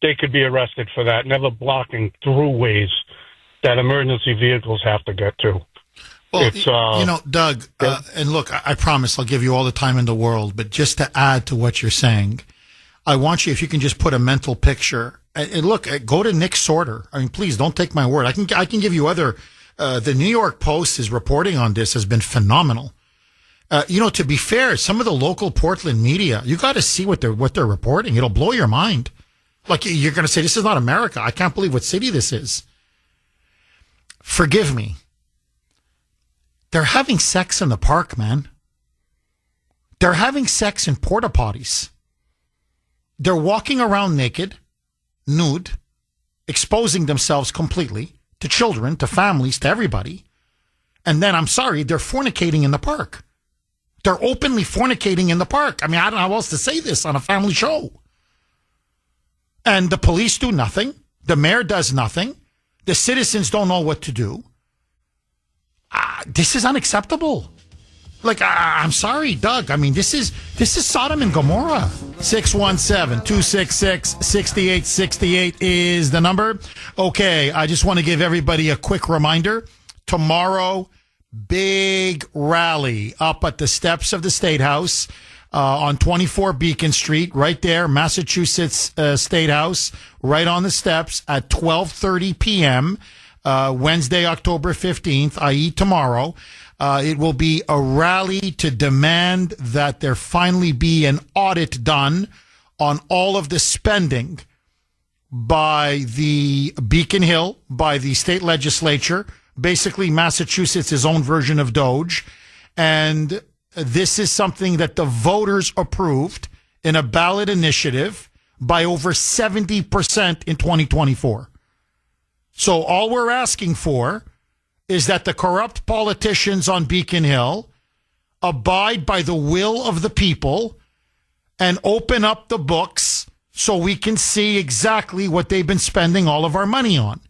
they could be arrested for that, never blocking throughways that emergency vehicles have to get to. Well, you know, Doug, and look, I promise I'll give you all the time in the world, but just to add to what you're saying, I want you, if you can just put a mental picture, and look, go to Nick Sorter. I mean, please don't take my word. I can give you other, the New York Post is reporting on this has been phenomenal. You know, to be fair, some of the local Portland media, you got to see what they're reporting. It'll blow your mind. Like, you're going to say, this is not America. I can't believe what city this is. Forgive me. They're having sex in the park, man. They're having sex in porta potties. They're walking around naked, nude, exposing themselves completely to children, to families, to everybody. And then, I'm sorry, they're fornicating in the park. They're openly fornicating in the park. I mean, I don't know how else to say this on a family show. And the police do nothing. The mayor does nothing. The citizens don't know what to do. This is unacceptable. Like, I'm sorry, Doug. I mean, this is Sodom and Gomorrah. 617-266-6868 is the number. Okay, I just want to give everybody a quick reminder. Tomorrow, big rally up at the steps of the State House on 24 Beacon Street, right there, Massachusetts State House, right on the steps at 12:30 p.m., Wednesday, October 15th, i.e. tomorrow. It will be a rally to demand that there finally be an audit done on all of the spending by the Beacon Hill, by the state legislature, basically Massachusetts' own version of Doge. And this is something that the voters approved in a ballot initiative by over 70% in 2024. So all we're asking for is that the corrupt politicians on Beacon Hill abide by the will of the people and open up the books so we can see exactly what they've been spending all of our money on.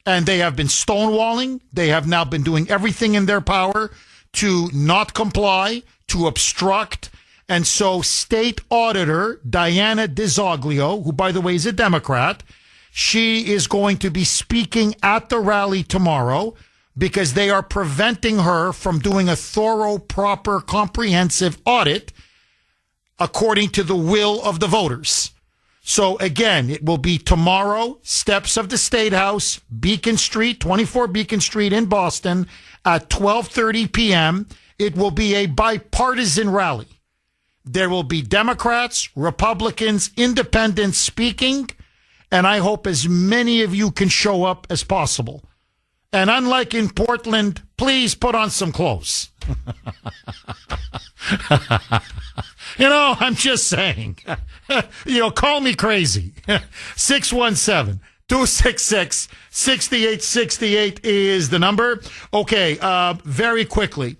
And they have been stonewalling. They have now been doing everything in their power to not comply, to obstruct. And so State Auditor Diana DiZoglio, who, by the way, is a Democrat, she is going to be speaking at the rally tomorrow because they are preventing her from doing a thorough, proper, comprehensive audit according to the will of the voters. So again, it will be tomorrow, steps of the State House, Beacon Street, 24 Beacon Street in Boston at 12:30 p.m. It will be a bipartisan rally. There will be Democrats, Republicans, independents speaking, and I hope as many of you can show up as possible. And unlike in Portland, please put on some clothes. You know, I'm just saying. Call me crazy. 617-266-6868 is the number. Okay, very quickly.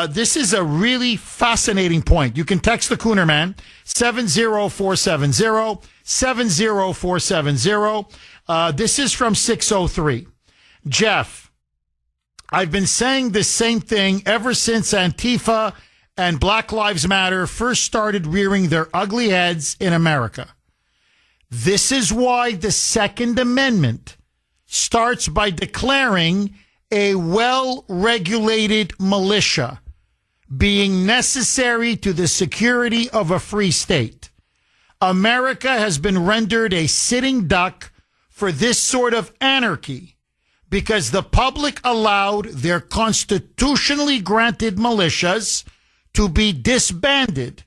This is a really fascinating point. You can text the Kuhner Man, 70470, 70470. This is from 603. Jeff, I've been saying the same thing ever since Antifa and Black Lives Matter first started rearing their ugly heads in America. This is why the Second Amendment starts by declaring a well-regulated militia being necessary to the security of a free state. America has been rendered a sitting duck for this sort of anarchy because the public allowed their constitutionally granted militias to be disbanded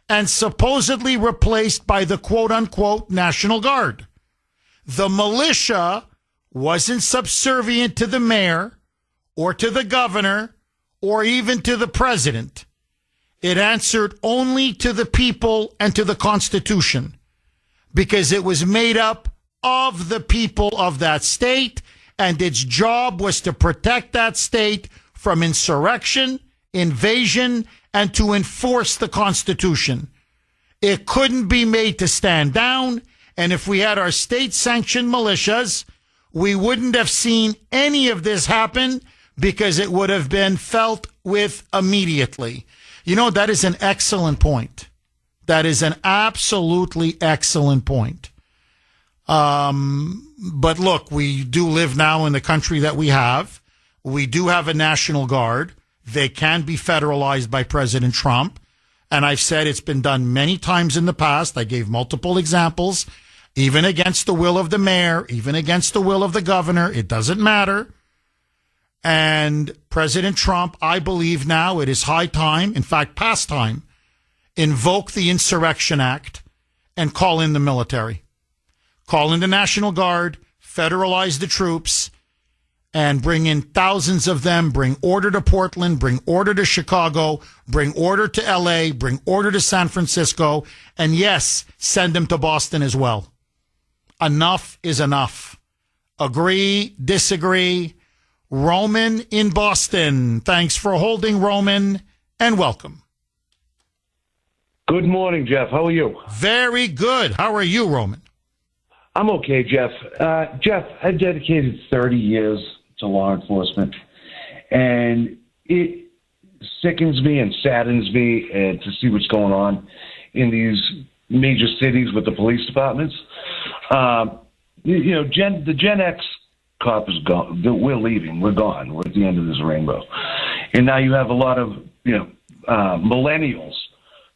and supposedly replaced by the quote-unquote National Guard. The militia wasn't subservient to the mayor or to the governor or even to the president. It answered only to the people and to the Constitution because it was made up of the people of that state, and its job was to protect that state from insurrection, invasion, and to enforce the Constitution. It couldn't be made to stand down, and if we had our state-sanctioned militias, we wouldn't have seen any of this happen because it would have been felt with immediately. You know, that is an excellent point. That is an absolutely excellent point. But look, we do live now in the country that we have. We do have a National Guard. They can be federalized by President Trump. And I've said it's been done many times in the past. I gave multiple examples, even against the will of the mayor, even against the will of the governor. It doesn't matter. And President Trump, I believe now it is high time, in fact, past time, invoke the Insurrection Act and call in the military. Call in the National Guard, federalize the troops, and bring in thousands of them, bring order to Portland, bring order to Chicago, bring order to L.A., bring order to San Francisco, and yes, send them to Boston as well. Enough is enough. Agree, disagree. Roman in Boston. Thanks for holding, Roman, and welcome. Good morning, Jeff. How are you? Very good. How are you, Roman? I'm okay, Jeff. Jeff, I've dedicated 30 years to law enforcement, and it sickens me and saddens me to see what's going on in these major cities with the police departments. The Gen X cop is gone. We're leaving. We're gone. We're at the end of this rainbow. And now you have a lot of, millennials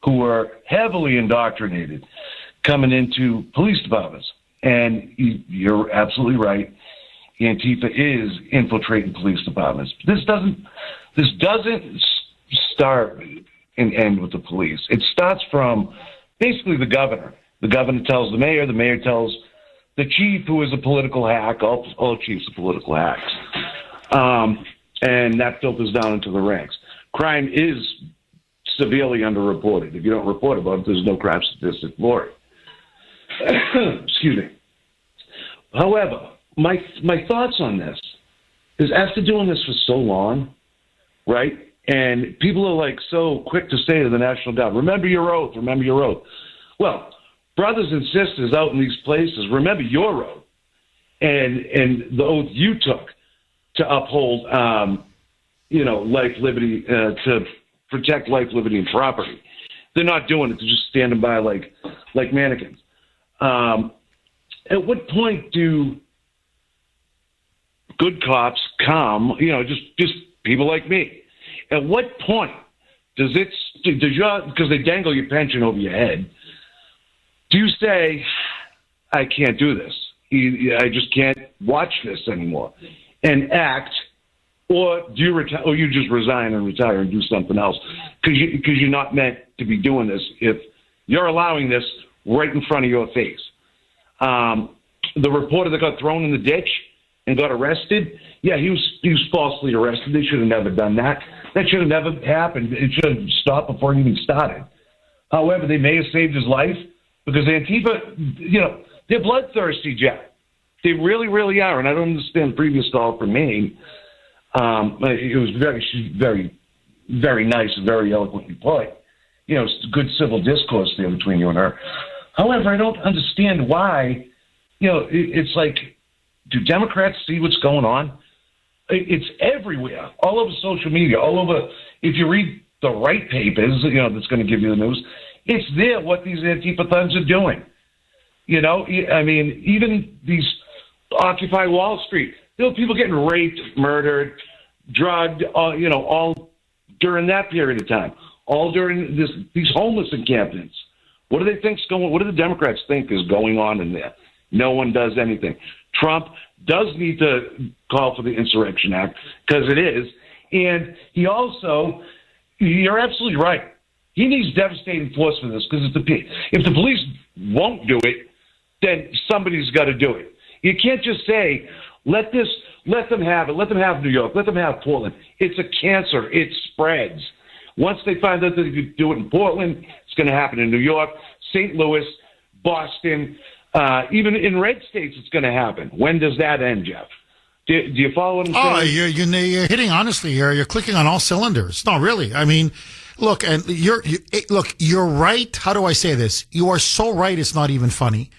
who are heavily indoctrinated coming into police departments. And you're absolutely right. Antifa is infiltrating police departments. This doesn't start and end with the police. It starts from basically the governor. The governor tells the mayor tells the chief, who is a political hack. All chiefs are political hacks. And that filters down into the ranks. Crime is severely underreported. If you don't report about it, there's no crime statistic for it. Excuse me. However, my thoughts on this is after doing this for so long, right? And people are like so quick to say to the National Guard, remember your oath, remember your oath. Well, brothers and sisters out in these places, remember your oath and the oath you took to uphold, life, liberty, to protect life, liberty, and property. They're not doing it. They're just standing by like mannequins. At what point do good cops come? Just people like me. At what point does because they dangle your pension over your head? Do you say, I can't do this? I just can't watch this anymore and act, or do you retire, or you just resign and retire and do something else because you're not meant to be doing this if you're allowing this right in front of your face. The reporter that got thrown in the ditch and got arrested, yeah, he was falsely arrested. They should have never done that. That should have never happened. It should have stopped before it even started. However, they may have saved his life because Antifa, they're bloodthirsty, Jeff. They really, really are. And I don't understand the previous call from me. It was very, very nice and very eloquently put. It's good civil discourse there between you and her. However, I don't understand why, it's like, do Democrats see what's going on? It's everywhere, all over social media, all over. If you read the right papers, that's going to give you the news, it's there what these Antifa thugs are doing. You know, I mean, even these Occupy Wall Street, there were people getting raped, murdered, drugged, all during that period of time, all during these homeless encampments. What do they think's going? What do the Democrats think is going on in there? No one does anything. Trump does need to call for the Insurrection Act because it is, and he also, you're absolutely right. He needs devastating force for this because if the police won't do it, then somebody's got to do it. You can't just say, let them have it. Let them have New York. Let them have Portland. It's a cancer. It spreads. Once they find out that they could do it in Portland, it's going to happen in New York, St. Louis, Boston, even in red states, it's going to happen. When does that end, Jeff? Do you follow what I'm saying? You're hitting, honestly, you're clicking on all cylinders. No, really. I mean, look, and you're right. How do I say this? You are so right. It's not even funny.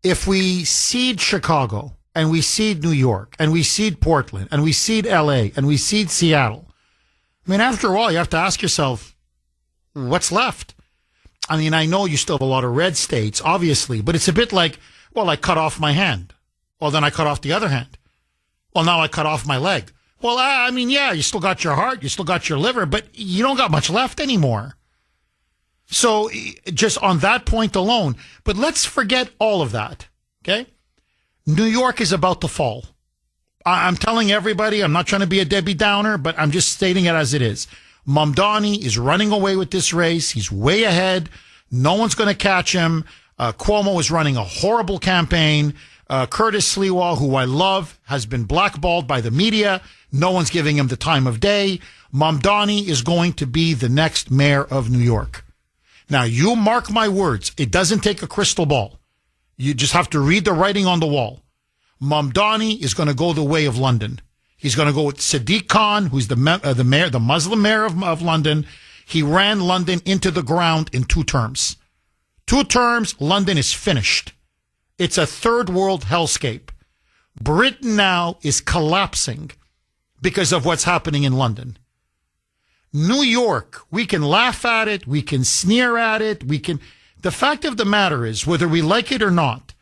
If we cede Chicago and we cede New York and we cede Portland and we cede LA and we cede Seattle, I mean, after a while, you have to ask yourself, what's left? I mean, I know you still have a lot of red states, obviously, but it's a bit like, well, I cut off my hand. Well, then I cut off the other hand. Well, now I cut off my leg. Well, I mean, yeah, you still got your heart, you still got your liver, but you don't got much left anymore. So just on that point alone, but let's forget all of that, okay? New York is about to fall. I'm telling everybody, I'm not trying to be a Debbie Downer, but I'm just stating it as it is. Mamdani is running away with this race. He's way ahead. No one's going to catch him. Cuomo is running a horrible campaign. Curtis Sliwa, who I love, has been blackballed by the media. No one's giving him the time of day. Mamdani is going to be the next mayor of New York. Now, you mark my words. It doesn't take a crystal ball. You just have to read the writing on the wall. Mamdani is going to go the way of London. He's going to go with Sadiq Khan, who's the mayor, the Muslim mayor of London. He ran London into the ground in 2 terms. 2 terms, London is finished. It's a third world hellscape. Britain now is collapsing because of what's happening in London. New York, we can laugh at it, we can sneer at it, the fact of the matter is, whether we like it or not,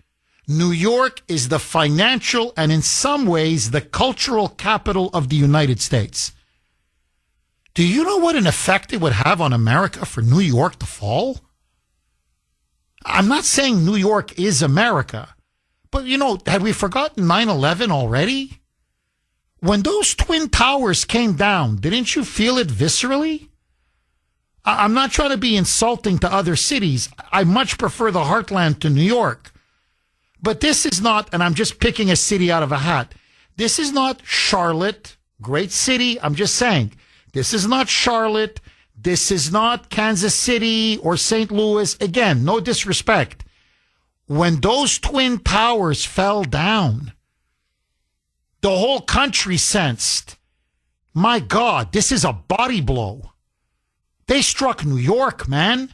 New York is the financial and in some ways the cultural capital of the United States. Do you know what an effect it would have on America for New York to fall? I'm not saying New York is America, but have we forgotten 9/11 already? When those Twin Towers came down, didn't you feel it viscerally? I'm not trying to be insulting to other cities. I much prefer the heartland to New York. But this is not, and I'm just picking a city out of a hat. This is not Charlotte, great city. I'm just saying, this is not Charlotte. This is not Kansas City or St. Louis. Again, no disrespect. When those Twin Towers fell down, the whole country sensed, my God, this is a body blow. They struck New York, man.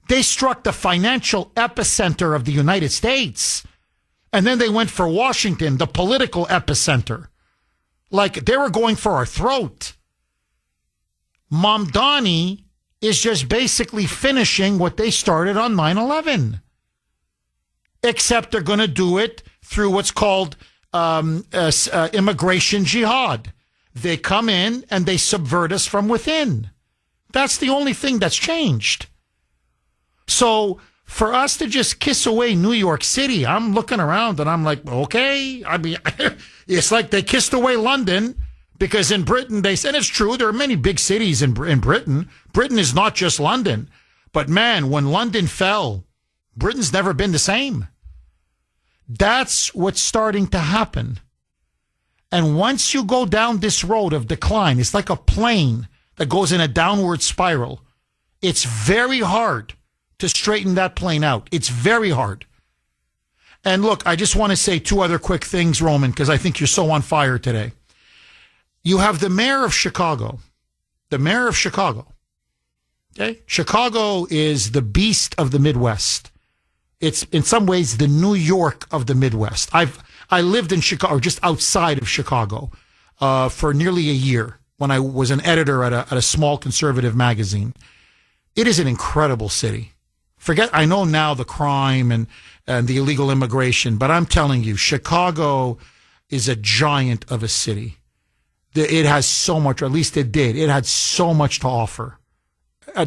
They struck the financial epicenter of the United States. And then they went for Washington, the political epicenter. Like they were going for our throat. Mamdani is just basically finishing what they started on 9/11. Except they're going to do it through what's called immigration jihad. They come in and they subvert us from within. That's the only thing that's changed. So for us to just kiss away New York City, I'm looking around and I'm like, okay. I mean, it's like they kissed away London because in Britain, they said it's true. There are many big cities in Britain. Britain is not just London. But man, when London fell, Britain's never been the same. That's what's starting to happen. And once you go down this road of decline, it's like a plane that goes in a downward spiral. It's very hard to straighten that plane out. It's very hard. And look, I just want to say 2 other quick things, Roman, because I think you're so on fire today. You have the mayor of Chicago. The mayor of Chicago. Okay? Chicago is the beast of the Midwest. It's in some ways the New York of the Midwest. I lived in Chicago, or just outside of Chicago, for nearly a year when I was an editor at a small conservative magazine. It is an incredible city. Forget, I know now the crime and the illegal immigration, but I'm telling you, Chicago is a giant of a city. It has so much, or at least it did. It had so much to offer.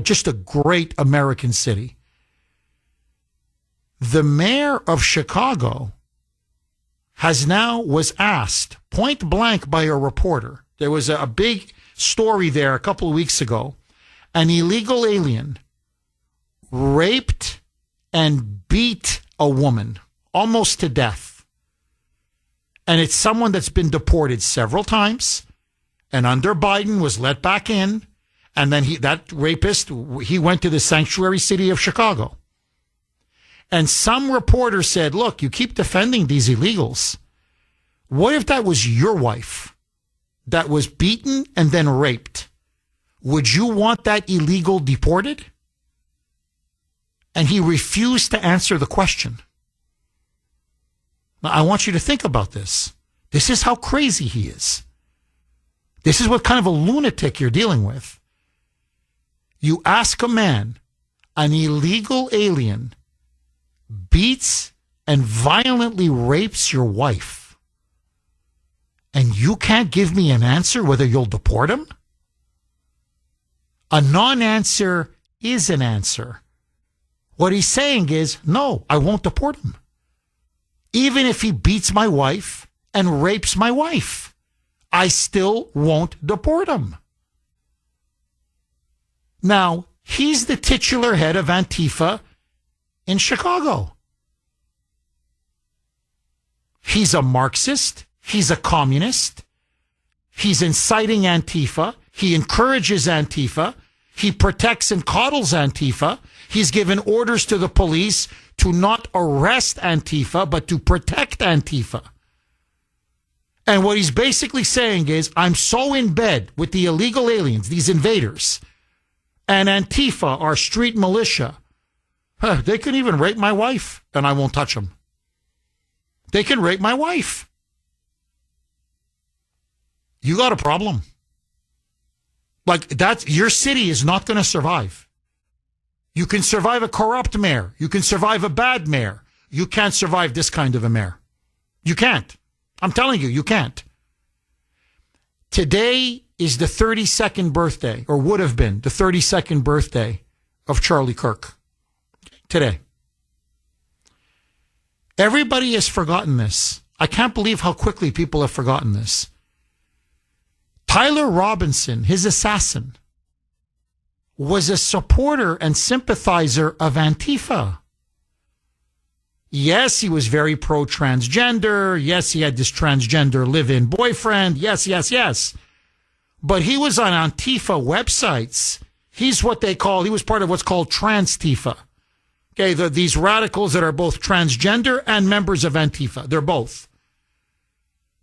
Just a great American city. The mayor of Chicago was asked point blank by a reporter. There was a big story there a couple of weeks ago. An illegal alien raped and beat a woman almost to death. And it's someone that's been deported several times and under Biden was let back in. And then that rapist, he went to the sanctuary city of Chicago. And some reporter said, look, you keep defending these illegals. What if that was your wife that was beaten and then raped? Would you want that illegal deported? And he refused to answer the question. Now, I want you to think about this. This is how crazy he is. This is what kind of a lunatic you're dealing with. You ask a man, an illegal alien, beats and violently rapes your wife, and you can't give me an answer whether you'll deport him? A non-answer is an answer. What he's saying is, no, I won't deport him. Even if he beats my wife and rapes my wife, I still won't deport him. Now, he's the titular head of Antifa in Chicago. He's a Marxist. He's a communist. He's inciting Antifa. He encourages Antifa. He protects and coddles Antifa. He's given orders to the police to not arrest Antifa, but to protect Antifa. And what he's basically saying is, I'm so in bed with the illegal aliens, these invaders, and Antifa, our street militia, they can even rape my wife, and I won't touch them. They can rape my wife. You got a problem. Like, your city is not going to survive. You can survive a corrupt mayor. You can survive a bad mayor. You can't survive this kind of a mayor. You can't. I'm telling you, you can't. Today is the 32nd birthday, or would have been the 32nd birthday of Charlie Kirk. Today. Everybody has forgotten this. I can't believe how quickly people have forgotten this. Tyler Robinson, his assassin, was a supporter and sympathizer of Antifa. Yes, he was very pro-transgender. Yes, he had this transgender live-in boyfriend. Yes, yes, yes. But he was on Antifa websites. He was part of what's called Trans-Tifa. Okay, these radicals that are both transgender and members of Antifa. They're both.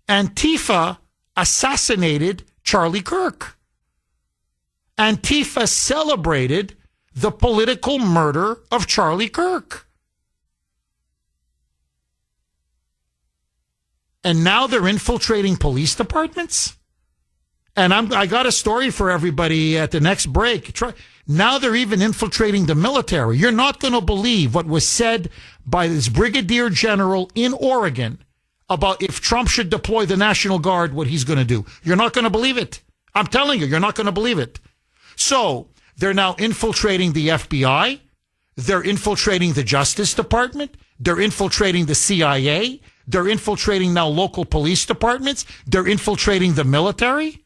Antifa assassinated Charlie Kirk. Antifa celebrated the political murder of Charlie Kirk. And now they're infiltrating police departments? And I got a story for everybody at the next break. Now they're even infiltrating the military. You're not going to believe what was said by this brigadier general in Oregon about if Trump should deploy the National Guard, what he's going to do. You're not going to believe it. I'm telling you, you're not going to believe it. So they're now infiltrating the FBI. They're infiltrating the Justice Department. They're infiltrating the CIA. They're infiltrating now local police departments. They're infiltrating the military.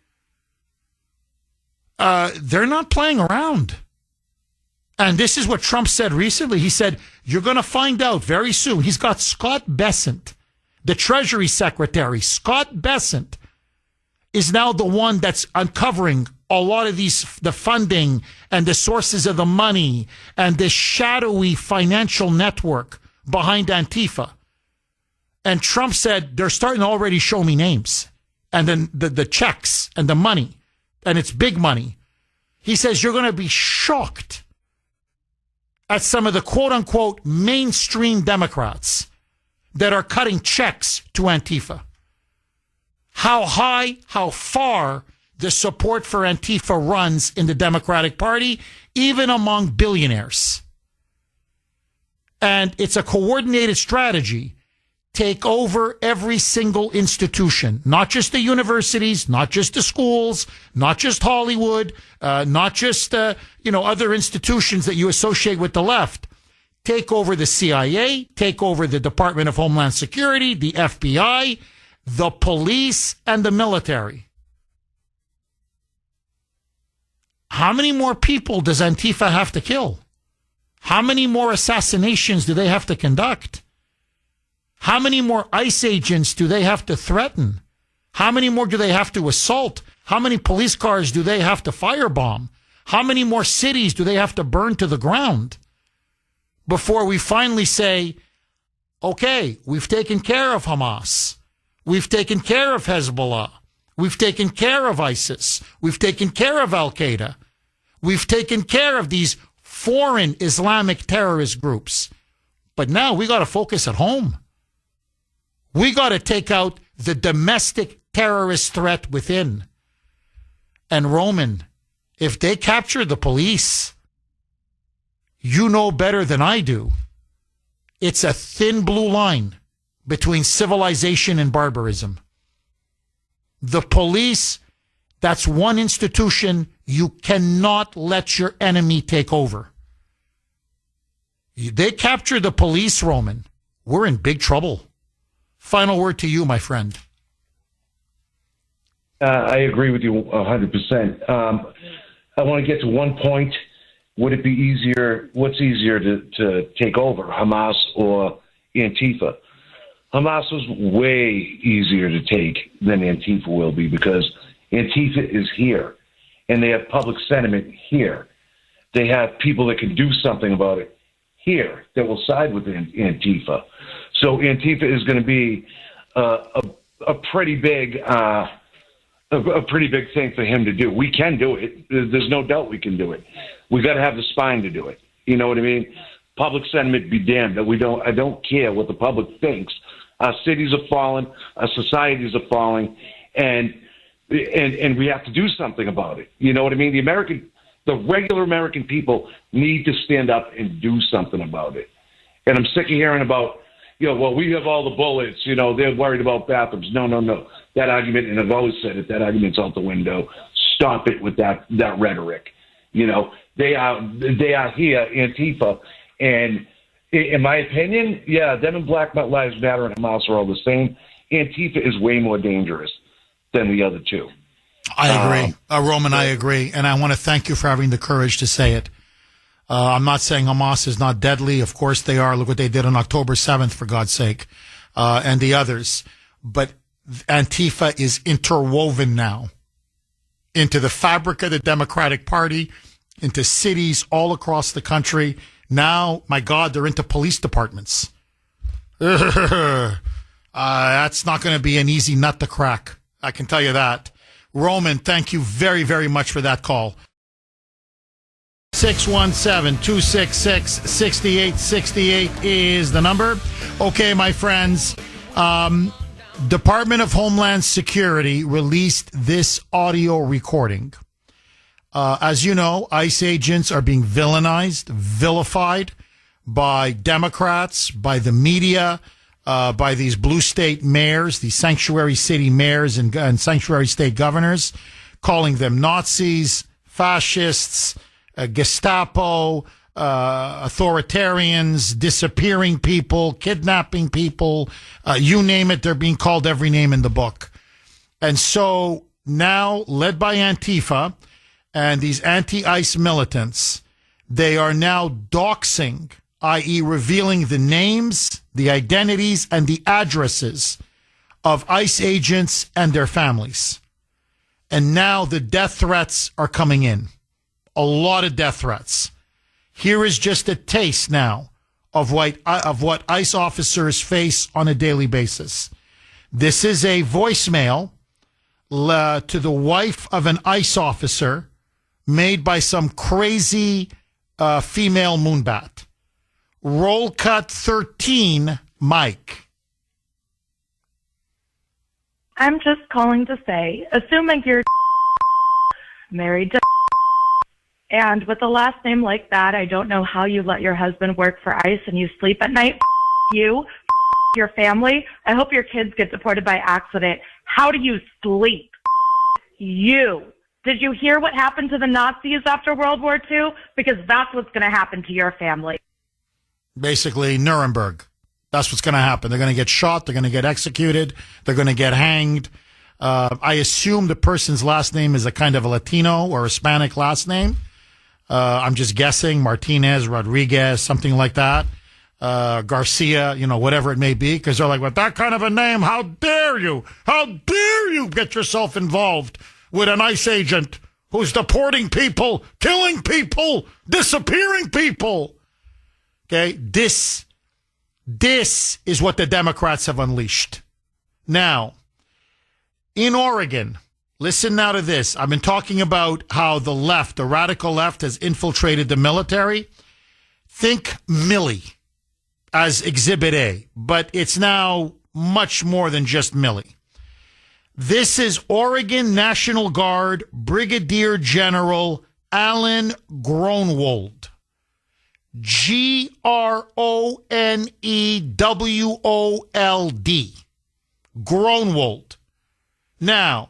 They're not playing around. And this is what Trump said recently. He said, you're going to find out very soon. He's got Scott Bessent, the Treasury Secretary. Scott Bessent is now the one that's uncovering a lot of the funding and the sources of the money and the shadowy financial network behind Antifa. And Trump said, they're starting to already show me names and then the checks and the money, and it's big money. He says, you're going to be shocked at some of the quote unquote mainstream Democrats that are cutting checks to Antifa. How high, how far the support for Antifa runs in the Democratic Party, even among billionaires. And it's a coordinated strategy. Take over every single institution, not just the universities, not just the schools, not just Hollywood, not just, other institutions that you associate with the left. Take over the CIA, take over the Department of Homeland Security, the FBI, the police, and the military. How many more people does Antifa have to kill? How many more assassinations do they have to conduct? How many more ICE agents do they have to threaten? How many more do they have to assault? How many police cars do they have to firebomb? How many more cities do they have to burn to the ground before we finally say, okay, we've taken care of Hamas. We've taken care of Hezbollah. We've taken care of ISIS. We've taken care of Al-Qaeda. We've taken care of these foreign Islamic terrorist groups. But now we got to focus at home. We got to take out the domestic terrorist threat within. And Roman, if they capture the police, you know better than I do. It's a thin blue line between civilization and barbarism. The police, that's one institution you cannot let your enemy take over. They capture the police, Roman, we're in big trouble. Final word to you, my friend. I agree with you 100%. I want to get to one point. Would it be easier? What's easier to take over, Hamas or Antifa? Hamas was way easier to take than Antifa will be because Antifa is here and they have public sentiment here. They have people that can do something about it here that will side with Antifa. So Antifa is going to be a pretty big thing for him to do. We can do it. There's no doubt we can do it. We got to have the spine to do it. You know what I mean? Public sentiment be damned. I don't care what the public thinks. Our cities are falling. Our societies are falling, and we have to do something about it. You know what I mean? The regular American people need to stand up and do something about it. And I'm sick of hearing about, well, we have all the bullets. They're worried about bathrooms. No. That argument, and I've always said it, that argument's out the window. Stop it with that rhetoric. They are here, Antifa, and in my opinion, yeah, them and Black Lives Matter and Hamas are all the same. Antifa is way more dangerous than the other two. I agree. Roman, I agree. And I want to thank you for having the courage to say it. I'm not saying Hamas is not deadly. Of course they are. Look what they did on October 7th, for God's sake, and the others. But Antifa is interwoven now into the fabric of the Democratic Party, into cities all across the country. Now, my God, they're into police departments. That's not going to be an easy nut to crack. I can tell you that. Roman, thank you very, very much for that call. 617-266-6868 is the number. Okay, my friends. Department of Homeland Security released this audio recording. As you know, ICE agents are being villainized, vilified by Democrats, by the media, by these blue state mayors, these sanctuary city mayors and sanctuary state governors, calling them Nazis, fascists, Gestapo, authoritarians, disappearing people, kidnapping people, you name it, they're being called every name in the book. And so now, led by Antifa and these anti-ICE militants, they are now doxing, i.e. revealing the names, the identities, and the addresses of ICE agents and their families. And now the death threats are coming in. A lot of death threats. Here is just a taste now of what ICE officers face on a daily basis. This is a voicemail to the wife of an ICE officer made by some crazy female moonbat. Roll cut 13, Mike. I'm just calling to say, assuming you're married to And with a last name like that, I don't know how you let your husband work for ICE and you sleep at night. You, your family. I hope your kids get deported by accident. How do you sleep? You. Did you hear what happened to the Nazis after World War II? Because that's what's going to happen to your family. Basically, Nuremberg. That's what's going to happen. They're going to get shot. They're going to get executed. They're going to get hanged. I assume the person's last name is a kind of a Latino or Hispanic last name. I'm just guessing. Martinez, Rodriguez, something like that. Garcia, whatever it may be. Because they're like, with that kind of a name, how dare you? How dare you get yourself involved with an ICE agent who's deporting people, killing people, disappearing people. Okay, this is what the Democrats have unleashed. Now, in Oregon, listen now to this. I've been talking about how the left, the radical left, has infiltrated the military. Think Milley as Exhibit A, but it's now much more than just Milley. This is Oregon National Guard Brigadier General Alan Groenewald. Gronewold. Groenewald. Now,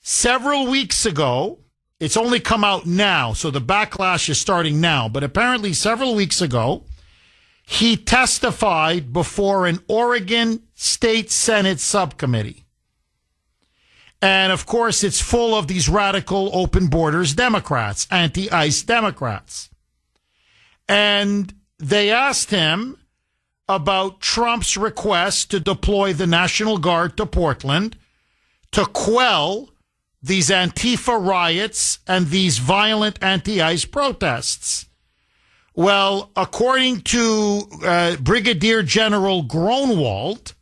several weeks ago, it's only come out now, so the backlash is starting now, but apparently several weeks ago, he testified before an Oregon State Senate subcommittee. And, of course, it's full of these radical open borders Democrats, anti-ICE Democrats. And they asked him about Trump's request to deploy the National Guard to Portland to quell these Antifa riots and these violent anti-ICE protests. Well, according to Brigadier General Groenewald,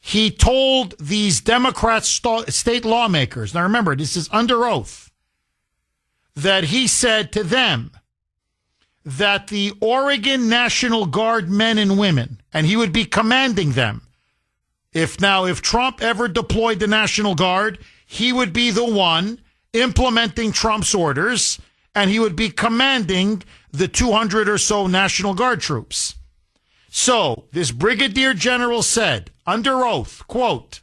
he told these Democrat state lawmakers, now remember, this is under oath, that he said to them that the Oregon National Guard men and women, and he would be commanding them, if Trump ever deployed the National Guard, he would be the one implementing Trump's orders, and he would be commanding the 200 or so National Guard troops. So, this Brigadier General said, under oath, quote,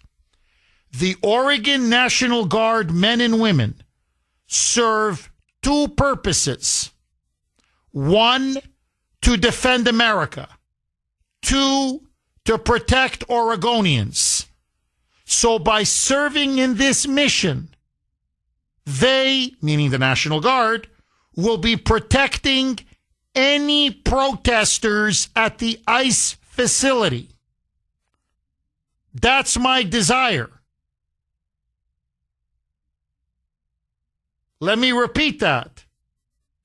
the Oregon National Guard men and women serve two purposes. One, to defend America. Two, to protect Oregonians. So by serving in this mission, they, meaning the National Guard, will be protecting any protesters at the ICE facility. That's my desire. Let me repeat that.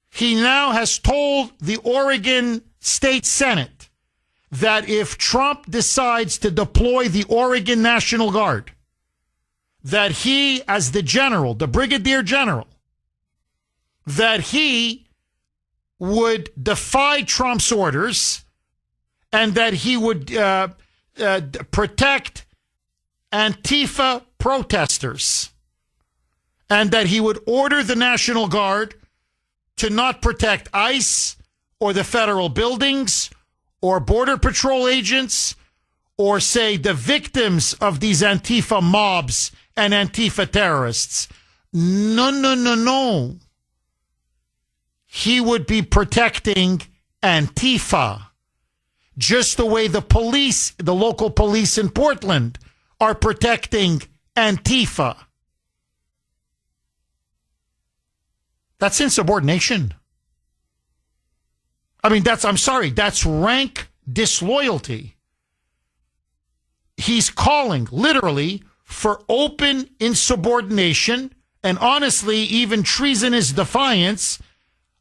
He now has told the Oregon State Senate that if Trump decides to deploy the Oregon National Guard, that he, as the general, the brigadier general, that he would defy Trump's orders and that he would protect Antifa protesters and that he would order the National Guard to not protect ICE or the federal buildings or Border Patrol agents or, say, the victims of these Antifa mobs and Antifa terrorists. No. He would be protecting Antifa, just the way the police, the local police in Portland, are protecting Antifa. That's insubordination. I mean, that's rank disloyalty. He's calling, literally, for open insubordination and, honestly, even treasonous defiance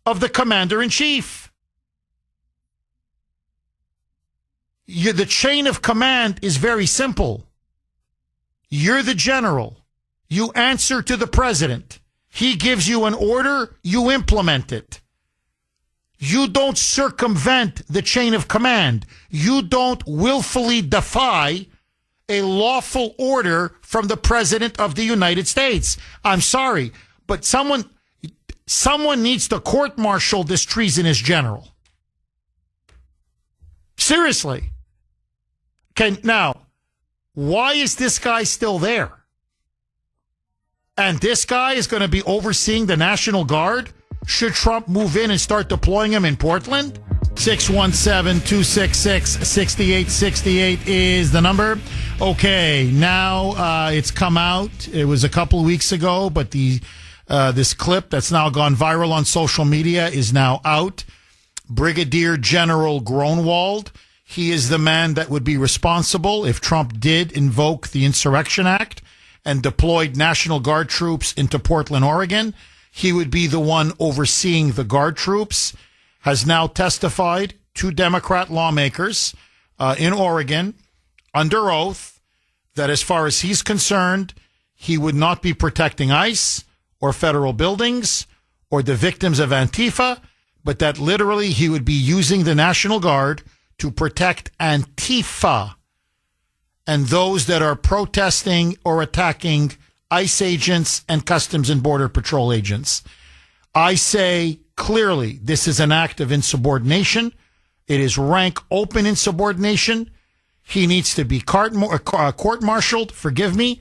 of the commander-in-chief. The chain of command is very simple. You're the general. You answer to the president. He gives you an order, you implement it. You don't circumvent the chain of command. You don't willfully defy a lawful order from the President of the United States. I'm sorry, but someone Someone needs to court-martial this treasonous general. Seriously. Okay, now, why is this guy still there? And this guy is going to be overseeing the National Guard? Should Trump move in and start deploying him in Portland? 617-266-6868 is the number. Okay, now it's come out. It was a couple of weeks ago, but this clip that's now gone viral on social media is now out. Brigadier General Gronwald, he is the man that would be responsible if Trump did invoke the Insurrection Act and deployed National Guard troops into Portland, Oregon. He would be the one overseeing the Guard troops, has now testified to Democrat lawmakers in Oregon under oath that as far as he's concerned, he would not be protecting ICE or federal buildings or the victims of Antifa, but that literally he would be using the National Guard to protect Antifa and those that are protesting or attacking ICE agents and Customs and Border Patrol agents. I say clearly this is an act of insubordination. It is rank open insubordination. He needs to be court-martialed, forgive me,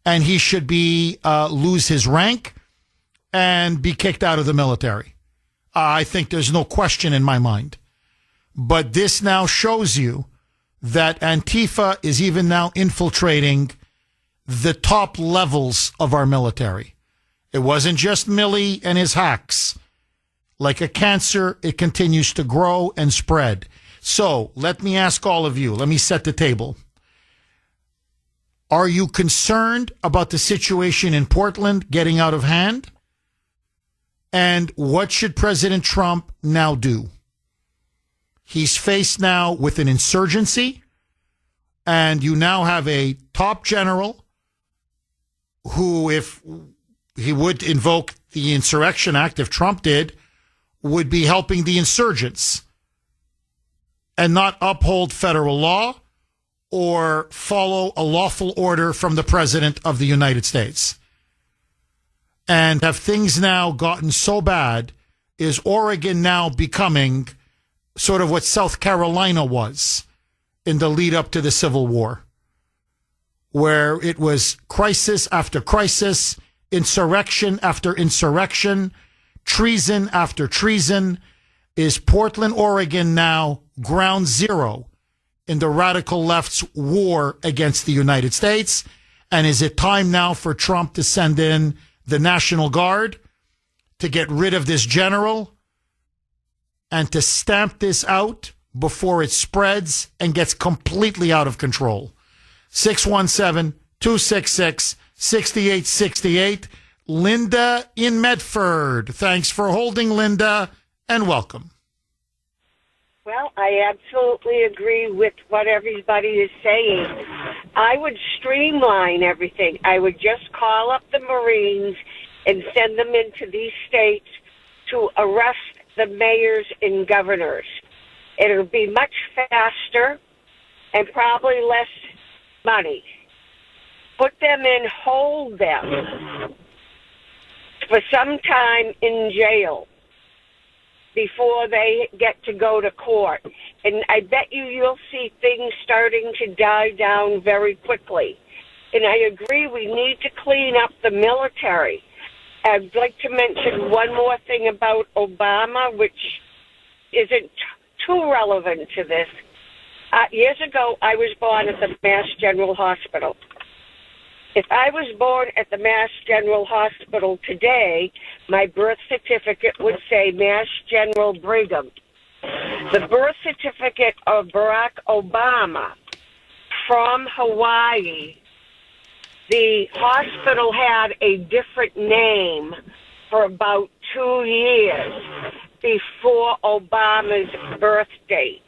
and he should be lose his rank and be kicked out of the military. I think there's no question in my mind. But this now shows you that Antifa is even now infiltrating the top levels of our military. It wasn't just Milley and his hacks. Like a cancer, it continues to grow and spread. So let me ask all of you, let me set the table. Are you concerned about the situation in Portland getting out of hand? And what should President Trump now do? He's faced now with an insurgency, and you now have a top general who, if he would invoke the Insurrection Act, if Trump did, would be helping the insurgents and not uphold federal law or follow a lawful order from the President of the United States. And have things now gotten so bad, is Oregon now becoming sort of what South Carolina was in the lead up to the Civil War, where it was crisis after crisis, insurrection after insurrection, treason after treason? Is Portland, Oregon now ground zero in the radical left's war against the United States? And is it time now for Trump to send in the National Guard to get rid of this general and to stamp this out before it spreads and gets completely out of control? 617-266-6868. Linda in Medford. Thanks for holding, Linda, and welcome. Well, I absolutely agree with what everybody is saying. I would streamline everything. I would just call up the Marines and send them into these states to arrest the mayors and governors. It'll be much faster and probably less money. Put them in, hold them for some time in jail before they get to go to court. And I bet you'll see things starting to die down very quickly. And I agree we need to clean up the military. I'd like to mention one more thing about Obama, which isn't too relevant to this. Years ago, I was born at the Mass General Hospital. If I was born at the Mass General Hospital today, my birth certificate would say Mass General Brigham. The birth certificate of Barack Obama from Hawaii, the hospital had a different name for about 2 years before Obama's birth date.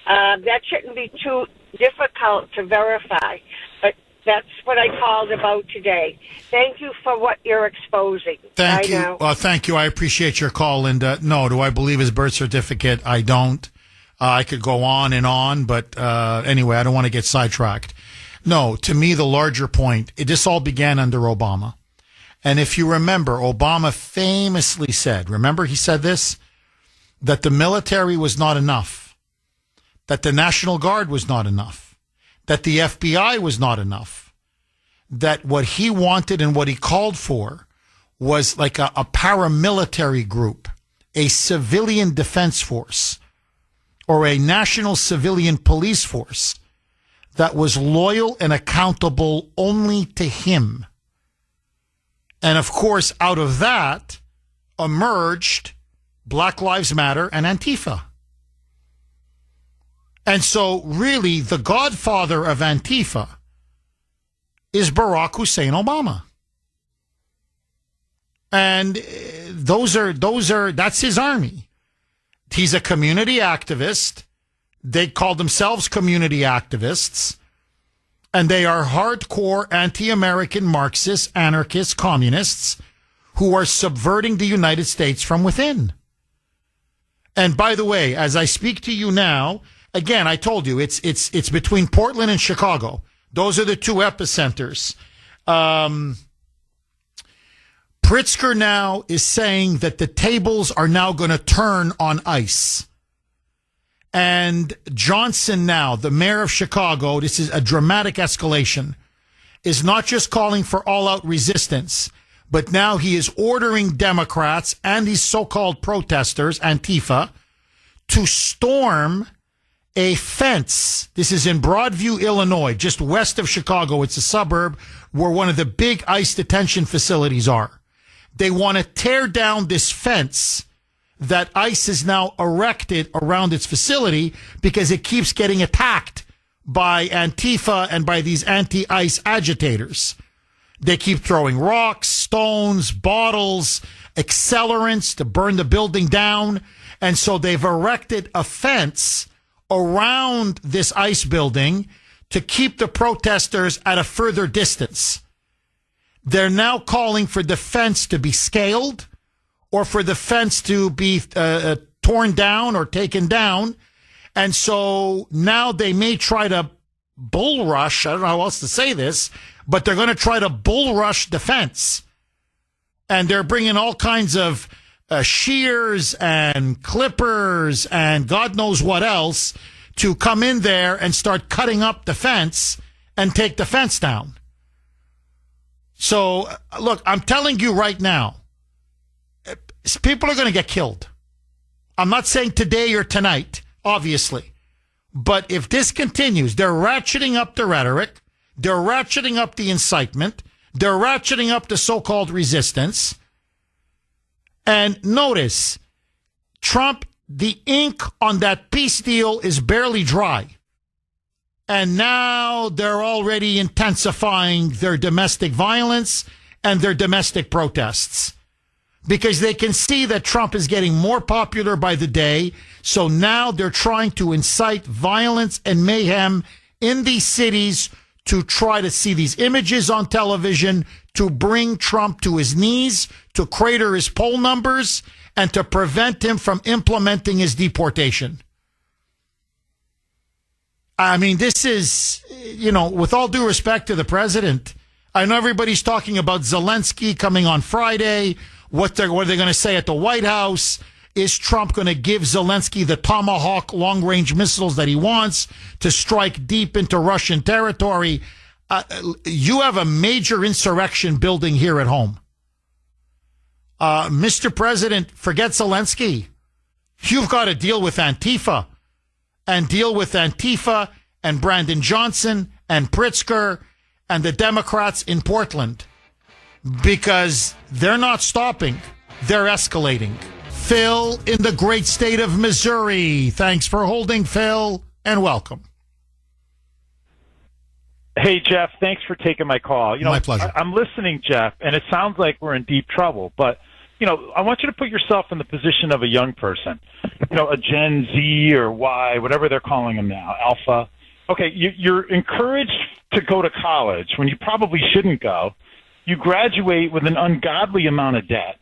That shouldn't be too difficult to verify, but that's what I called about today. Thank you for what you're exposing. Thank you. Thank you. I appreciate your call, Linda. No, do I believe his birth certificate? I don't. I could go on and on, but anyway, I don't want to get sidetracked. No, to me, the larger point, this all began under Obama. And if you remember, Obama famously said, remember he said this, that the military was not enough, that the National Guard was not enough, that the FBI was not enough, that what he wanted and what he called for was like a paramilitary group, a civilian defense force, or a national civilian police force that was loyal and accountable only to him. And of course, out of that emerged Black Lives Matter and Antifa. And so really the godfather of Antifa is Barack Hussein Obama. And that's his army. He's a community activist. They call themselves community activists. And they are hardcore anti-American Marxists, anarchists, communists who are subverting the United States from within. And by the way, as I speak to you now, again, I told you it's between Portland and Chicago. Those are the two epicenters. Pritzker now is saying that the tables are now going to turn on ICE. And Johnson now, the mayor of Chicago, this is a dramatic escalation, is not just calling for all-out resistance, but now he is ordering Democrats and these so-called protesters, Antifa, to storm a fence. This is in Broadview, Illinois, just west of Chicago. It's a suburb where one of the big ICE detention facilities are. They want to tear down this fence that ICE has now erected around its facility because it keeps getting attacked by Antifa and by these anti-ICE agitators. They keep throwing rocks, stones, bottles, accelerants to burn the building down. And so they've erected a fence around this ICE building to keep the protesters at a further distance. They're now calling for the fence to be scaled or for the fence to be torn down or taken down. And so now they may try to bull rush. I don't know how else to say this, but they're going to try to bull rush the fence. And they're bringing all kinds of shears and clippers and God knows what else to come in there and start cutting up the fence and take the fence down. So, look, I'm telling you right now, people are going to get killed. I'm not saying today or tonight, obviously. But if this continues, they're ratcheting up the rhetoric. They're ratcheting up the incitement. They're ratcheting up the so-called resistance. And notice, Trump, the ink on that peace deal is barely dry. And now they're already intensifying their domestic violence and their domestic protests because they can see that Trump is getting more popular by the day. So now they're trying to incite violence and mayhem in these cities to try to see these images on television, to bring Trump to his knees, to crater his poll numbers, and to prevent him from implementing his deportation. I mean, this is, with all due respect to the president, I know everybody's talking about Zelensky coming on Friday. What are they going to say at the White House? Is Trump going to give Zelensky the Tomahawk long-range missiles that he wants to strike deep into Russian territory? You have a major insurrection building here at home. Mr. President, forget Zelensky. You've got to deal with Antifa. And deal with Antifa and Brandon Johnson and Pritzker and the Democrats in Portland. Because they're not stopping. They're escalating. Phil in the great state of Missouri. Thanks for holding, Phil, and welcome. Hey, Jeff, thanks for taking my call. My pleasure. I'm listening, Jeff, and it sounds like we're in deep trouble. But, I want you to put yourself in the position of a young person, a Gen Z or Y, whatever they're calling them now, Alpha. Okay, you're encouraged to go to college when you probably shouldn't go. You graduate with an ungodly amount of debt,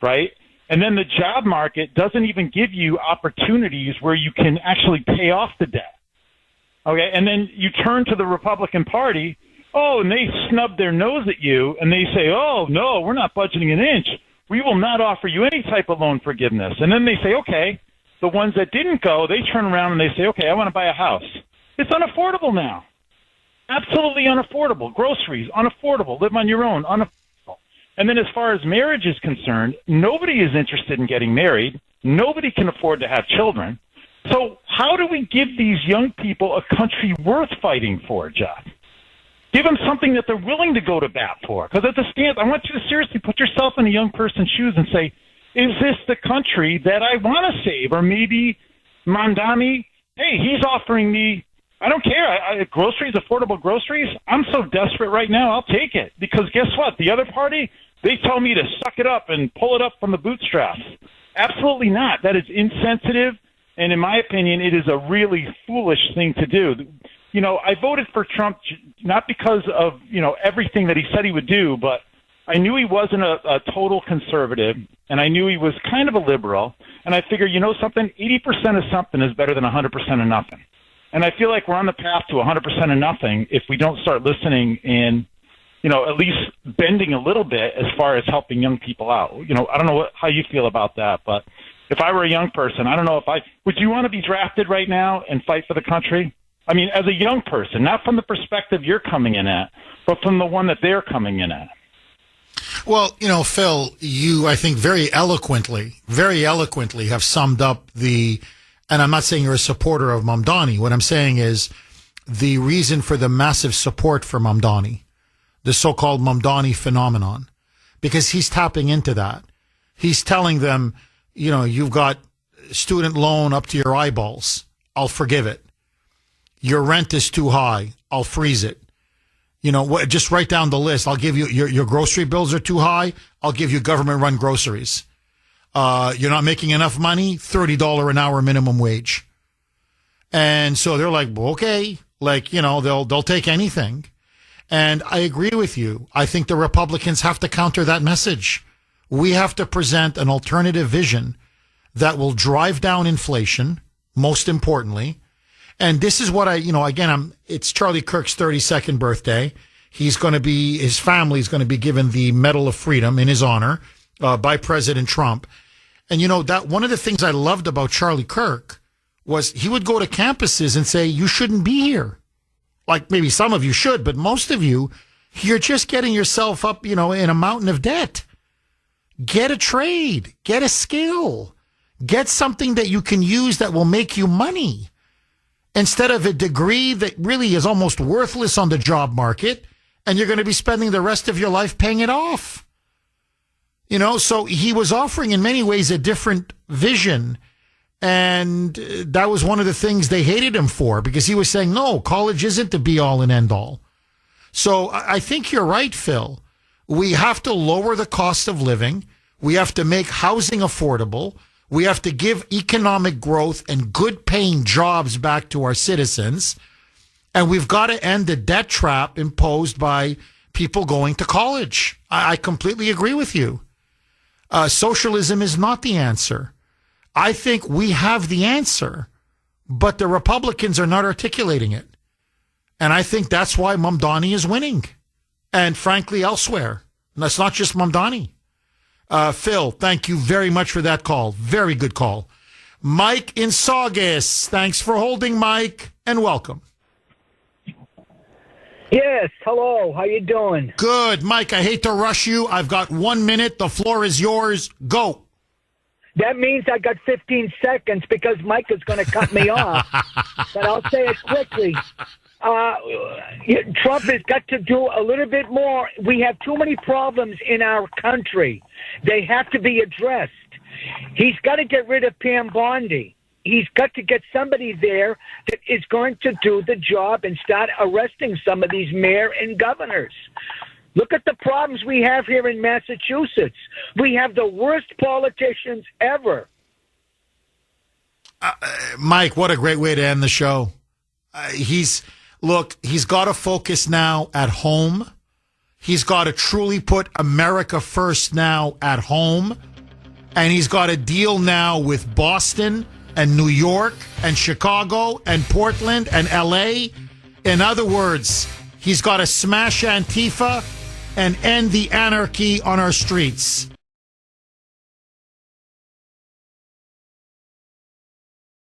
right? And then the job market doesn't even give you opportunities where you can actually pay off the debt. Okay, and then you turn to the Republican Party. Oh, and they snub their nose at you, and they say, oh, no, we're not budgeting an inch. We will not offer you any type of loan forgiveness. And then they say, okay. The ones that didn't go, they turn around and they say, okay, I want to buy a house. It's unaffordable now. Absolutely unaffordable. Groceries, unaffordable. Live on your own, unaffordable. And then as far as marriage is concerned, nobody is interested in getting married. Nobody can afford to have children. So how do we give these young people a country worth fighting for, Jeff? Give them something that they're willing to go to bat for. Because at the stand, I want you to seriously put yourself in a young person's shoes and say, is this the country that I want to save? Or maybe Mamdani, hey, he's offering me, I don't care, groceries, affordable groceries. I'm so desperate right now, I'll take it. Because guess what? The other party, they tell me to suck it up and pull it up from the bootstraps. Absolutely not. That is insensitive. And in my opinion, it is a really foolish thing to do. You know, I voted for Trump not because of, you know, everything that he said he would do, but I knew he wasn't a total conservative, and I knew he was kind of a liberal. And I figure, you know something, 80% of something is better than 100% of nothing. And I feel like we're on the path to 100% of nothing if we don't start listening and, you know, at least bending a little bit as far as helping young people out. You know, I don't know how you feel about that, but if I were a young person, I don't know would you want to be drafted right now and fight for the country? I mean, as a young person, not from the perspective you're coming in at, but from the one that they're coming in at. Well, you know, Phil, you, I think, very eloquently have summed up and I'm not saying you're a supporter of Mamdani. What I'm saying is the reason for the massive support for Mamdani, the so-called Mamdani phenomenon, because he's tapping into that. He's telling them, you know, you've got student loan up to your eyeballs. I'll forgive it. Your rent is too high. I'll freeze it. You know, just write down the list. I'll give you your grocery bills are too high. I'll give you government-run groceries. You're not making enough money. $30 an hour minimum wage. And so they're like, well, okay, like, you know, they'll take anything. And I agree with you. I think the Republicans have to counter that message. We have to present an alternative vision that will drive down inflation, most importantly. And this is what it's Charlie Kirk's 32nd birthday. His family's going to be given the Medal of Freedom in his honor, by President Trump. And you know, that one of the things I loved about Charlie Kirk was he would go to campuses and say, you shouldn't be here. Like maybe some of you should, but most of you, you're just getting yourself up, you know, in a mountain of debt. Get a trade, get a skill, get something that you can use that will make you money. Instead of a degree that really is almost worthless on the job market, and you're going to be spending the rest of your life paying it off. You know, so he was offering in many ways a different vision, and that was one of the things they hated him for, because he was saying, no, college isn't the be-all and end-all. So I think you're right, Phil. We have to lower the cost of living. We have to make housing affordable. We have to give economic growth and good paying jobs back to our citizens. And we've got to end the debt trap imposed by people going to college. I completely agree with you. Socialism is not the answer. I think we have the answer, but the Republicans are not articulating it. And I think that's why Mamdani is winning. And frankly, elsewhere. And that's not just Mamdani. Phil, thank you very much for that call. Very good call. Mike in Saugus. Thanks for holding, Mike, and welcome. Yes, hello. How you doing? Good. Mike, I hate to rush you. I've got 1 minute. The floor is yours. Go. That means I got 15 seconds because Mike is going to cut me off. But I'll say it quickly. Trump has got to do a little bit more. We have too many problems in our country. They have to be addressed. He's got to get rid of Pam Bondi. He's got to get somebody there that is going to do the job and start arresting some of these mayor and governors. Look at the problems we have here in Massachusetts. We have the worst politicians ever. Mike, what a great way to end the show. He's got to focus now at home. He's got to truly put America first now at home. And he's got to deal now with Boston and New York and Chicago and Portland and L.A. In other words, He's got to smash Antifa and end the anarchy on our streets.